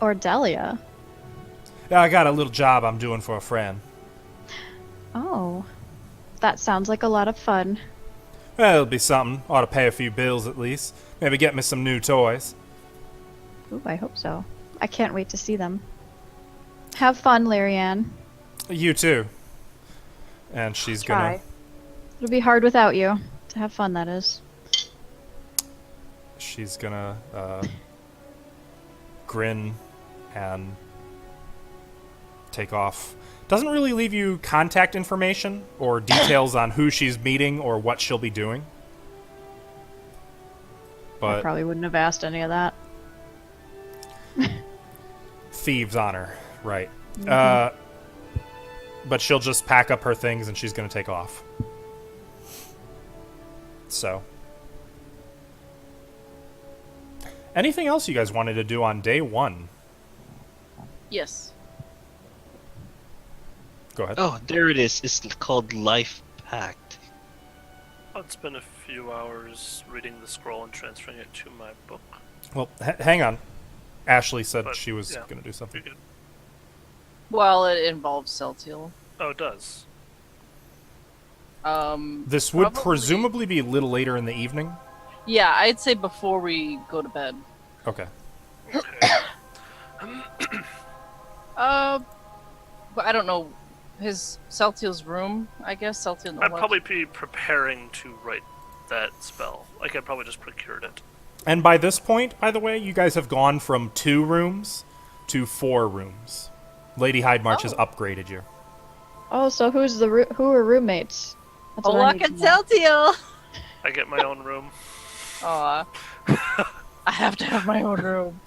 Ordelia. Yeah, I got a little job I'm doing for a friend. Oh. That sounds like a lot of fun. Well, it'll be something. Ought to pay a few bills at least. Maybe get me some new toys. Ooh, I hope so. I can't wait to see them. Have fun, Lyrian. You too. And she's Try. gonna It'll be hard without you. To have fun, that is. she's gonna grin and take off. Doesn't really leave you contact information or details on who she's meeting or what she'll be doing. I But probably wouldn't have asked any of that. thieves on her, right. But she'll just pack up her things and she's gonna take off. So. Anything else you guys wanted to do on day one? Yes. Go ahead. Oh, there it is. It's called Life Pact. I'd spend a few hours reading the scroll and transferring it to my book. Well, hang on. Ashley said But, she was yeah. going to do something. You're good. Well, it involves Celtial. Oh, it does. This would Probably- presumably be a little later in the evening. Yeah, I'd say before we go to bed. Okay. Okay. But I don't know his Celtial's room, I guess. Celtial. I'd probably be preparing to write that spell. Like, I'd probably just procured it. And by this point, by the way, you guys have gone from 2 rooms to 4 rooms. Lady Hydemarch has upgraded you. Oh, so who are roommates? That's what I Olak need and to know. Celtial. I get my own room. Aw. I have to have my own room.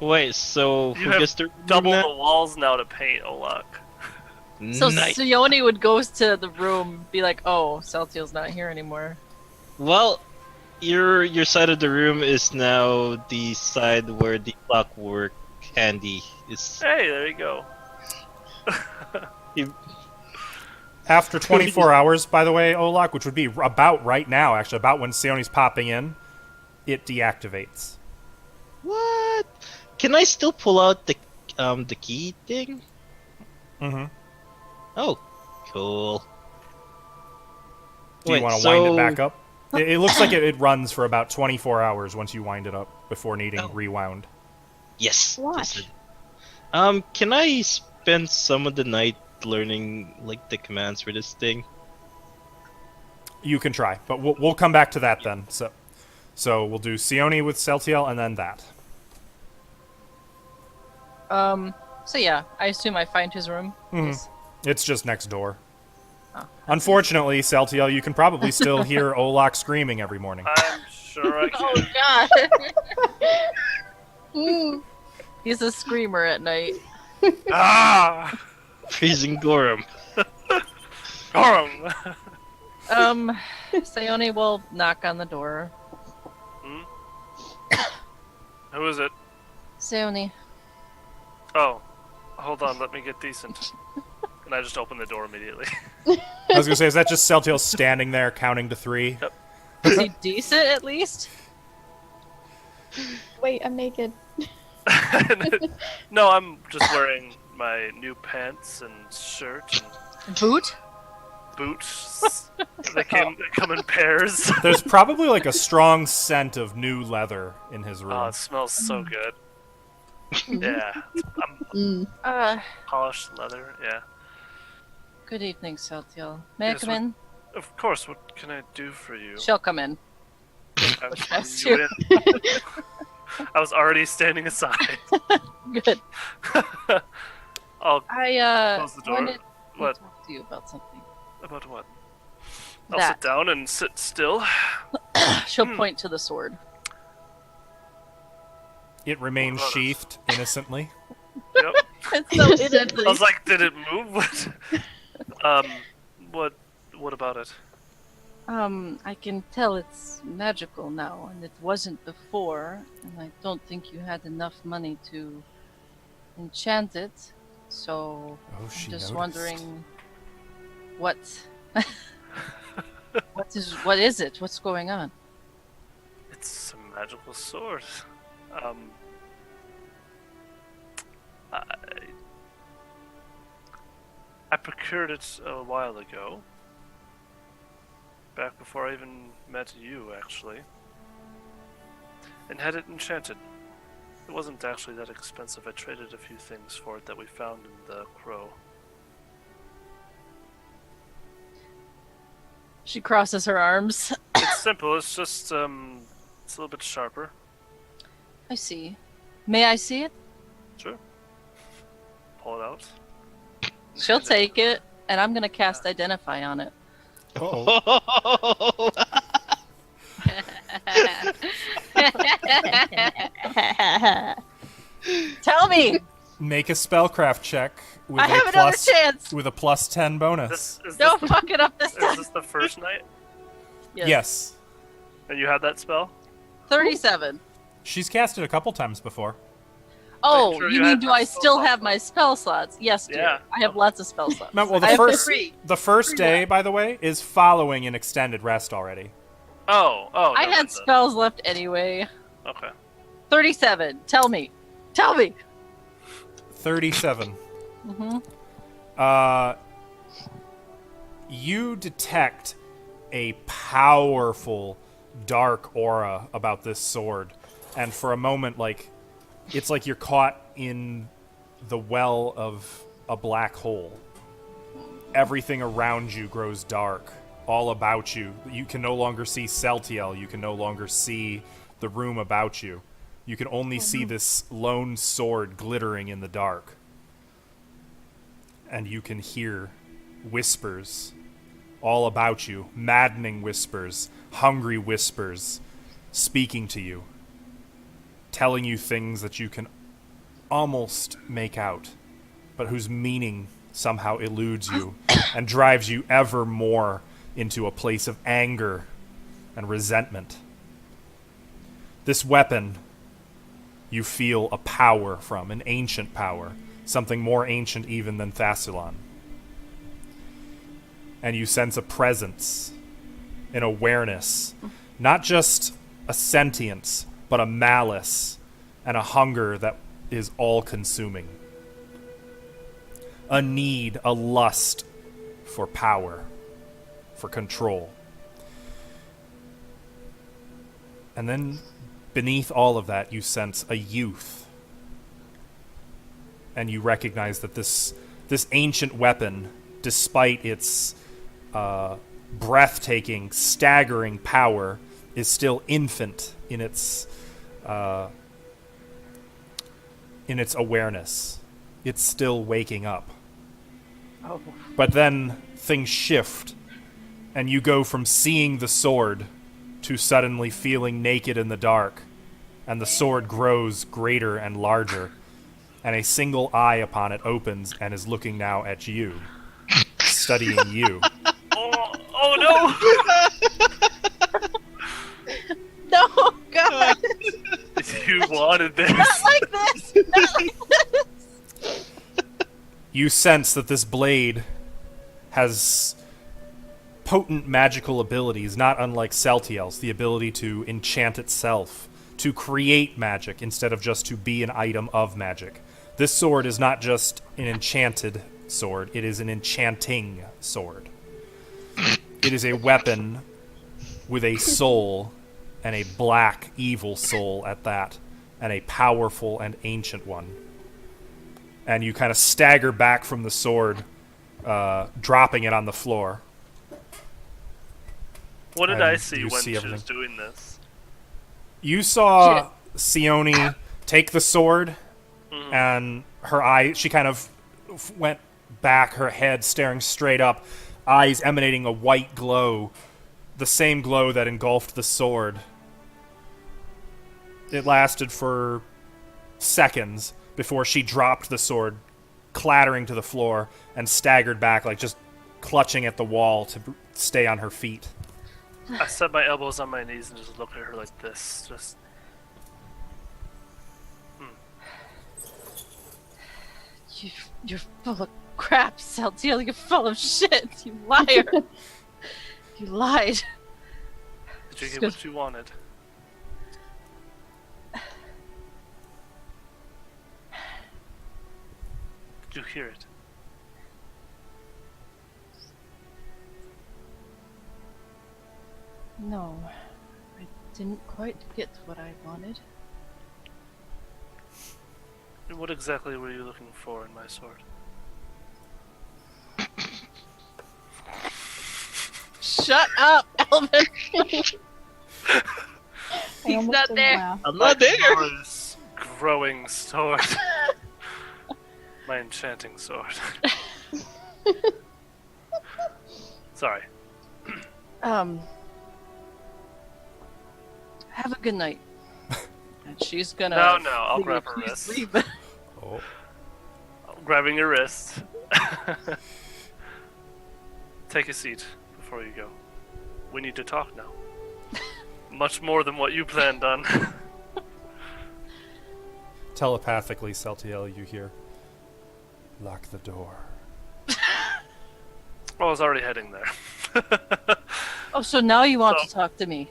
Wait, so You who have gets to double room the walls now to paint, Olak. So Nice. Sione would go to the room, be like, "Oh, Celtial's not here anymore." Well, your side of the room is now the side where the clockwork handy is. Hey, there you go. After 24 hours, by the way, Olak, which would be about right now, actually, about when Sione's popping in, it deactivates. What? Can I still pull out the key thing? Mm-hmm. Oh, cool. Do you want to wind it back up? It looks like it runs for about 24 hours once you wind it up before needing rewound. Yes. Watch. Can I spend some of the night learning like the commands for this thing? You can try, but we'll come back to that then. So we'll do Sione with Celtiel and then that. So yeah, I assume I find his room. Mhm. Yes. It's just next door. Oh. Unfortunately, Celtiel, you can probably still hear Olak screaming every morning. I'm sure I can. God. He's a screamer at night. Ah! Freezing Gorham. Gorham! Sione will knock on the door. Who is it? Sione. Oh, hold on, let me get decent. And I just open the door immediately. I was gonna say, is that just Celtiel standing there counting to 3? Yep. Is he decent at least? Wait, I'm naked. No, I'm just wearing my new pants and shirt and Boot? boots. They come in pairs. There's probably like a strong scent of new leather in his room. Oh, it smells so good. Yeah. I'm Uh, polished leather, yeah. good evening, Celtial. May Yes, I come in? Of course, what can I do for you? She'll come in. I was That's you in. I was already standing aside. Good. I'll I close the door. wanted to What? talk to you about something. About what? I'll That. sit down and sit still. She'll point to the sword. It remains What about it? sheathed innocently. Yep. It's so innocent. I was like, did it move? What about it? I can tell it's magical now, and it wasn't before, and I don't think you had enough money to enchant it, so Oh, I'm she just noticed. wondering what what is it? What's going on? It's a magical sword. I procured it a while ago. Back before I even met you, actually. And had it enchanted. It wasn't actually that expensive. I traded a few things for it that we found in the crow. She crosses her arms. It's simple, it's just, it's a little bit sharper. I see. May I see it? Sure. Pull it out. She'll take it, and I'm gonna cast Identify on it. Uh-oh. Tell me! Make a spellcraft check with I have another chance! with a plus 10 bonus. Don't fuck it up this Is time! this the first night? Yes. And you had that spell? 37. She's cast it a couple times before. Oh, sure you you mean had do my I spell still slots? have my spell slots? Yes, dear. Yeah. I have lots of spell slots. No, well, I have the three. first day, by the way, is following an extended rest already. Oh. I never had mind then. spells left anyway. Okay. 37. Tell me. Tell me. 37. Mm-hmm. You detect a powerful dark aura about this sword, and for a moment, like, it's like you're caught in the well of a black hole. Everything around you grows dark. All about you. You can no longer see Celtiel. You can no longer see the room about you. You can only see this lone sword glittering in the dark. And you can hear whispers all about you, maddening whispers, hungry whispers, speaking to you, telling you things that you can almost make out, but whose meaning somehow eludes you and drives you ever more into a place of anger and resentment. This weapon, you feel a power from, an ancient power, something more ancient even than Thassilon. And you sense a presence, an awareness, not just a sentience, but a malice and a hunger that is all-consuming. A need, a lust for power, for control. And then beneath all of that, you sense a youth. And you recognize that this ancient weapon, despite its breathtaking, staggering power, is still infant in its awareness. It's still waking up. Oh. But then things shift, and you go from seeing the sword to suddenly feeling naked in the dark, and the sword grows greater and larger, and a single eye upon it opens and is looking now at you, studying you. Oh no! No, God! You wanted this. Not like this! Not like this! You sense that this blade has potent magical abilities, not unlike Celtiel's, the ability to enchant itself, to create magic instead of just to be an item of magic. This sword is not just an enchanted sword, it is an enchanting sword. It is a weapon with a soul, and a black, evil soul at that, and a powerful and ancient one. And you kind of stagger back from the sword, dropping it on the floor. What did And I see you when see she everything. was doing this? You saw Sione take the sword, and her eye, she kind of went back, her head staring straight up, eyes emanating a white glow, the same glow that engulfed the sword. It lasted for seconds before she dropped the sword, clattering to the floor, and staggered back, like just clutching at the wall to stay on her feet. I set my elbows on my knees and just look at her like this. Just. You're full of crap, Celtiel. You're full of shit. You liar. You lied. Did you get what you wanted? Did you hear it? No, I didn't quite get what I wanted. And what exactly were you looking for in my sword? Shut up, Elvin. He's not there. I'm not there. Glorious, growing sword. My enchanting sword. Sorry. Have a good night. And she's gonna. No, I'll grab her please wrist. leave. Oh. I'm grabbing your wrist. Take a seat before you go. We need to talk now. Much more than what you planned on. Telepathically, Celtiel, you hear, "Lock the door." I was already heading there. Oh, so now you want So- to talk to me?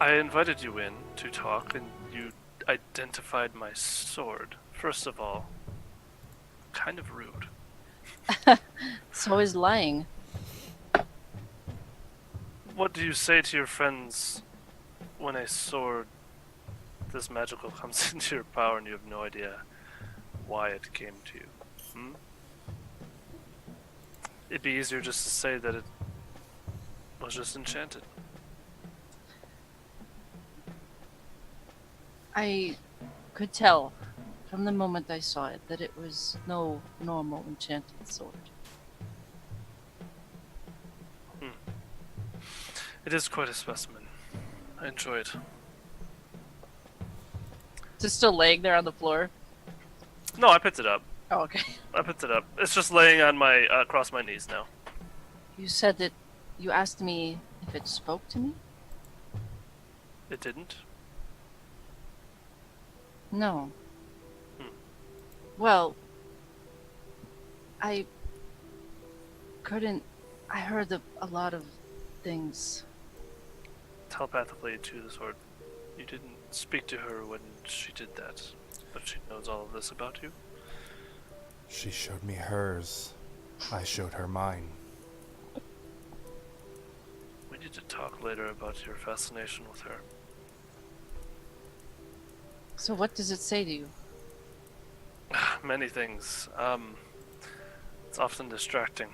I invited you in to talk, and you identified my sword. First of all, kind of rude. So is lying. What do you say to your friends when a sword this magical comes into your power and you have no idea why it came to you. Hmm? It'd be easier just to say that it was just enchanted. I could tell from the moment I saw it that it was no normal enchanted sword. It is quite a specimen. I enjoy it. Is it still laying there on the floor? No, I picked it up. Oh, okay. I picked it up. It's just laying on my across my knees now. You said that you asked me if it spoke to me? It didn't. No. Hmm. Well, I couldn't. I heard a lot of things. Telepathically to the sword. You didn't speak to her when she did that, but she knows all of this about you. She showed me hers. I showed her mine. We need to talk later about your fascination with her. So what does it say to you? Many things. It's often distracting.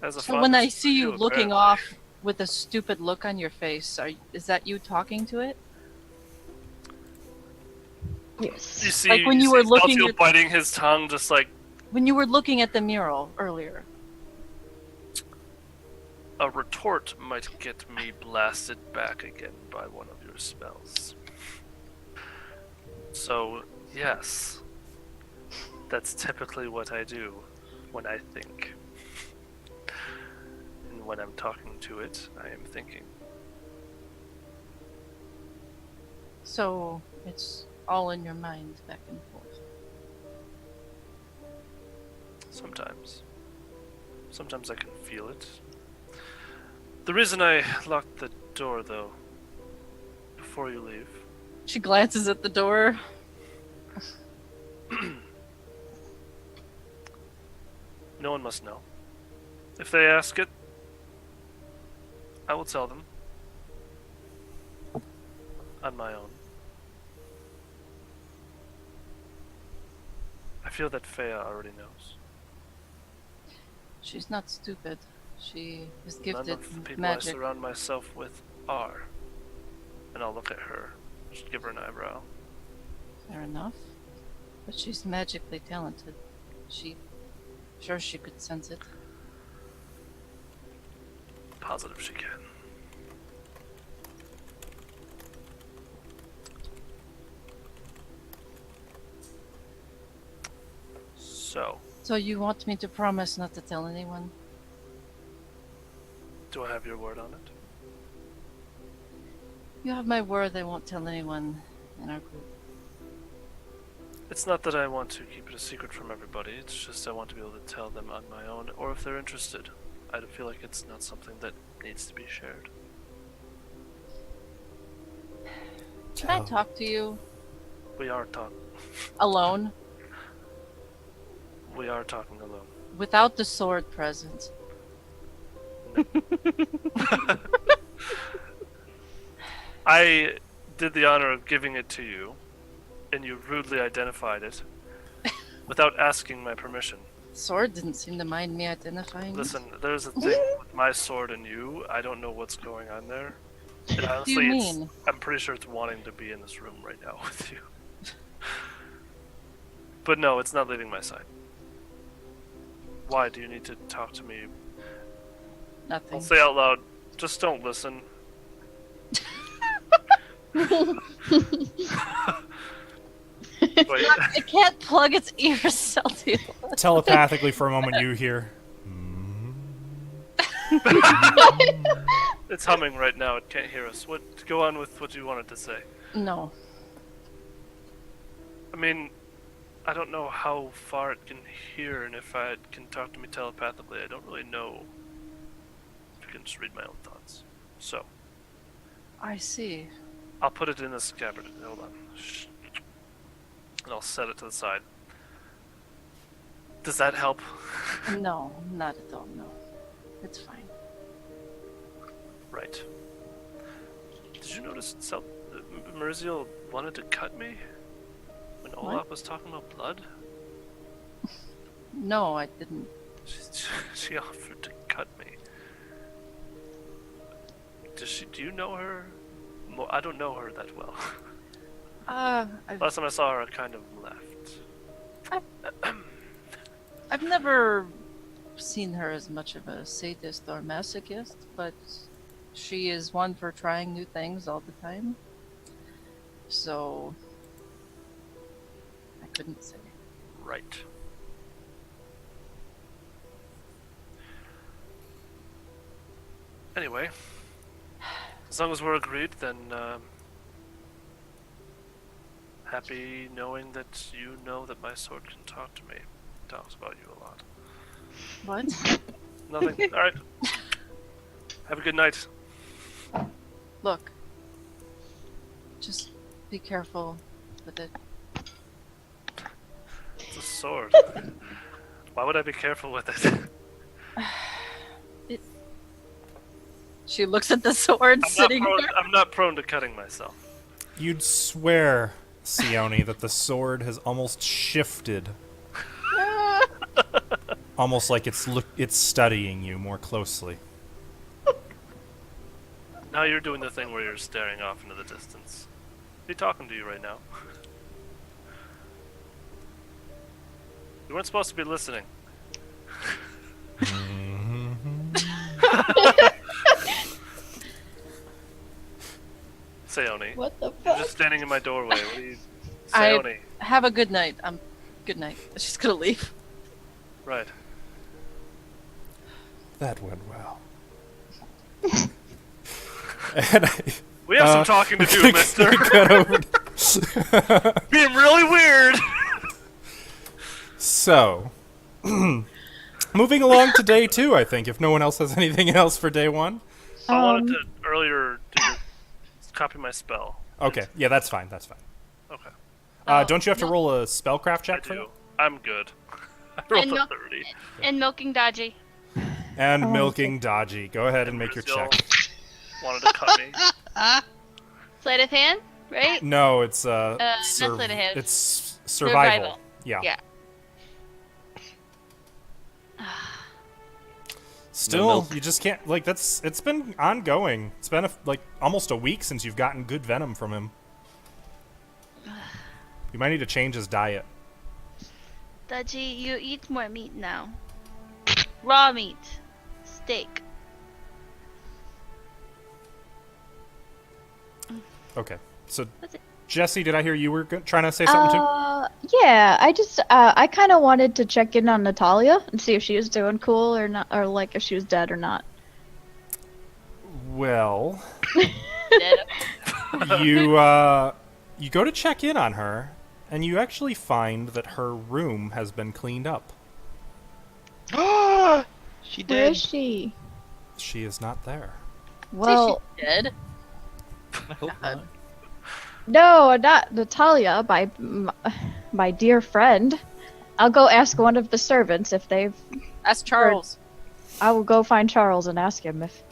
As a So father when I to see you looking apparently. off with a stupid look on your face, is that you talking to it? Yes. You see, Like when you were looking Celtial at- biting his tongue, just like When you were looking at the mural earlier. a retort might get me blasted back again by one of your spells. So, yes, that's typically what I do when I think. And when I'm talking to it, I am thinking. So it's all in your mind back and forth. Sometimes. Sometimes I can feel it. The reason I locked the door, though, before you leave, She glances at the door. no one must know. If they ask it, I will tell them. On my own. I feel that Fea already knows. She's not stupid. She is None gifted of the with people I magic. surround myself with are. And I'll look at her. Just give her an eyebrow. Fair enough. But she's magically talented. Sure she could sense it. Positive she can. So, So you want me to promise not to tell anyone? do I have your word on it? You have my word I won't tell anyone in our group. It's not that I want to keep it a secret from everybody, it's just I want to be able to tell them on my own, or if they're interested. I feel like it's not something that needs to be shared. Can I talk to you We are talking. alone? We are talking alone. Without the sword present. I did the honor of giving it to you, and you rudely identified it without asking my permission. Sword didn't seem to mind me identifying it. Listen, there's a thing with my sword and you. I don't know what's going on there. And What do you honestly, mean? I'm pretty sure it's wanting to be in this room right now with you. But no, it's not leaving my side. Why do you need to talk to me? I'll Nothing. say out loud, just don't listen. Wait, It can't plug its ears, Celtial. Telepathically, for a moment, you hear. it's humming right now. It can't hear us. Go on with what you wanted to say. No. I mean, I don't know how far it can hear, and if it can talk to me telepathically, I don't really know if it can just read my own thoughts. So, I see. I'll put it in the scabbard. Hold on. Shh. And I'll set it to the side. Does that help? No, not at all, no. It's fine. Right. Did you notice Meriziel wanted to cut me? When What? Olaf was talking about blood? No, I didn't. She offered to cut me. Do you know her? I don't know her that well. Last time I saw her, I kind of left. I've never seen her as much of a sadist or masochist, but she is one for trying new things all the time. So I couldn't say. Right. Anyway, as long as we're agreed, then happy knowing that you know that my sword can talk to me. It talks about you a lot. What? Nothing. All right. Have a good night. Look. Just be careful with it. It's a sword. Why would I be careful with it? She looks at the sword sitting there. I'm not prone to cutting myself. You'd swear, Sione, that the sword has almost shifted. Almost like it's studying you more closely. Now you're doing the thing where you're staring off into the distance. He's talking to you right now. You weren't supposed to be listening. Sayoni. What the You're fuck? just standing in my doorway. What are you... I Sayoni. have a good night. Good night. She's gonna leave. Right. That went well. And We have some talking to do, mister. cut over to- Being really weird. So, moving along to day 2, I think, if no one else has anything else for day 1. I wanted to earlier copy my spell. Okay, yeah, that's fine, that's fine. Okay. Don't you have to roll a spellcraft I check for do. that? I'm good. I rolled And a milk- 30. And milking Dodgy. And milking Dodgy. Go ahead and make your Brazil check. Wanted to cut me. Sleight of hand, right? No, it's not sleight of hand. it's survival. Yeah. Yeah. Still, milk. you just can't it's been ongoing. It's been almost a week since you've gotten good venom from him. You might need to change his diet. Dodgy, you eat more meat now. Raw meat. Steak. Okay. So, That's it. Jesse, did I hear you were trying to say something too? Yeah, I kind of wanted to check in on Natalia and see if she was doing cool or not, or like if she was dead or not. Well, Dead. you go to check in on her, and you actually find that her room has been cleaned up. She Where did. is she? She is not there. Well, Say she's dead. I hope not. no, not Natalia, my dear friend. I'll go ask one of the servants if they've. Ask Charles. I will go find Charles and ask him if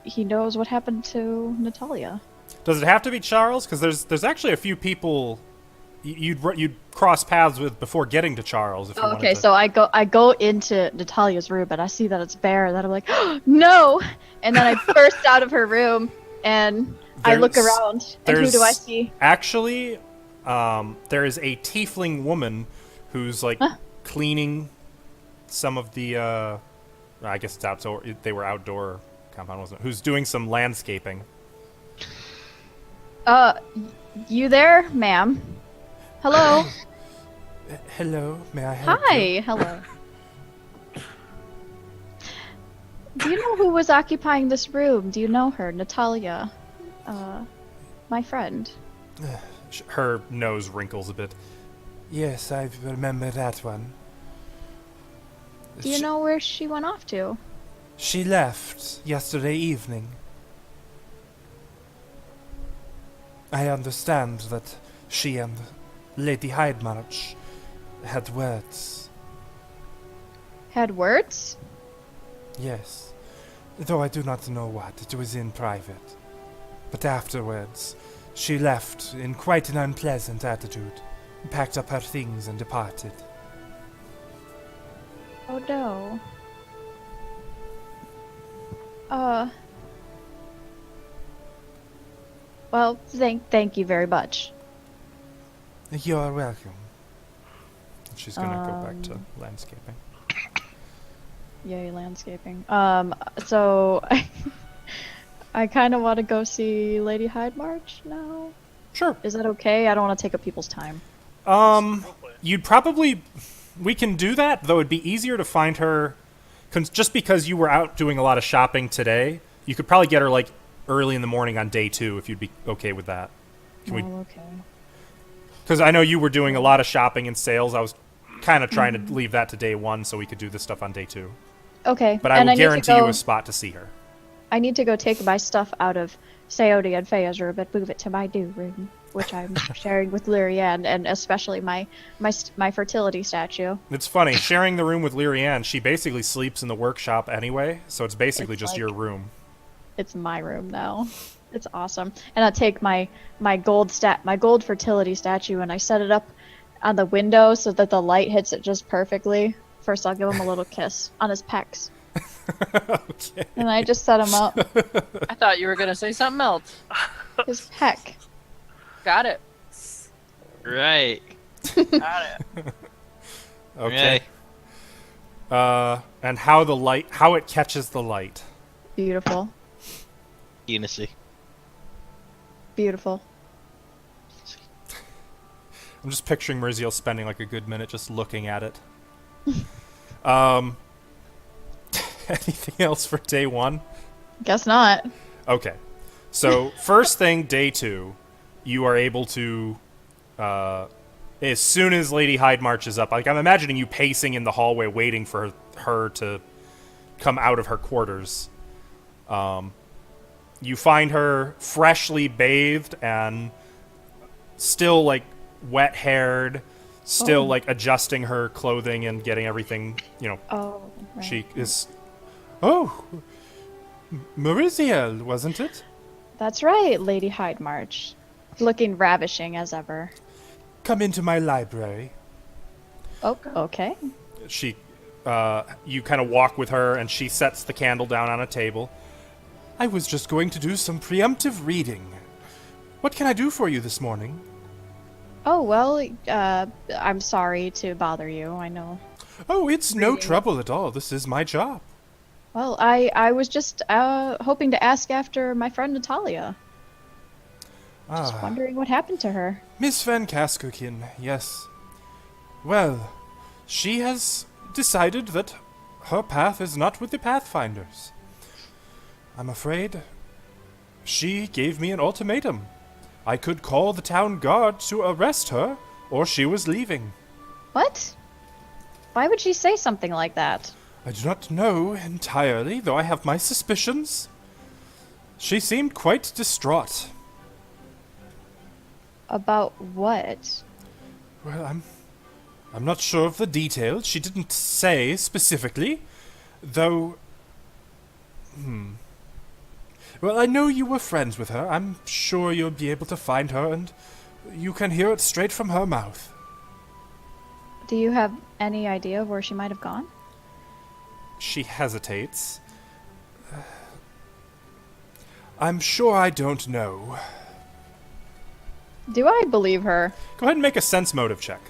he knows what happened to Natalia. Does it have to be Charles? Because there's actually a few people you'd cross paths with before getting to Charles. If you wanted Okay, to. so I go into Natalia's room and I see that it's bare, and then I'm like, oh, no! And then I burst out of her room and I look There's- around, and who do I see? Actually, there is a tiefling woman who's cleaning some of the. I guess it's outdoor. They were outdoor compound, wasn't it? Who's doing some landscaping? You there, ma'am? Hello. Hello, may I help Hi. you? Hello. Do you know who was occupying this room? Do you know her, Natalia? My friend. Her nose wrinkles a bit. Yes, I remember that one. Do you know where she went off to? She left yesterday evening. I understand that she and Lady Hydemarch had words. Had words? Yes. Though I do not know what. It was in private. But afterwards, she left in quite an unpleasant attitude, packed up her things and departed. Oh no. Well, thank you very much. You're welcome. She's gonna go back to landscaping. Yay, landscaping. So I kind of want to go see Lady Hyde March now. Sure. Is that okay? I don't want to take up people's time. You'd probably... We can do that, though it'd be easier to find her... Just because you were out doing a lot of shopping today, you could probably get her, like, early in the morning on day 2, if you'd be okay with that. Okay. Because I know you were doing a lot of shopping and sales. I was kind of trying to leave that to day 1 so we could do this stuff on day 2. Okay. But I will guarantee you a spot to see her. I need to go take my stuff out of Sayodi and Feya's room and move it to my new room, which I'm sharing with Lyrianne, and especially my fertility statue. It's funny, sharing the room with Lyrianne, she basically sleeps in the workshop anyway, so it's basically It's just like- your room. It's my room now. It's awesome. And I'll take my gold fertility statue and I set it up on the window so that the light hits it just perfectly. First I'll give him a little kiss on his pecs. Okay. And I just set him up. I thought you were gonna say something else. His peck. Got it. Right. Got it. Okay. And how it catches the light. Beautiful. Unity. Beautiful. I'm just picturing Murziel spending like a good minute just looking at it. Anything else for day 1? Guess not. Okay. So, first thing, day 2, you are able to, as soon as Lady Hyde marches up, like I'm imagining you pacing in the hallway waiting for her to come out of her quarters. You find her freshly bathed and still, like, wet-haired, still, like, adjusting her clothing and getting everything, Oh, right. she is... Oh, Muriziel, wasn't it? That's right, Lady Hyde March. Looking ravishing as ever. Come into my library. Oh, okay. She, you kind of walk with her, and she sets the candle down on a table. I was just going to do some preemptive reading. What can I do for you this morning? Oh, well, I'm sorry to bother you, I know. Oh, it's no trouble at all. This is my job. Well, I was just hoping to ask after my friend Natalia. Just wondering what happened to her. Miss Van Caskerkin, yes. Well, she has decided that her path is not with the Pathfinders. I'm afraid she gave me an ultimatum. I could call the town guard to arrest her, or she was leaving. What? Why would she say something like that? I do not know entirely, though I have my suspicions. She seemed quite distraught. About what? Well, I'm not sure of the details. She didn't say specifically, though... Well, I know you were friends with her. I'm sure you'll be able to find her, and you can hear it straight from her mouth. Do you have any idea of where she might have gone? She hesitates. I'm sure I don't know. Do I believe her? Go ahead and make a sense motive check.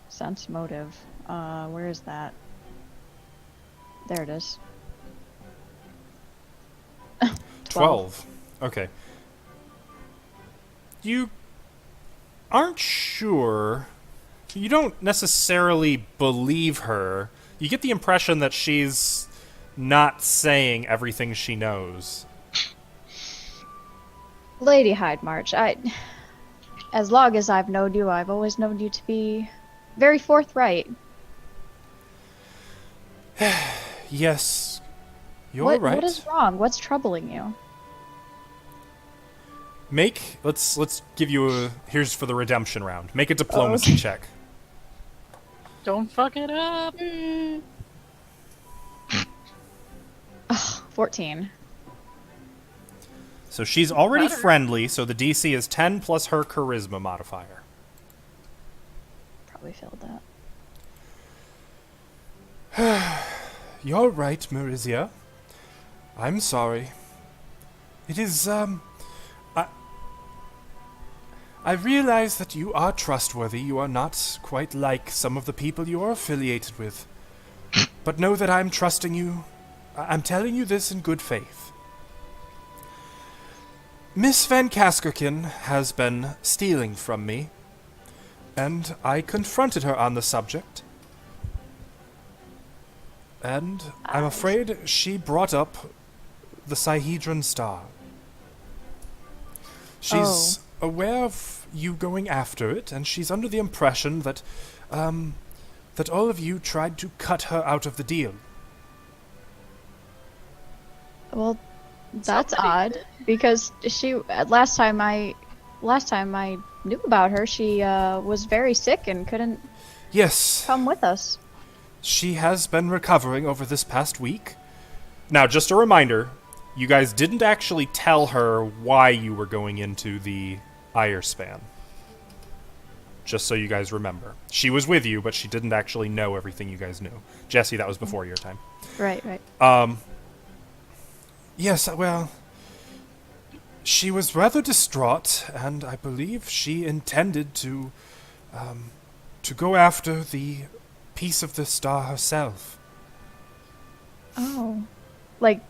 Sense motive. Where is that? There it is. 12. Okay. You aren't sure. You don't necessarily believe her. You get the impression that she's not saying everything she knows. Lady Hyde March, as long as I've known you, I've always known you to be very forthright. Yes, you're right. What is wrong? What's troubling you? Let's give you a, here's for the redemption round. Make a diplomacy check. Don't fuck it up. 14. So she's already Better. friendly, so the DC is 10 plus her charisma modifier. Probably failed that. You're right, Marizia. I'm sorry. It is, I realize that you are trustworthy. You are not quite like some of the people you are affiliated with. But know that I'm trusting you. I'm telling you this in good faith. Miss Van Kaskerkin has been stealing from me, and I confronted her on the subject. And I'm afraid she brought up the Sihedron Star. She's aware of you going after it, and she's under the impression that, that all of you tried to cut her out of the deal. Well, that's Somebody odd did. because she last time I knew about her, she was very sick and couldn't Yes, come with us. she has been recovering over this past week. Now, just a reminder, you guys didn't actually tell her why you were going into the Ire span. Just so you guys remember. She was with you, but she didn't actually know everything you guys knew. Jesse, that was before your time. Right, right. Yes, well, she was rather distraught, and I believe she intended to go after the piece of the star herself. Oh, like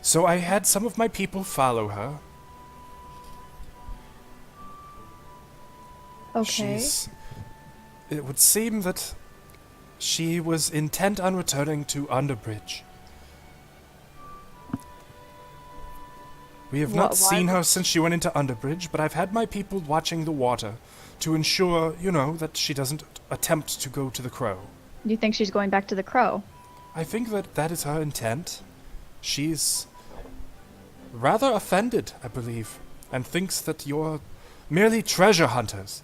So I had some of my people follow her. okay. It would seem that she was intent on returning to Underbridge. We have not Why seen her would- since she went into Underbridge, but I've had my people watching the water to ensure, that she doesn't attempt to go to the Crow. Do you think she's going back to the Crow? I think that is her intent. She's rather offended, I believe, and thinks that you're merely treasure hunters.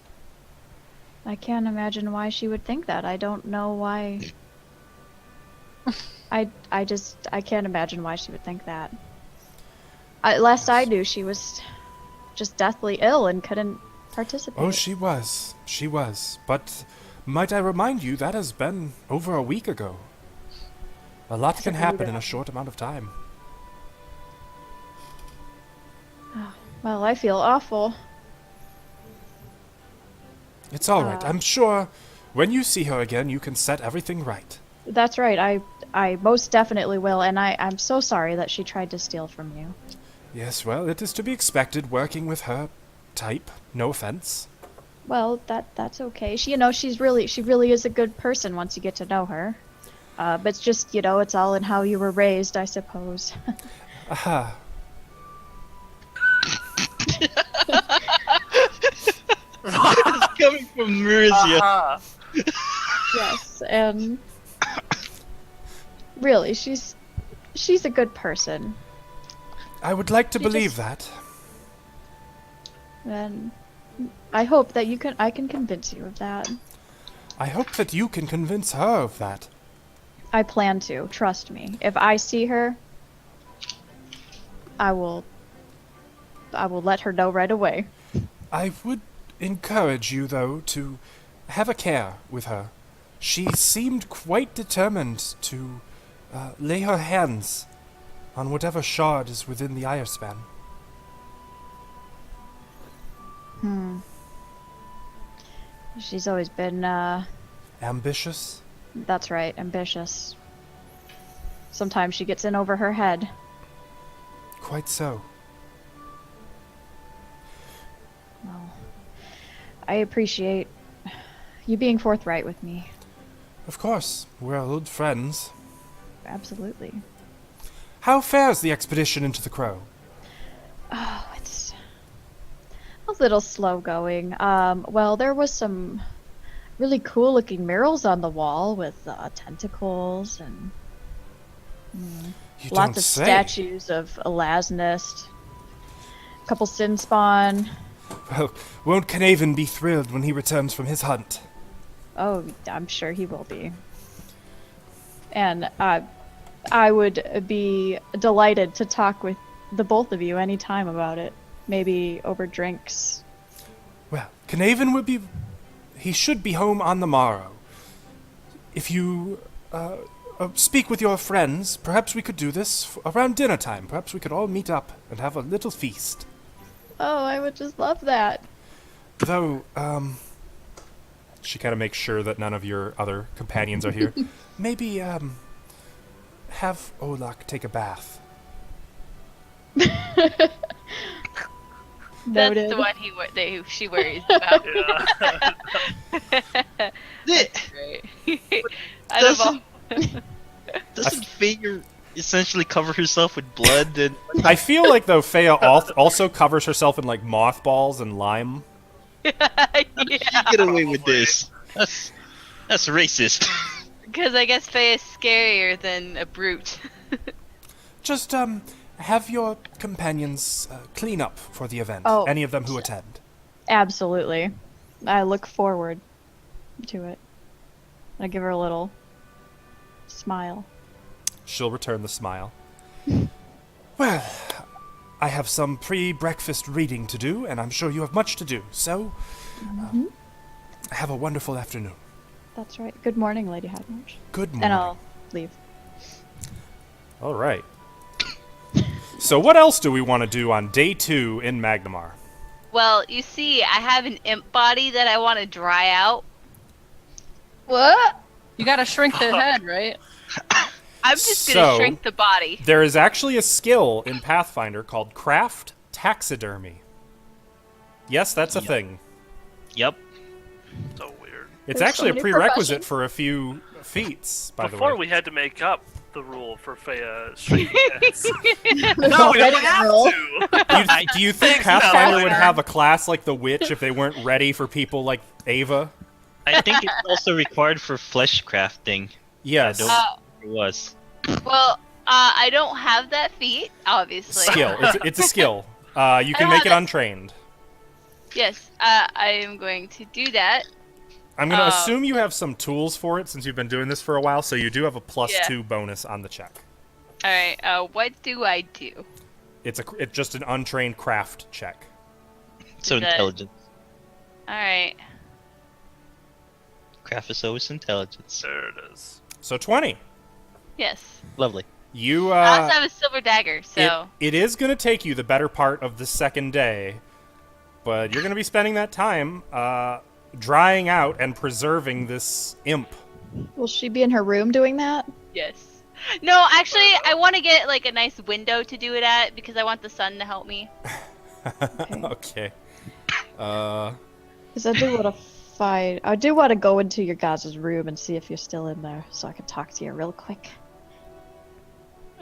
I can't imagine why she would think that. I don't know why. I can't imagine why she would think that. Last I knew, she was just deathly ill and couldn't participate. Oh, she was. She was. But might I remind you, that has been over a week ago. A lot can happen in a short amount of time. Well, I feel awful. It's all right. I'm sure when you see her again, you can set everything right. That's right. I most definitely will, and I'm so sorry that she tried to steal from you. Yes, well, it is to be expected working with her type. No offense. Well, that's okay. She really is a good person once you get to know her. But it's just, it's all in how you were raised, I suppose. Aha. It's coming from Marizia. Aha! Yes, and really, she's a good person, I would like to You believe just- that. and I hope that I can convince you of that. I hope that you can convince her of that. I plan to. Trust me. If I see her, I will let her know right away. I would encourage you, though, to have a care with her. She seemed quite determined to lay her hands on whatever shard is within the Ire span. She's always been, Ambitious? that's right, ambitious. Sometimes she gets in over her head. Quite so. Well, I appreciate you being forthright with me. Of course, we're old friends. Absolutely. How fares the expedition into the Crow? Oh, it's a little slow going. Well, there was some really cool looking murals on the wall with tentacles and You lots don't of say. statues of Elasnist. A couple sin spawn. Well, won't Canavan be thrilled when he returns from his hunt? Oh, I'm sure he will be. And I would be delighted to talk with the both of you anytime about it. Maybe over drinks. Well, Knaven would be... He should be home on the morrow. If you speak with your friends, perhaps we could do this around dinner time. Perhaps we could all meet up and have a little feast. Oh, I would just love that. Though, She kind of makes sure that none of your other companions are here. maybe, have Olak take a bath. That's Noted. the one she worries about. Yeah. Great. I don't know. Doesn't Faye essentially cover herself with blood and I feel like, though, Fea also covers herself in, like, mothballs and lime. Yeah, get away with this? That's racist. because I guess Faye is scarier than a brute. Just, have your companions clean up for the event. Oh. Any of them who attend. Absolutely. I look forward to it. I give her a little smile. She'll return the smile. Well, I have some pre-breakfast reading to do, and I'm sure you have much to do. So, have a wonderful afternoon. That's right. Good morning, Lady Hadmarch. Good morning. And I'll leave. All right. So what else do we want to do on day 2 in Magnamar? Well, you see, I have an imp body that I want to dry out. What? You gotta shrink the head, right? I'm just gonna So- shrink the body. There is actually a skill in Pathfinder called Craft Taxidermy. Yes, that's a thing. Yep. So weird. It's There's actually so a many prerequisite professions. for a few feats, by the Before way. we had to make up the rule for Fea shrinking heads. There's No, we already don't a have rule. to. Do you think Pathfinder would have a class like the Witch if they weren't ready for people like Ava? I think it's also required for flesh crafting. Yes. I don't think it was. Well, I don't have that feat, obviously. Skill. It's a skill. You can don't make have it it. untrained. Yes, I am going to do that. I'm going to assume you have some tools for it since you've been doing this for a while, so you do have a Yeah. +2 bonus on the check. All right. What do I do? It's just an untrained craft check. So Is that- intelligent. All right. Craft is always intelligence. There it is. So 20. Yes. Lovely. You I also have a silver dagger, so it is going to take you the better part of the second day, but you're going to be spending that time drying out and preserving this imp. Will she be in her room doing that? yes. No, actually, I want to get like a nice window to do it at because I want the sun to help me. Okay. Because I do want to fight. I do want to go into your guys' room and see if you're still in there, so I can talk to you real quick.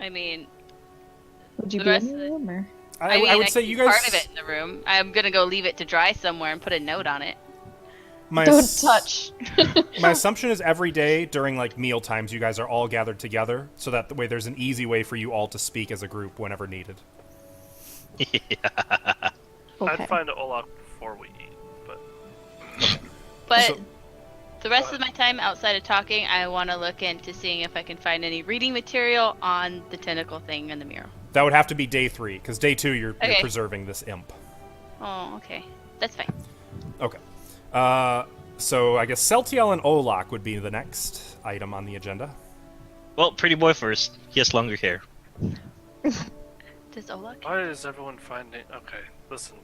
I mean, Would you The be rest in of your it- room, or? I mean, I would can say you keep guys. part of it in the room. I'm gonna go leave it to dry somewhere and put a note on it. My Don't ass- touch. My assumption is every day during like meal times, you guys are all gathered together, so that the way there's an easy way for you all to speak as a group whenever needed. Yeah. Okay. I'd find Olak before we eat, but But So- the rest of my time outside of talking, I want to look into seeing if I can find any reading material on the tentacle thing in the mural. That would have to be day 3, because day 2 you're Okay. preserving this imp. Oh, okay. That's fine. Okay. So I guess Celtiel and Olak would be the next item on the agenda. Well, pretty boy first. He has longer hair. Does Olak? why is everyone finding? Okay, listen.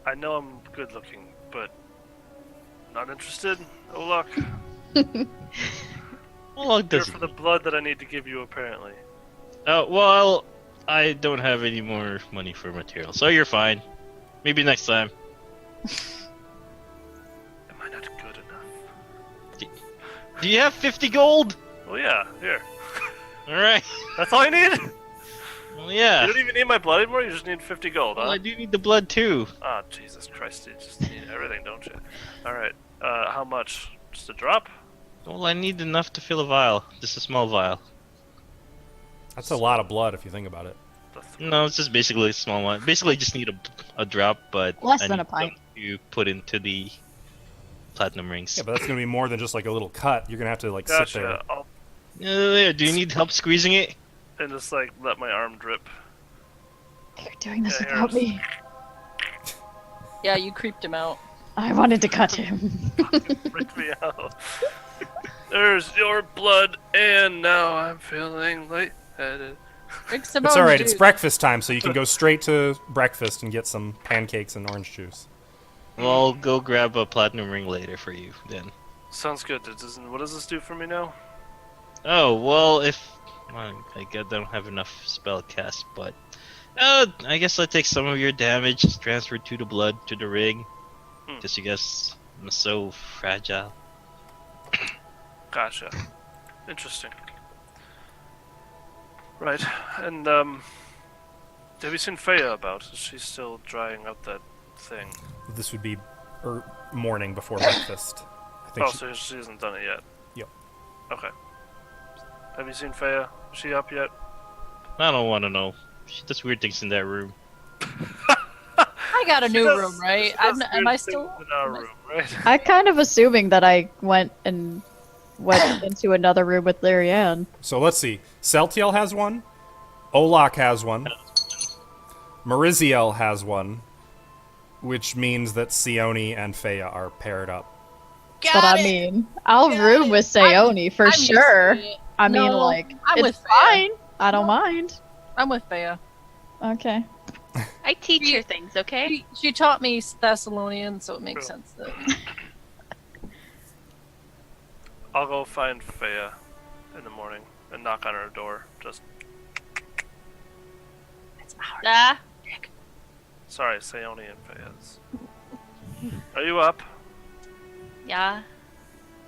I know I'm good looking, but not interested. Olak, How long here does for the blood that I need to give you, apparently. Oh, well, I don't have any more money for material, so you're fine. Maybe next time. Am I not good enough? Do you have 50 gold? Well, yeah, here. Alright. That's all you need? Well, yeah. You don't even need my blood anymore, you just need 50 gold, Well, huh? I do need the blood too. Ah, Jesus Christ, you just need everything, don't you? Alright, how much? Just a drop? Well, I need enough to fill a vial. Just a small vial. That's a lot of blood if you think about it. No, it's just basically a small one. Basically, just need a drop, but Less I than need a pint. some to put into the platinum rings. Yeah, but that's going to be more than just like a little cut. You're going to have to like sit there. Gotcha. Do you need help squeezing it? And just like let my arm drip. You're doing this Yeah, without me. Yeah, you creeped him out. I wanted to cut him. Freak me out. There's your blood, and now I'm feeling lightheaded. Drink some It's orange alright, juice. it's breakfast time, so you can go straight to breakfast and get some pancakes and orange juice. Well, I'll go grab a platinum ring later for you then. Sounds good. What does this do for me now? Oh, well, well, I guess I don't have enough spell cast, but I guess I'll take some of your damage transferred to the blood to the ring. Just because I'm so fragile. Gotcha. Interesting. Right, and have you seen Freya about? Is she still drying up that thing? This would be morning before breakfast. I think Oh, so she hasn't done it yet? Yep. Okay. Have you seen Freya? Is she up yet? I don't want to know. She does weird things in that room. I got a new She does- room, right? she does Am I weird still? things in our room, right? I kind of assuming that I went into another room with Lyrianne. So let's see. Celtiel has one. Olak has one. Mariziel has one. Which means that Sione and Feya are paired up. But I mean, I'll room with Sayoni for I'm used to sure. it. I mean, No, like, I'm it's with Feya. fine. I don't mind. I'm with Thea. Okay. I teach her things, okay? She taught me Thessalonian, so it makes Cool. sense that. I'll go find Freya in the morning and knock on her door. Just Ah, sorry, Sayoni and Freya's. Are you up? yeah.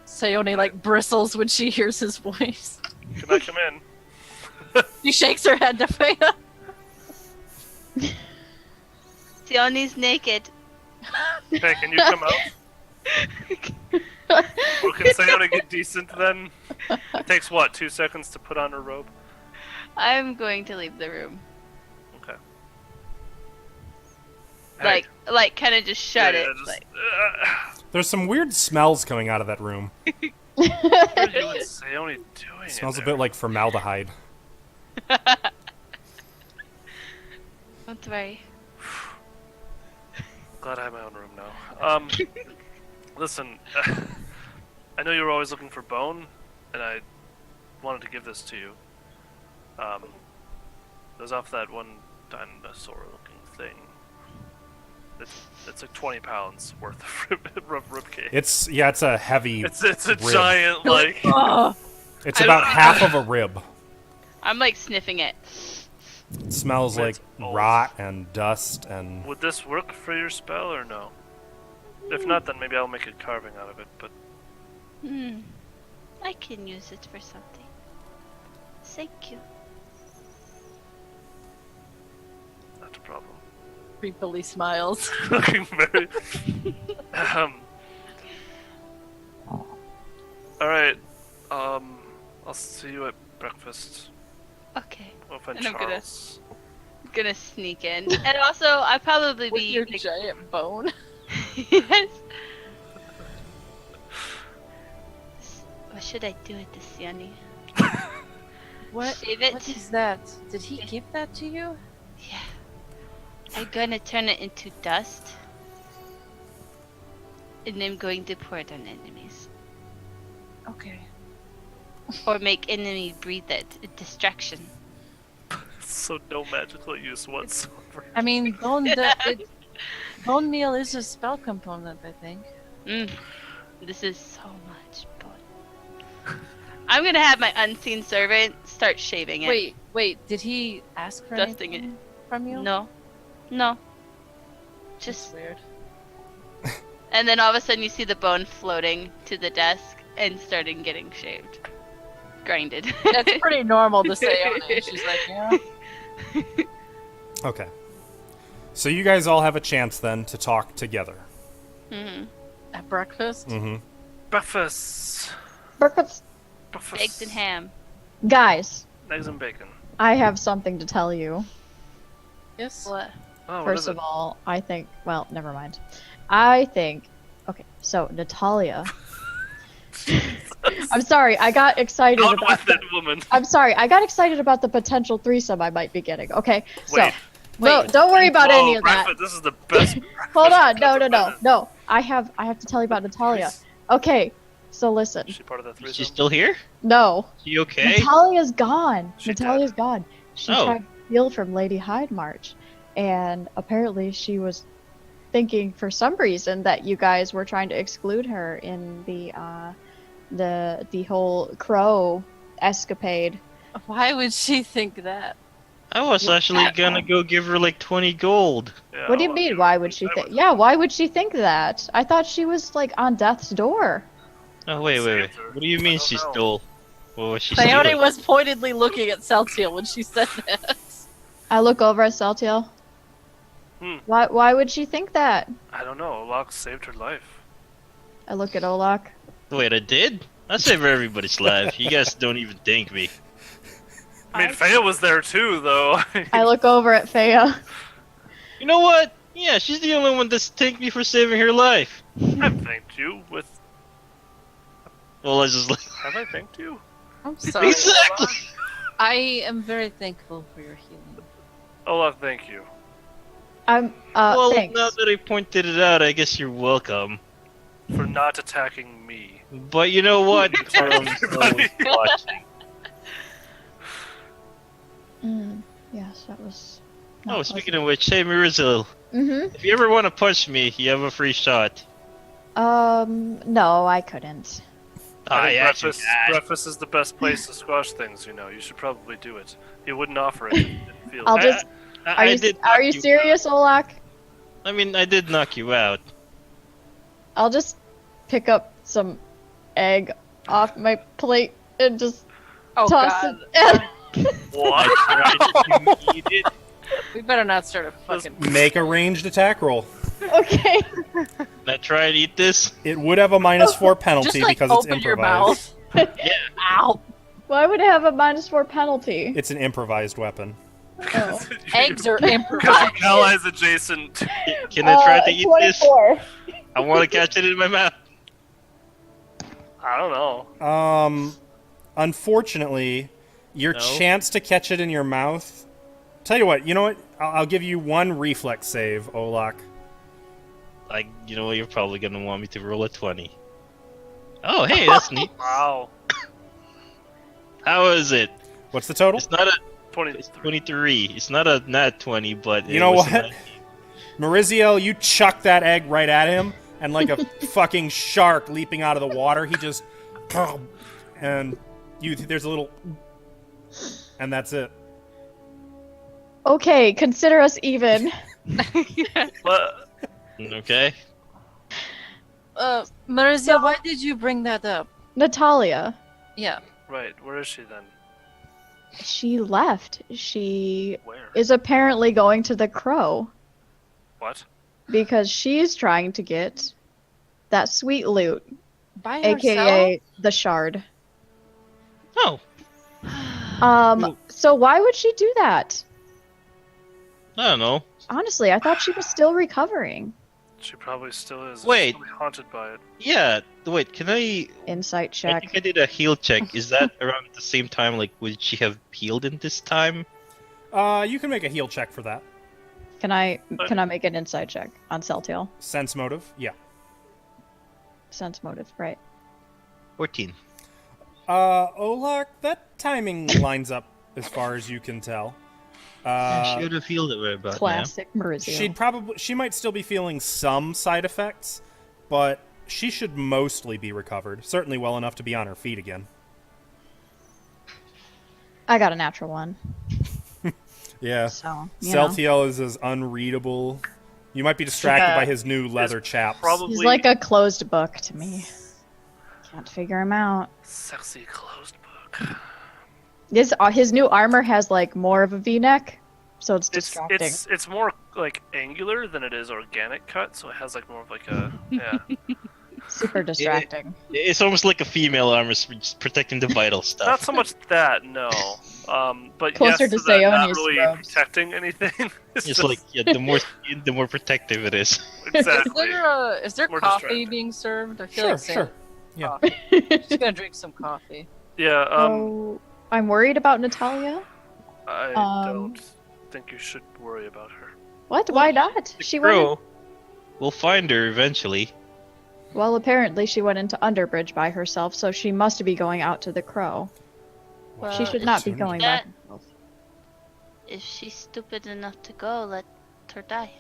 Sayoni like bristles when she hears his voice. Can I come in? She shakes her head to Thea. Sioni's naked. Hey, can you come out? Well, can Sayoni get decent then? It takes what, 2 seconds to put on her robe? I'm going to leave the room. Okay. Hey, Like, kind of just shut yeah, it. just- Like, There's some weird smells coming out of that room. what are you and Sayoni doing? It smells a in bit there? like formaldehyde. don't worry. Glad I have my own room now. Listen, I know you were always looking for bone, and I wanted to give this to you. It was off that one dinosaur-looking thing. It's like 20 pounds worth of ribcage. It's a heavy. It's a rib. giant like. Oh, It's about half of a rib. I'm like sniffing it. It smells like It's old. rot and dust and. Would this work for your spell or no? If not, then maybe I'll make a carving out of it. But I can use it for something. Thank you. not a problem. creepily smiles. Looking very. All right. I'll see you at breakfast. Okay. We'll find And I'm gonna- Charles. Gonna sneak in. And also, I'll probably With be. your like- giant bone. Yes. What should I do with this, Yanni? What? Save it? What is that? Did he give that to you? Yeah. I'm gonna turn it into dust. And I'm going to pour it on enemies. Okay. Or make enemy breathe it. A distraction. So no magical use whatsoever. I mean, bone meal is a spell component, I think. This is so much fun. I'm gonna have my unseen servant start shaving it. Wait, did he ask for Dusting anything from you? No. That's Just weird. and then all of a sudden you see the bone floating to the desk and starting getting shaved. Grinded. That's pretty normal to say on it. She's like, yeah. Okay. So you guys all have a chance then to talk together. At breakfast? Mm-hmm. Breakfast. Breakfast. Breakfast. Eggs and ham. Guys, Eggs and bacon. I have something to tell you. Yes. What? Oh, what First is of it? all, I think, well, never mind. I think, okay, so Natalia, I'm sorry. I got excited Out about. with it, woman. I'm sorry. I got excited about the potential threesome I might be getting. Okay, so Wait. no, don't worry about Whoa, any of that. breakfast, this is the best. Hold on. breakfast No, I've no, ever no, been in. no. I have to tell you about Natalia. Okay, so listen. Is she part of that Is threesome? she still here? No, She okay? Natalia's gone. She Natalia's gone. She Oh. tried to steal from Lady Hyde March, and apparently she was thinking for some reason that you guys were trying to exclude her in the whole crow escapade. Why would she think that? I was actually gonna go give her like 20 gold. Yeah, What do you I'll mean? do Why it. would she I think? would- Yeah, why would she think that? I thought she was like on death's door. Oh wait, wait, wait. Saved her. What do you I mean don't she know. stole? What was she Coyote stealing? was pointedly looking at Celtiel when she said that. I look over at Celtiel. Hmm. Why would she think that? I don't know. Locke saved her life. I look at Olak. Wait, I did? I saved everybody's life. You guys don't even thank me. I mean, Faya was there too, though. I look over at Faya. You know what? Yeah, she's the only one that's thanked me for saving her life. I've thanked you with. Well, I just like Have I thanked you? I'm sorry. exactly. I am very thankful for your healing. Oh, thank you. I'm Well, thanks. now that I pointed it out, I guess you're welcome. For not attacking me. But you know what? Everybody. Watching. Yes, that was. Oh, speaking of which, hey Marizil, Mm-hmm. if you ever want to punch me, you have a free shot. No, I couldn't. I think yeah, breakfast is the best place to squash things, you know. You should probably do it. He wouldn't offer it if he didn't feel I'll it. just. Are you did are knock you serious, Olak? I mean, I did knock you out. I'll just pick up some egg off my plate and just Oh toss god. it. What? I tried to eat it. We better not start a fucking. Make a ranged attack roll. Okay. I try to eat this. It would have a -4 penalty Just like because it's open your improvised. mouth. Ow. Why would it have a -4 penalty? It's an improvised weapon. Oh. Eggs are Because improvised. allies adjacent. Can I try to eat this? 24. I want to catch it in my mouth. I don't know. Unfortunately, your No. chance to catch it in your mouth. Tell you what, you know what? I'll give you one reflex save, Olak. Like, you know, you're probably gonna want me to roll a 20. Oh, hey, that's neat. Wow. How is it? What's the total? It's not a. 23. It's 23. It's not a nat 20, but You it know was a what? 19. Mariziel, you chuck that egg right at him, and like a fucking shark leaping out of the water, he just, and there's a little, and that's it. Okay, consider us even. But Okay. Marizia, why did you bring that up? Natalia, Yeah. right, where is she then? she left. She Where? is apparently going to the Crow What? because she's trying to get that sweet loot, By herself? aka the shard. Oh, So why would she do that? I don't know. Honestly, I thought she was still recovering. She probably still is. Wait. She's probably haunted by it. Yeah, wait, can I... Insight I check. think I did a heal check. Is that around the same time? Like, would she have healed in this time? You can make a heal check for that. Can I make an insight check on Celtiel? Sense motive, yeah. Sense motive, right? 14. Olak, that timing lines up as far as you can tell. She would have healed it right about Classic Marizio. She might still be feeling some side effects, but she should mostly be recovered. Certainly well enough to be on her feet again. I got a natural one, Yeah. so you know. Celtiel is as unreadable. You might be distracted by his new leather chaps. Probably He's like a closed book to me. Can't figure him out. sexy closed book. His new armor has like more of a V-neck, so it's distracting. It's more like angular than it is organic cut, so it has like more of like a yeah. Super distracting. It's almost like a female armor, just protecting the vital Not stuff. so much that, no. But Closer yes, to that not Saoni's really robes. protecting anything. It's just- like, yeah, the more protective it is. exactly. Is there More coffee distracting. being served? I feel Sure, like sure. Yeah. coffee. She's gonna drink some coffee. Yeah, Oh, I'm worried about Natalia. I um, don't think you should worry about her. What? Why not? The She went. crow. We'll find her eventually. Well, apparently she went into Underbridge by herself, so she must be going out to the Crow. Well, She should not be Soon. going by that- herself. If she's stupid enough to go, let her die.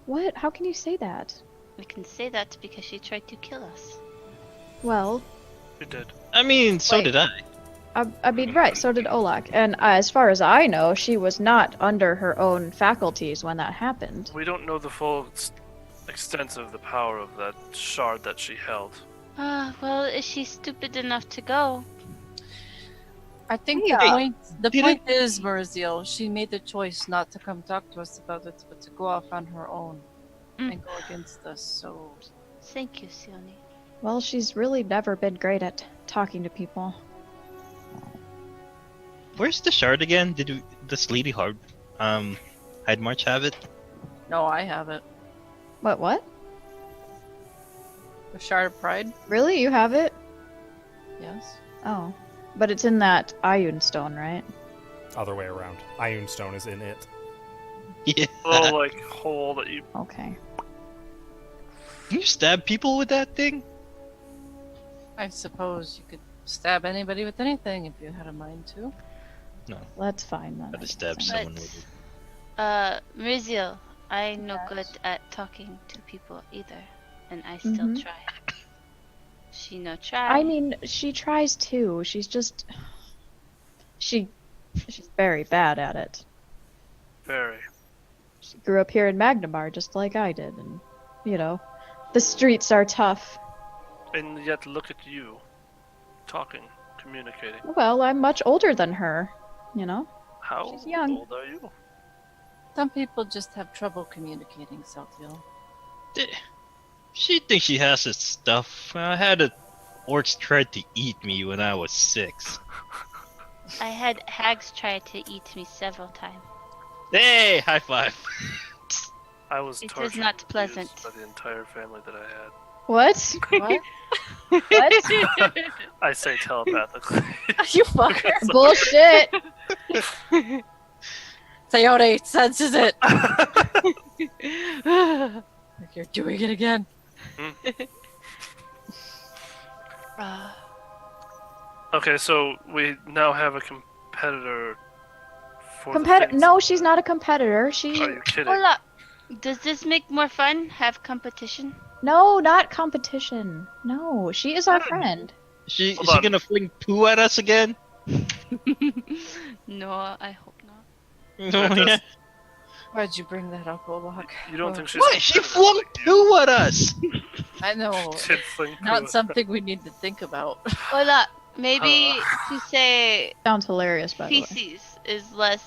What? How can you say that? We can say that because she tried to kill us. Well, You did. I mean, so Wait. did I. I mean, right, so did Olak. And as far as I know, she was not under her own faculties when that happened. We don't know the full extent of the power of that shard that she held. Well, is she stupid enough to go? I think Yeah. the Did point is, Muriziel, she made the choice not to come talk to us about it, but to go off on her own Mm. and go against us. So Thank you, Sione. Well, she's really never been great at talking to people. Where's the shard again? The Sleety Hard Hyde March have it? no, I have it. What? The Shard of Pride. Really? You have it? Yes. Oh. But it's in that Ioun stone, right? Other way around. Ioun Stone is in it. Yeah. Little like hole that you. Okay. Can you stab people with that thing? I suppose you could stab anybody with anything if you had a mind to. That's fine then. Gotta I guess. stab But- someone with it. Muriziel, I'm no good Yes. at talking to people either, and I still Mhm. try. She no try. I mean, she tries too. She's just. She's very bad at it. Very. She grew up here in Magnamar just like I did, and, you know, the streets are tough. And yet, look at you. Talking, communicating. Well, I'm much older than her, you know? How She's young. old are you? Some people just have trouble communicating, Saltiel. She thinks she has this stuff. I had orcs tried to eat me when I was 6. I had hags try to eat me several times. Hey, high five. I was It is tortured not and pleasant. abused by the entire family that I had. What? What? What? I say telepathically. you fucker! Bullshit! Sayone senses it! Like you're doing it again. Okay, so we now have a competitor for the Competitor? things- No, she's not a competitor. Are She. you kidding? Hold up. Does this make more fun? Have competition? No, not competition. No, she is our friend. Is she Hold on. gonna fling poo at us again? No, I hope not. No, does- yeah. Why'd you bring that up, Olak? You don't think she's What? She competitive flung like you? poo at us! I know. Did fling Not poo. something we need to think about. Hold up. Maybe to say Sounds hilarious, by the way. feces is less.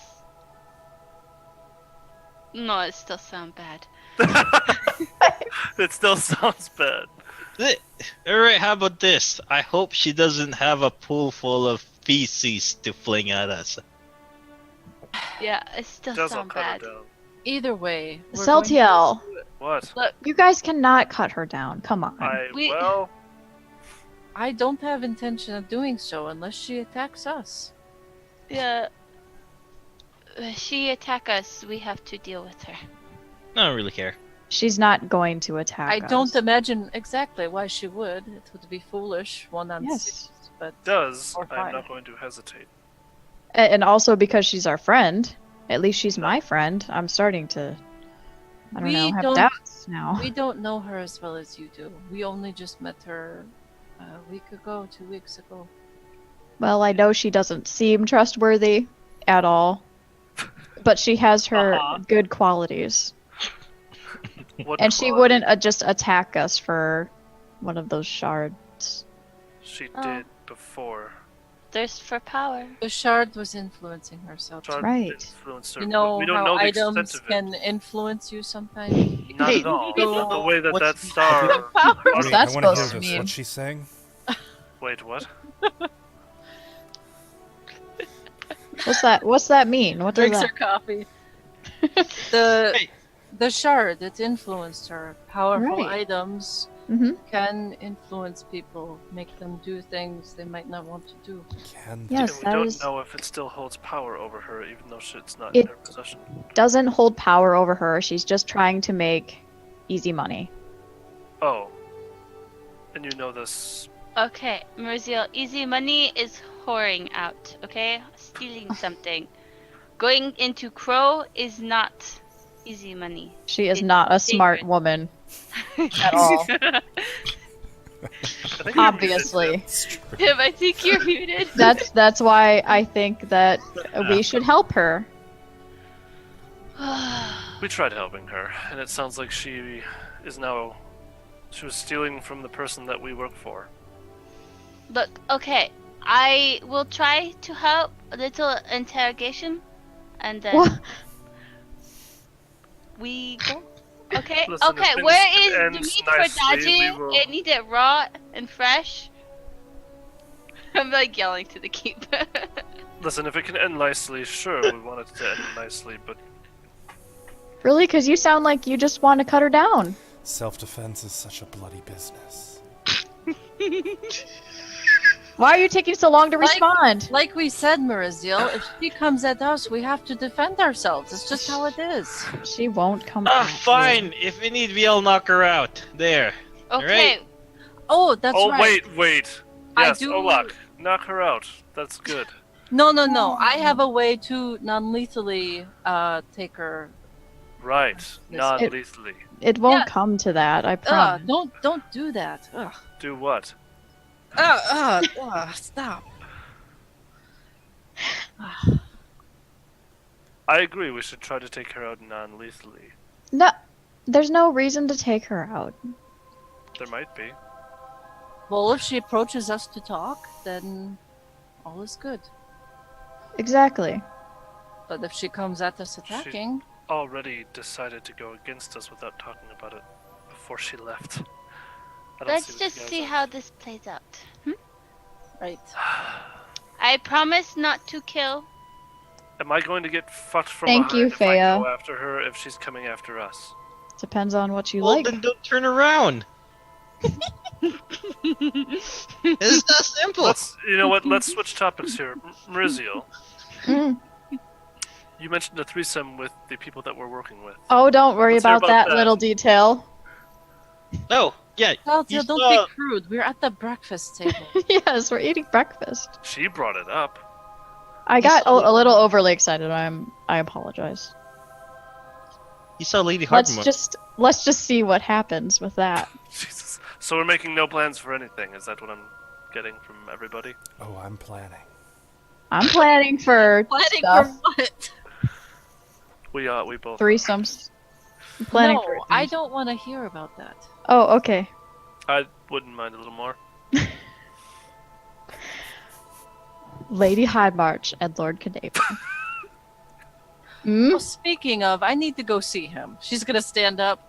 No, it still sounds bad. It still sounds bad. Alright, how about this? I hope she doesn't have a pool full of feces to fling at us. Yeah, it still Does all sounds cut her bad. down. Either way, we're going to Celtiel, pursue it. What? you guys cannot cut her down. Come on. Well, I don't have intention of doing so unless she attacks us. Yeah. She attack us, we have to deal with her. I don't really care. She's not going to attack I us. don't imagine exactly why she would. It would be foolish, 1 on Yes. 6, but does. Or I'm fire. not going to hesitate. And also because she's our friend. At least she's my friend. I'm starting to, I don't We know, have don't- doubts now. we don't know her as well as you do. We only just met her a week ago, 2 weeks ago. Well, I know she doesn't seem trustworthy at all. But she has her Uh-huh. good qualities. What And she quality wouldn't just attack us for one of those shards. She Oh. did before. Thirst for power. The shard was influencing herself. Shard right. influenced her. You know we don't how know the items extent of it. can influence you sometimes? Not Hey, at all. so The way that what's that the- star. What's Wait, that I want to hear supposed to this. mean? What's she saying? Wait, what? What's that mean? What does Drinks her that? coffee. the Hey. the shard, it influenced her. Powerful Right. items Mm-hmm. can influence people, make them do things they might not want to do. Can Yes, And we that don't is. know if it still holds power over her, even though it's not It- in her possession. Doesn't hold power over her. She's just trying to make easy money. Oh. And you know this. Okay, Marzio, easy money is whoring out, okay? Stealing something. Going into Crow is not easy money. She is It's not a smart dangerous. woman at all. I think you're Obviously. muted, Tim, I think you're muted. That's why I think that we should help her. We tried helping her, and it sounds like she was stealing from the person that we work for. Look, okay, I will try to help a little interrogation, and then What? we go. Okay, Listen, okay, if where things is the end meat for nicely, we Daji? will- I need it raw and fresh. I'm like yelling to the keeper. Listen, if it can end nicely, sure, we want it to end nicely, but Really? Because you sound like you just want to cut her down. self-defense is such a bloody business? Why are you taking so long to Like- respond? Like we said, Marizil, if she comes at us, we have to defend ourselves. It's just how it is. She won't come Ah, at you. fine. If we need, we'll knock her out. There. Okay, Oh, that's oh right. wait. I Yes, do- Olak, knock her out. That's good. No. I have a way to non-lethally take her. Right, Yes. non-lethally. It won't Yeah. come to that, I promise. Don't do that. Ugh. Do what? Stop. I agree. We should try to take her out non-lethally. No, there's no reason to take her out. There might be. Well, if she approaches us to talk, then all is good. Exactly. But if she comes at us attacking, Already decided to go against us without talking about it before she left. I don't let's see what just you guys see are- how this plays out. right? I promise not to kill. Am I going to get fucked from Thank behind you, if I Fea. go after her if she's coming after us? Depends on what you Well, like. then don't turn around. It's that simple. You know what? Let's switch topics here. Marizio, Mm. you mentioned a threesome with the people that we're working with. Oh, don't worry Let's hear about about that that. little detail. Oh, yeah. Claudia, You don't saw- be crude. We're at the breakfast table. Yes, we're eating breakfast. She brought it up. I got saw a little overly excited. I apologize. You saw Lady Let's Hardmore. just see what happens with that. Jesus. So we're making no plans for anything. Is that what I'm getting from everybody? Oh, I'm planning. I'm planning for Planning stuff. for what? We both. Threesomes. I'm planning for No, I things. don't want to hear about that. Oh, okay. I wouldn't mind a little more. Lady Hydemarch and Lord Cadaver. Hmm? Well, speaking of, I need to go see him. She's gonna stand up.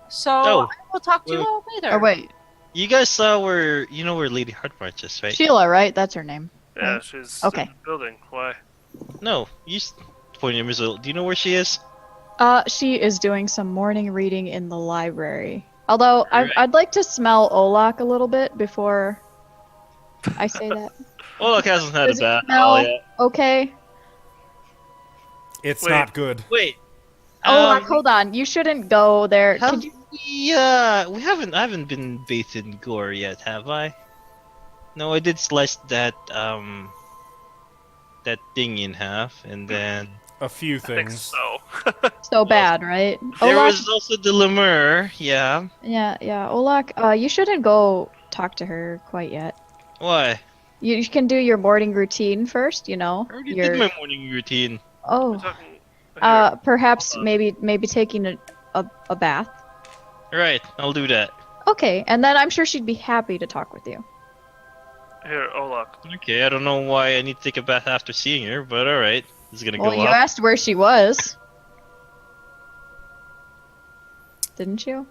So Oh, I will talk to you wait. all later. Oh wait, You guys saw where where Lady Hardmarch is, right? Sheila, right? That's her name. Yeah, Right. she's Okay. in the building. Why? No, pointing at Mizzle. Do you know where she is? She is doing some morning reading in the library. Although Right. I'd like to smell Olak a little bit before I say that. Well, look, hasn't had Does a it bath smell- yet. Okay. It's Wait. not good. Wait. Olak, hold on. You shouldn't go there. Have Could you? I haven't been bathed in gore yet, have I? No, I did slice that thing in half, and then A few I think things. so. So bad, right? there Olak, was also the lemur. Yeah. yeah. Olak, you shouldn't go talk to her quite yet. Why? You can do your morning routine first. You know. I already Your did my morning routine. We're oh. talking. Here, Perhaps hold on. maybe taking a bath. Right, I'll do that. Okay, and then I'm sure she'd be happy to talk with you. Here, Olak. Okay, I don't know why I need to take a bath after seeing her, but alright. This is gonna Well, go you up. asked where she was. Didn't you?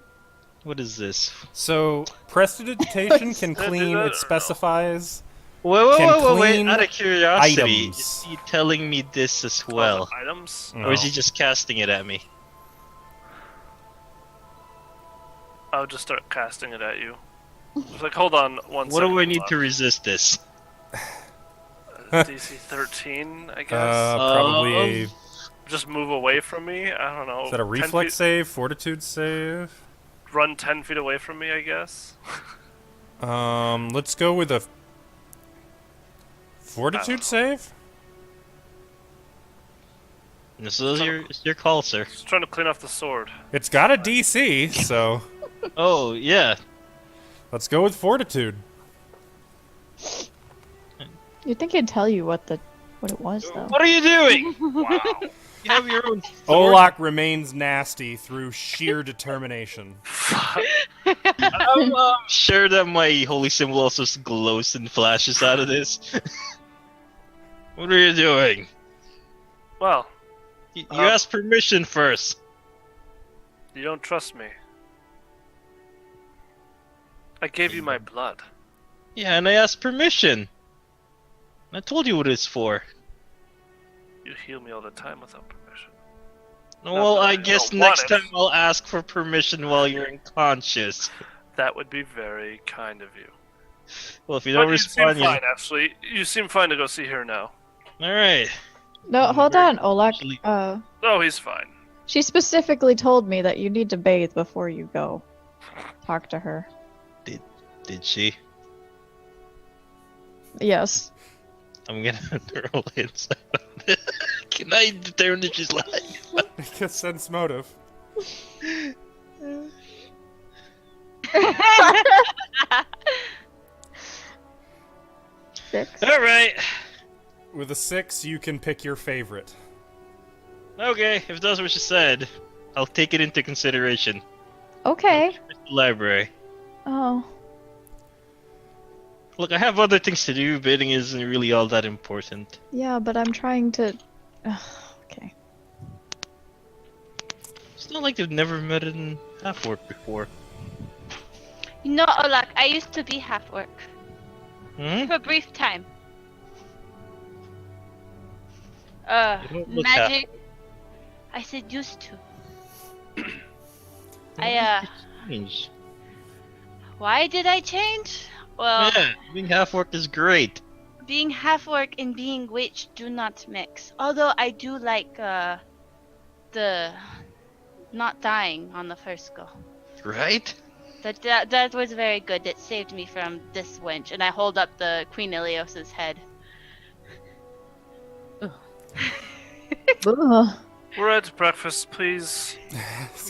What is this? So, prestidigitation can Did clean. that or It no? specifies. Wait, Can wait. clean Out of curiosity, items. is he telling me this as Oh, well? the items. Or is No. he just casting it at me? I'll just start casting it at you. Just like, hold on one What second. do I need to resist this? DC 13, I guess. Probably a. Just move away from me. I don't know. Is that a 10 reflex feet- save? Fortitude save? Run 10 feet away from me, I guess. Let's go with a. Fortitude save? This is your call, sir. Just trying to clean off the sword. It's got a DC, so. Oh, yeah. Let's go with Fortitude. You'd think he'd tell you what it was, though. What are you doing? Wow. You have your own sword. Olak remains nasty through sheer determination. I'm sure that my holy symbol also glows and flashes out of this. What are you doing? Well, You asked permission first. you don't trust me. I gave you my blood. Yeah, and I asked permission. I told you what it's for. You heal me all the time without permission. No, Not well, that I I guess don't next want time it. I'll ask for permission while you're unconscious. That would be very kind of you. Well, if you But don't you respond, seem fine, actually. You seem fine to go see her now. Alright. No, hold on, Olak. Actually- Oh, he's fine. She specifically told me that you need to bathe before you go. Talk to her. Did she? Yes. I'm gonna roll insight on it. Can I determine if she's lying? Make a sense motive. Six. Alright. With a 6, you can pick your favorite. Okay, if that's what she said, I'll take it into consideration. Okay. The library. Oh. Look, I have other things to do. Bidding isn't really all that important. Yeah, but I'm trying to. Okay. It's not like they've never met in half-orc before. You know, Olak, I used to be half orc Hmm? for a brief time. You don't look Magic. I said used to. Change. Why did I change? Well, Yeah, being half-orc is great. being half orc and being witch do not mix. Although I do like the not dying on the first go. Right? That was very good. It saved me from this wench. And I hold up the Queen Ilios's head. Ugh. We're at breakfast, please.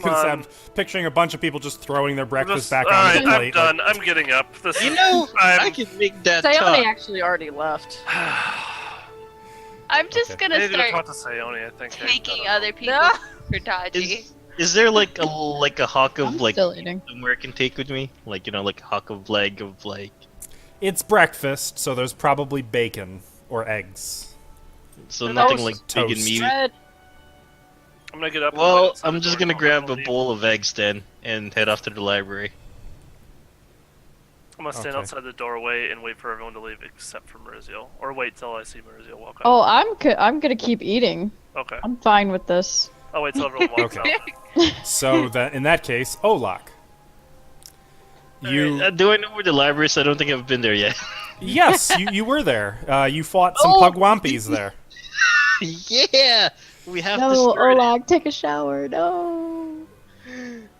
I'm picturing a bunch of people just throwing their breakfast back on Alright, the I'm plate. done. I'm getting up. This You is, know, I I'm, can make that Sayone talk. actually already left. I'm just Okay. gonna maybe to start talk to Sayone, I think. taking I other people No. for dodgy. Is there like a hawk of I'm like still eating. somewhere I can take with me? Like, you know, like a hawk of leg of like It's breakfast, so there's probably bacon or eggs. so Are nothing those like big and toast? meaty. Bread. I'm gonna get up. and Well, wait outside I'm the just door. gonna grab a leave. bowl of eggs then and head off to the library. I'm gonna stand Okay. outside the doorway and wait for everyone to leave except for Maurizio. Or wait till I see Maurizio walk up. Oh, I'm gonna keep eating. Okay. I'm fine with this. I'll wait till everyone walks Okay. out. So that in that case, Olak. You Do I know where the library is? I don't think I've been there yet. yes, you were there. You fought some Oh! pugwampies there. Yeah, we have to No, start. Olak, take a shower. No.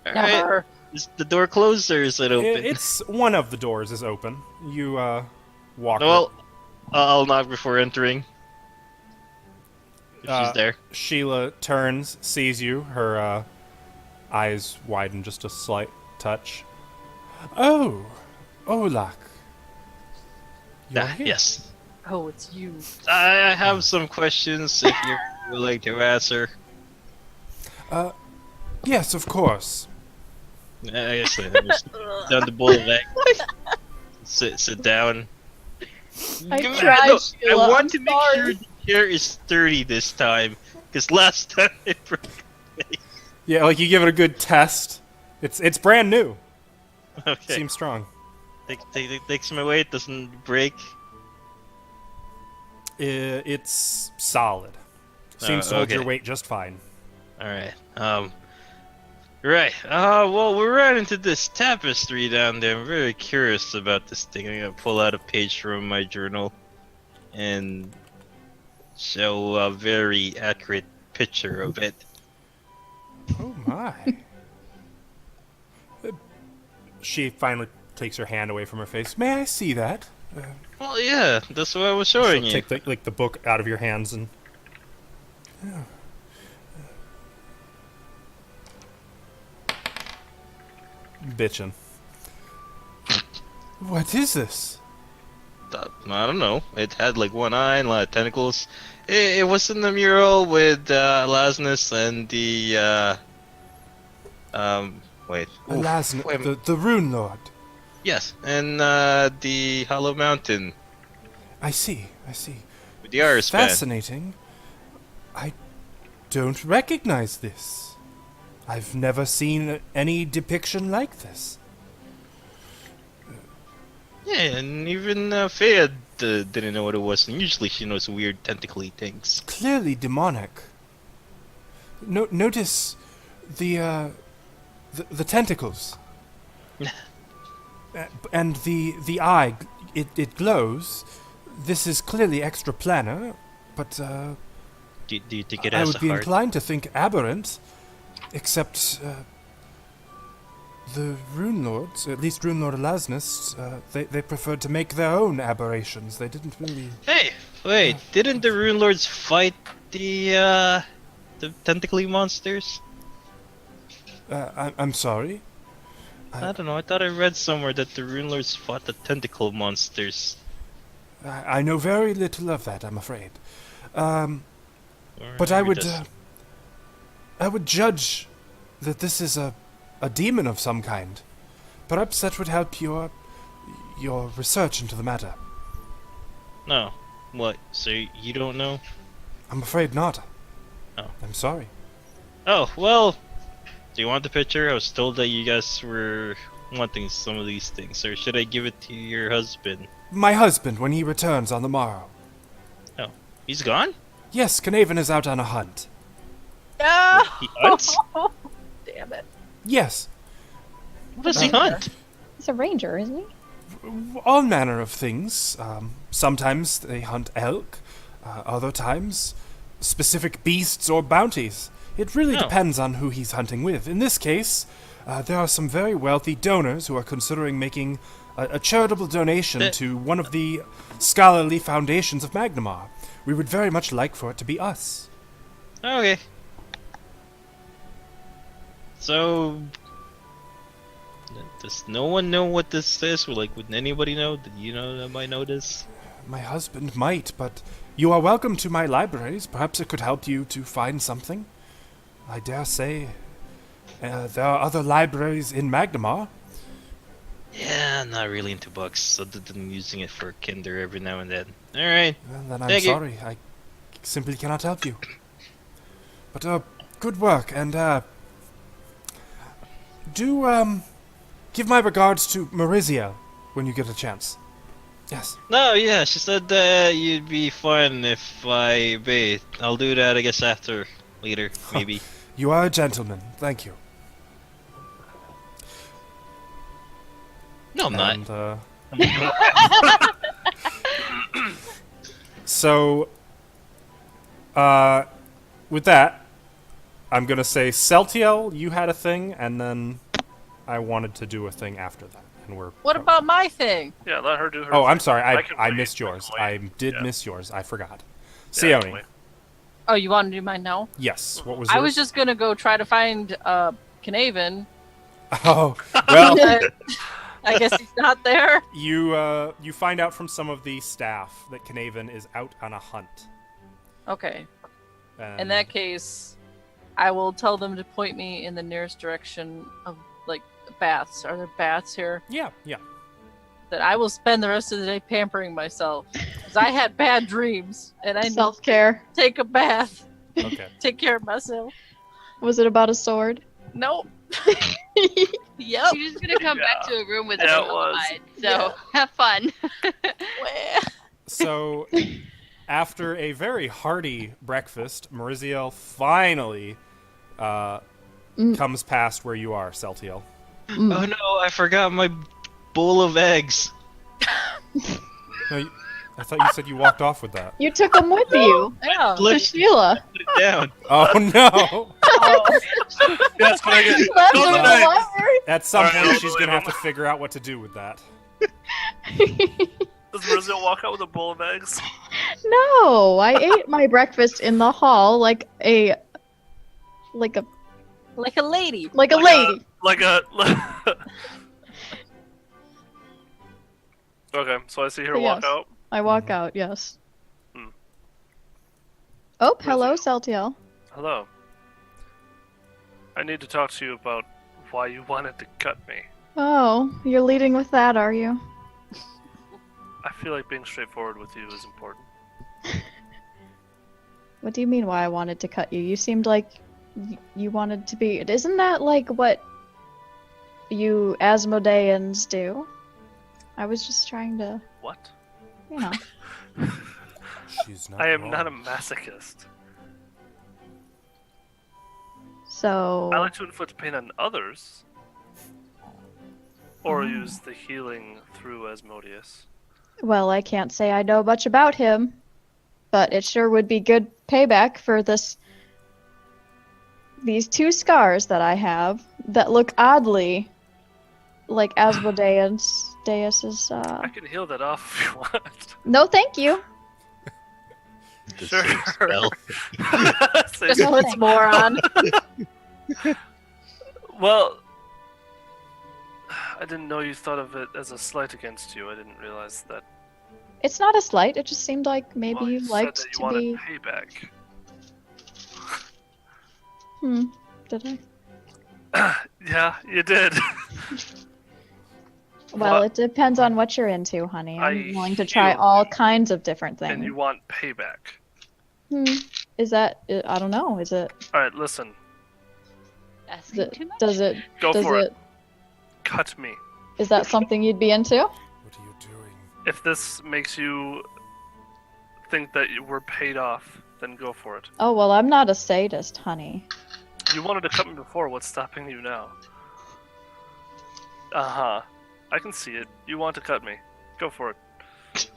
Alright, Never. is the door closed or is it open? It's one of the doors is open. You walk. Well, I'll knock before entering. If Uh, she's there. Sheila turns, sees you. Her eyes widen just a slight touch. Oh, Olak. You're here. Yes. Oh, it's you. I have some questions if you're willing to answer. Yes, of course. I guess I'm just down the bowl of egg. Sit down. I Come on, tried, no, Sheila, I want I'm to make sorry. sure the chair is sturdy this time, because last time it broke. Yeah, like you give it a good test. It's brand new. Okay. Seems strong. Takes my weight, doesn't break. It's solid. Seems to hold your okay. weight just fine. Alright. Right. Well, we ran into this tapestry down there. I'm very curious about this thing. I'm gonna pull out a page from my journal and show a very accurate picture of it. Oh my. She finally takes her hand away from her face. May I see that? Well, yeah, that's what I was She'll showing you. take the book out of your hands and. Yeah. Bitchin'. What is this? I don't know. It had like one eye and a lot of tentacles. It was in the mural with Lasnus and the wait. Oof, wait, The Rune Lord. yes, and the Hollow Mountain I see. with the Iris Span. Fascinating. I don't recognize this. I've never seen any depiction like this. Yeah, and even Fea didn't know what it was, and usually she knows weird tentacly things. Clearly demonic. Notice the tentacles. And the eye, it glows. This is clearly extraplanar, but Do you think it I has would a be heart? inclined to think aberrant, except the Rune Lords, at least Rune Lord Elasnus, they preferred to make their own aberrations. They didn't really... Hey, wait! Didn't the Rune Lords fight the tentacly monsters? I'm sorry. I don't know. I thought I read somewhere that the Rune Lords fought the tentacle monsters. I know very little of that, I'm afraid. Or But I maybe would... that's- I would judge that this is a demon of some kind. Perhaps that would help your research into the matter. No. What? So you don't know? I'm afraid not. Oh. I'm sorry. Oh, well, do you want the picture? I was told that you guys were wanting some of these things, or should I give it to your husband? My husband, when he returns on the morrow. Oh, he's gone? Yes, Knaven is out on a hunt. No! He hunts? Damn it. Yes, What does he hunt? He's a ranger, isn't he? all manner of things. Sometimes they hunt elk, other times specific beasts or bounties. It really Oh. depends on who he's hunting with. In this case, there are some very wealthy donors who are considering making a charitable donation That- to one of the scholarly foundations of Magnamar. We would very much like for it to be us. Okay. So, does no one know what this is? Or like, would anybody know? Did you know that might know this? My husband might, but you are welcome to my libraries. Perhaps it could help you to find something. I dare say there are other libraries in Magnamar. Yeah, I'm not really into books, so I'm using it for Kinder every now and then. Alright. Well, then I'm Thank you. sorry. I simply cannot help you. But, good work, and, do, give my regards to Marizia when you get a chance. Yes. No, yeah, she said that you'd be fine if I bathed. I'll do that, I guess, after. Later, maybe. You are a gentleman. Thank you. No, I'm not. And, so, with that, I'm gonna say, Celtiel, you had a thing, and then I wanted to do a thing after that, and we're. What about my thing? Yeah, let her do her. Oh, I'm thing. sorry. can I wait, missed can yours. wait. I did Yeah. miss yours. I forgot. Yeah, I can Sione. wait. Oh, you want to do mine now? Yes. What was I yours? was just gonna go try to find Knaven. Oh, well, but I guess he's not there. you find out from some of the staff that Knaven is out on a hunt. Okay. And In that case, I will tell them to point me in the nearest direction of like baths. Are there baths here? yeah. That I will spend the rest of the day pampering myself. Because I had bad dreams and I need to Self-care. take a bath, Okay. take care of myself. Was it about a sword? Nope. Yep. She's just gonna come back to a room with Yeah, a it was. hide, so have fun. So, after a very hearty breakfast, Mariziel finally comes past where you are, Celtiel. Oh no, I forgot my bowl of eggs. No, I thought you said you walked off with that. You took them with you Yeah. to Sheila. Put it down. Oh no! Yes, can I get Left those them are in nice. the library. At some Alright, point, I'll she's believe gonna have to him. figure out what to do with that. Does Brazil walk out with a bowl of eggs? No, I ate my breakfast in the hall like a Like a lady. lady. Like a Okay, so I see her walk Yes. out. I walk out, yes. Hmm. Oh, hello, Celtiel. Hello. I need to talk to you about why you wanted to cut me. Oh, you're leading with that, are you? I feel like being straightforward with you is important. What do you mean why I wanted to cut you? You seemed like you wanted to be... Isn't that like what you Asmodeans do? I was just trying to, What? you know. She's not I am wrong. not a masochist. So... I like to inflict pain on others. Or use the healing through Asmodeus. Well, I can't say I know much about him, but it sure would be good payback for these 2 scars that I have that look oddly like Asmodeus Deus's. I can heal that off if you want. No, thank you. The Sure. same spell. Same Just spell. puts more on. Well, I didn't know you thought of it as a slight against you. I didn't realize that. It's not a slight. It just seemed like maybe Well, you said liked that you to wanted be. payback. Did I? Yeah, you did. Well, What? it depends on what you're into, honey. I'm I willing to try healed all you. kinds of different things. And you want payback. Is that? I don't know. Is it? Alright, listen. Asking too much? Does it? Go does for it? it. Cut me. Is that something you'd be into? What are you doing? If this makes you think that you were paid off, then go for it. Oh well, I'm not a sadist, honey. You wanted to cut me before, what's stopping you now? Uh-huh. I can see it. You want to cut me. Go for it.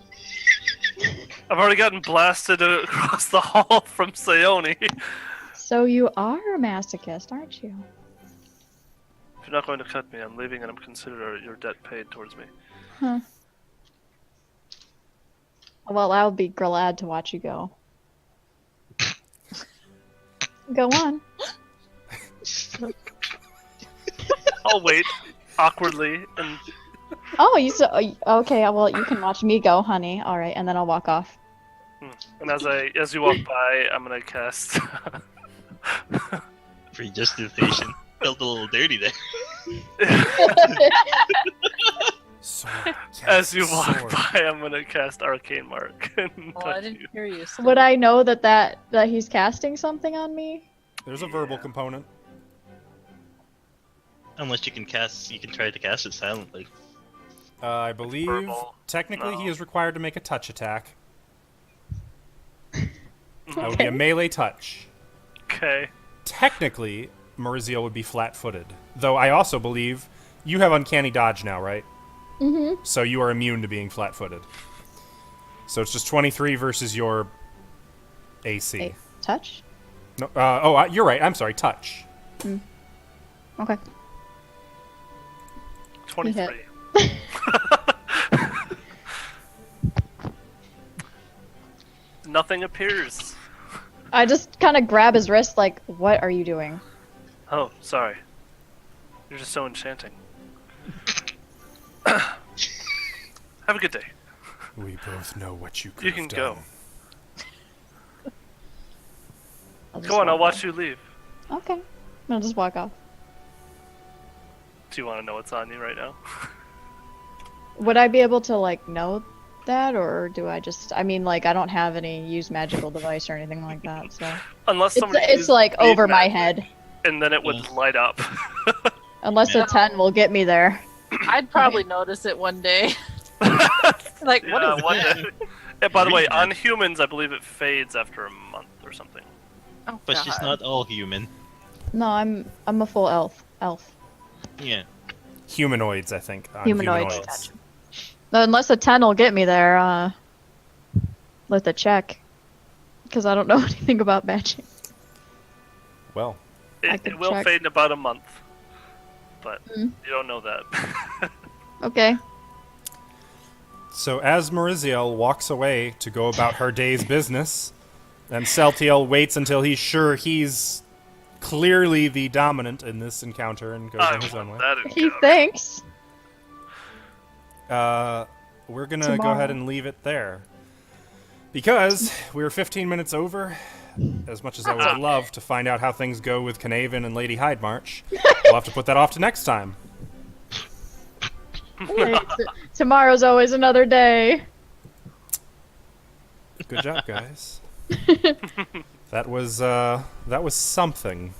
I've already gotten blasted across the hall from Sayoni. So you are a masochist, aren't you? If you're not going to cut me, I'm leaving and I'm considered your debt paid towards me. Huh. Well, I'll be glad to watch you go. Go on. I'll wait awkwardly and Oh, you so okay? Well, you can watch me go, honey. All right, and then I'll walk off. as you walk by, I'm gonna cast. Free justification. Felt a little dirty there. Sword. As you Yes, walk sword. by, I'm gonna cast Arcane Mark. And Oh, I touch didn't you. hear you. So. Would I know that he's casting something on me? There's a verbal component. Unless you can try to cast it silently. I believe Verbal. technically No. he is required to make a touch attack. That would be Okay. a melee touch. Okay. Technically, Maurizio would be flat-footed. Though I also believe you have uncanny dodge now, right? Mm-hmm. So you are immune to being flat-footed. So it's just 23 versus your AC. Hey, touch? No, you're right. I'm sorry, touch. Okay. 23. Nothing appears. I just kind of grab his wrist, like, what are you doing? Oh, sorry. You're just so enchanting. Have a good day. We both know what you could You have can done. go. Just Go on, I'll walk watch you leave. off. Okay. I'll just walk off. Do you want to know what's on you right now? Would I be able to, like, know that, or do I just... I mean, like, I don't have any use magical device or anything like that, so... Unless somebody It's used like, read over my magic, head. and then it would light up. Unless a 10 will get me there. I'd probably notice it one day. Like, what Yeah, is one that? day. And by the way, Read on humans, I believe it fades after a month or something. Oh, But she's God. not all human. No, I'm a full elf. Yeah. Humanoids, I think. Humanoids. Gotcha. Unless a 10 will get me there, let the check. Because I don't know anything about magic. Well, I It could will check. fade in about a month, but Mm. you don't know that. Okay. so as Mariziel walks away to go about her day's business, and Celtiel waits until he's sure he's clearly the dominant in this encounter and goes I on his own want way. that He encounter. thinks. We're gonna go Tomorrow. ahead and leave it there. Because we're 15 minutes over, as much as I would love to find out how things go with Knaven and Lady Hydemarch, we'll have to put that off to next time. Hey, tomorrow's always another day. Good job, guys. That was something.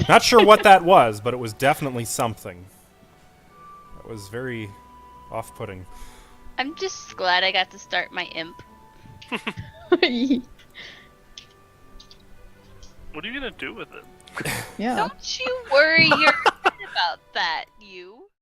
Not sure what that was, but it was definitely something. That was very off-putting. I'm just glad I got to start my imp. What are you gonna do with it? Yeah. Don't you worry your head about that, you.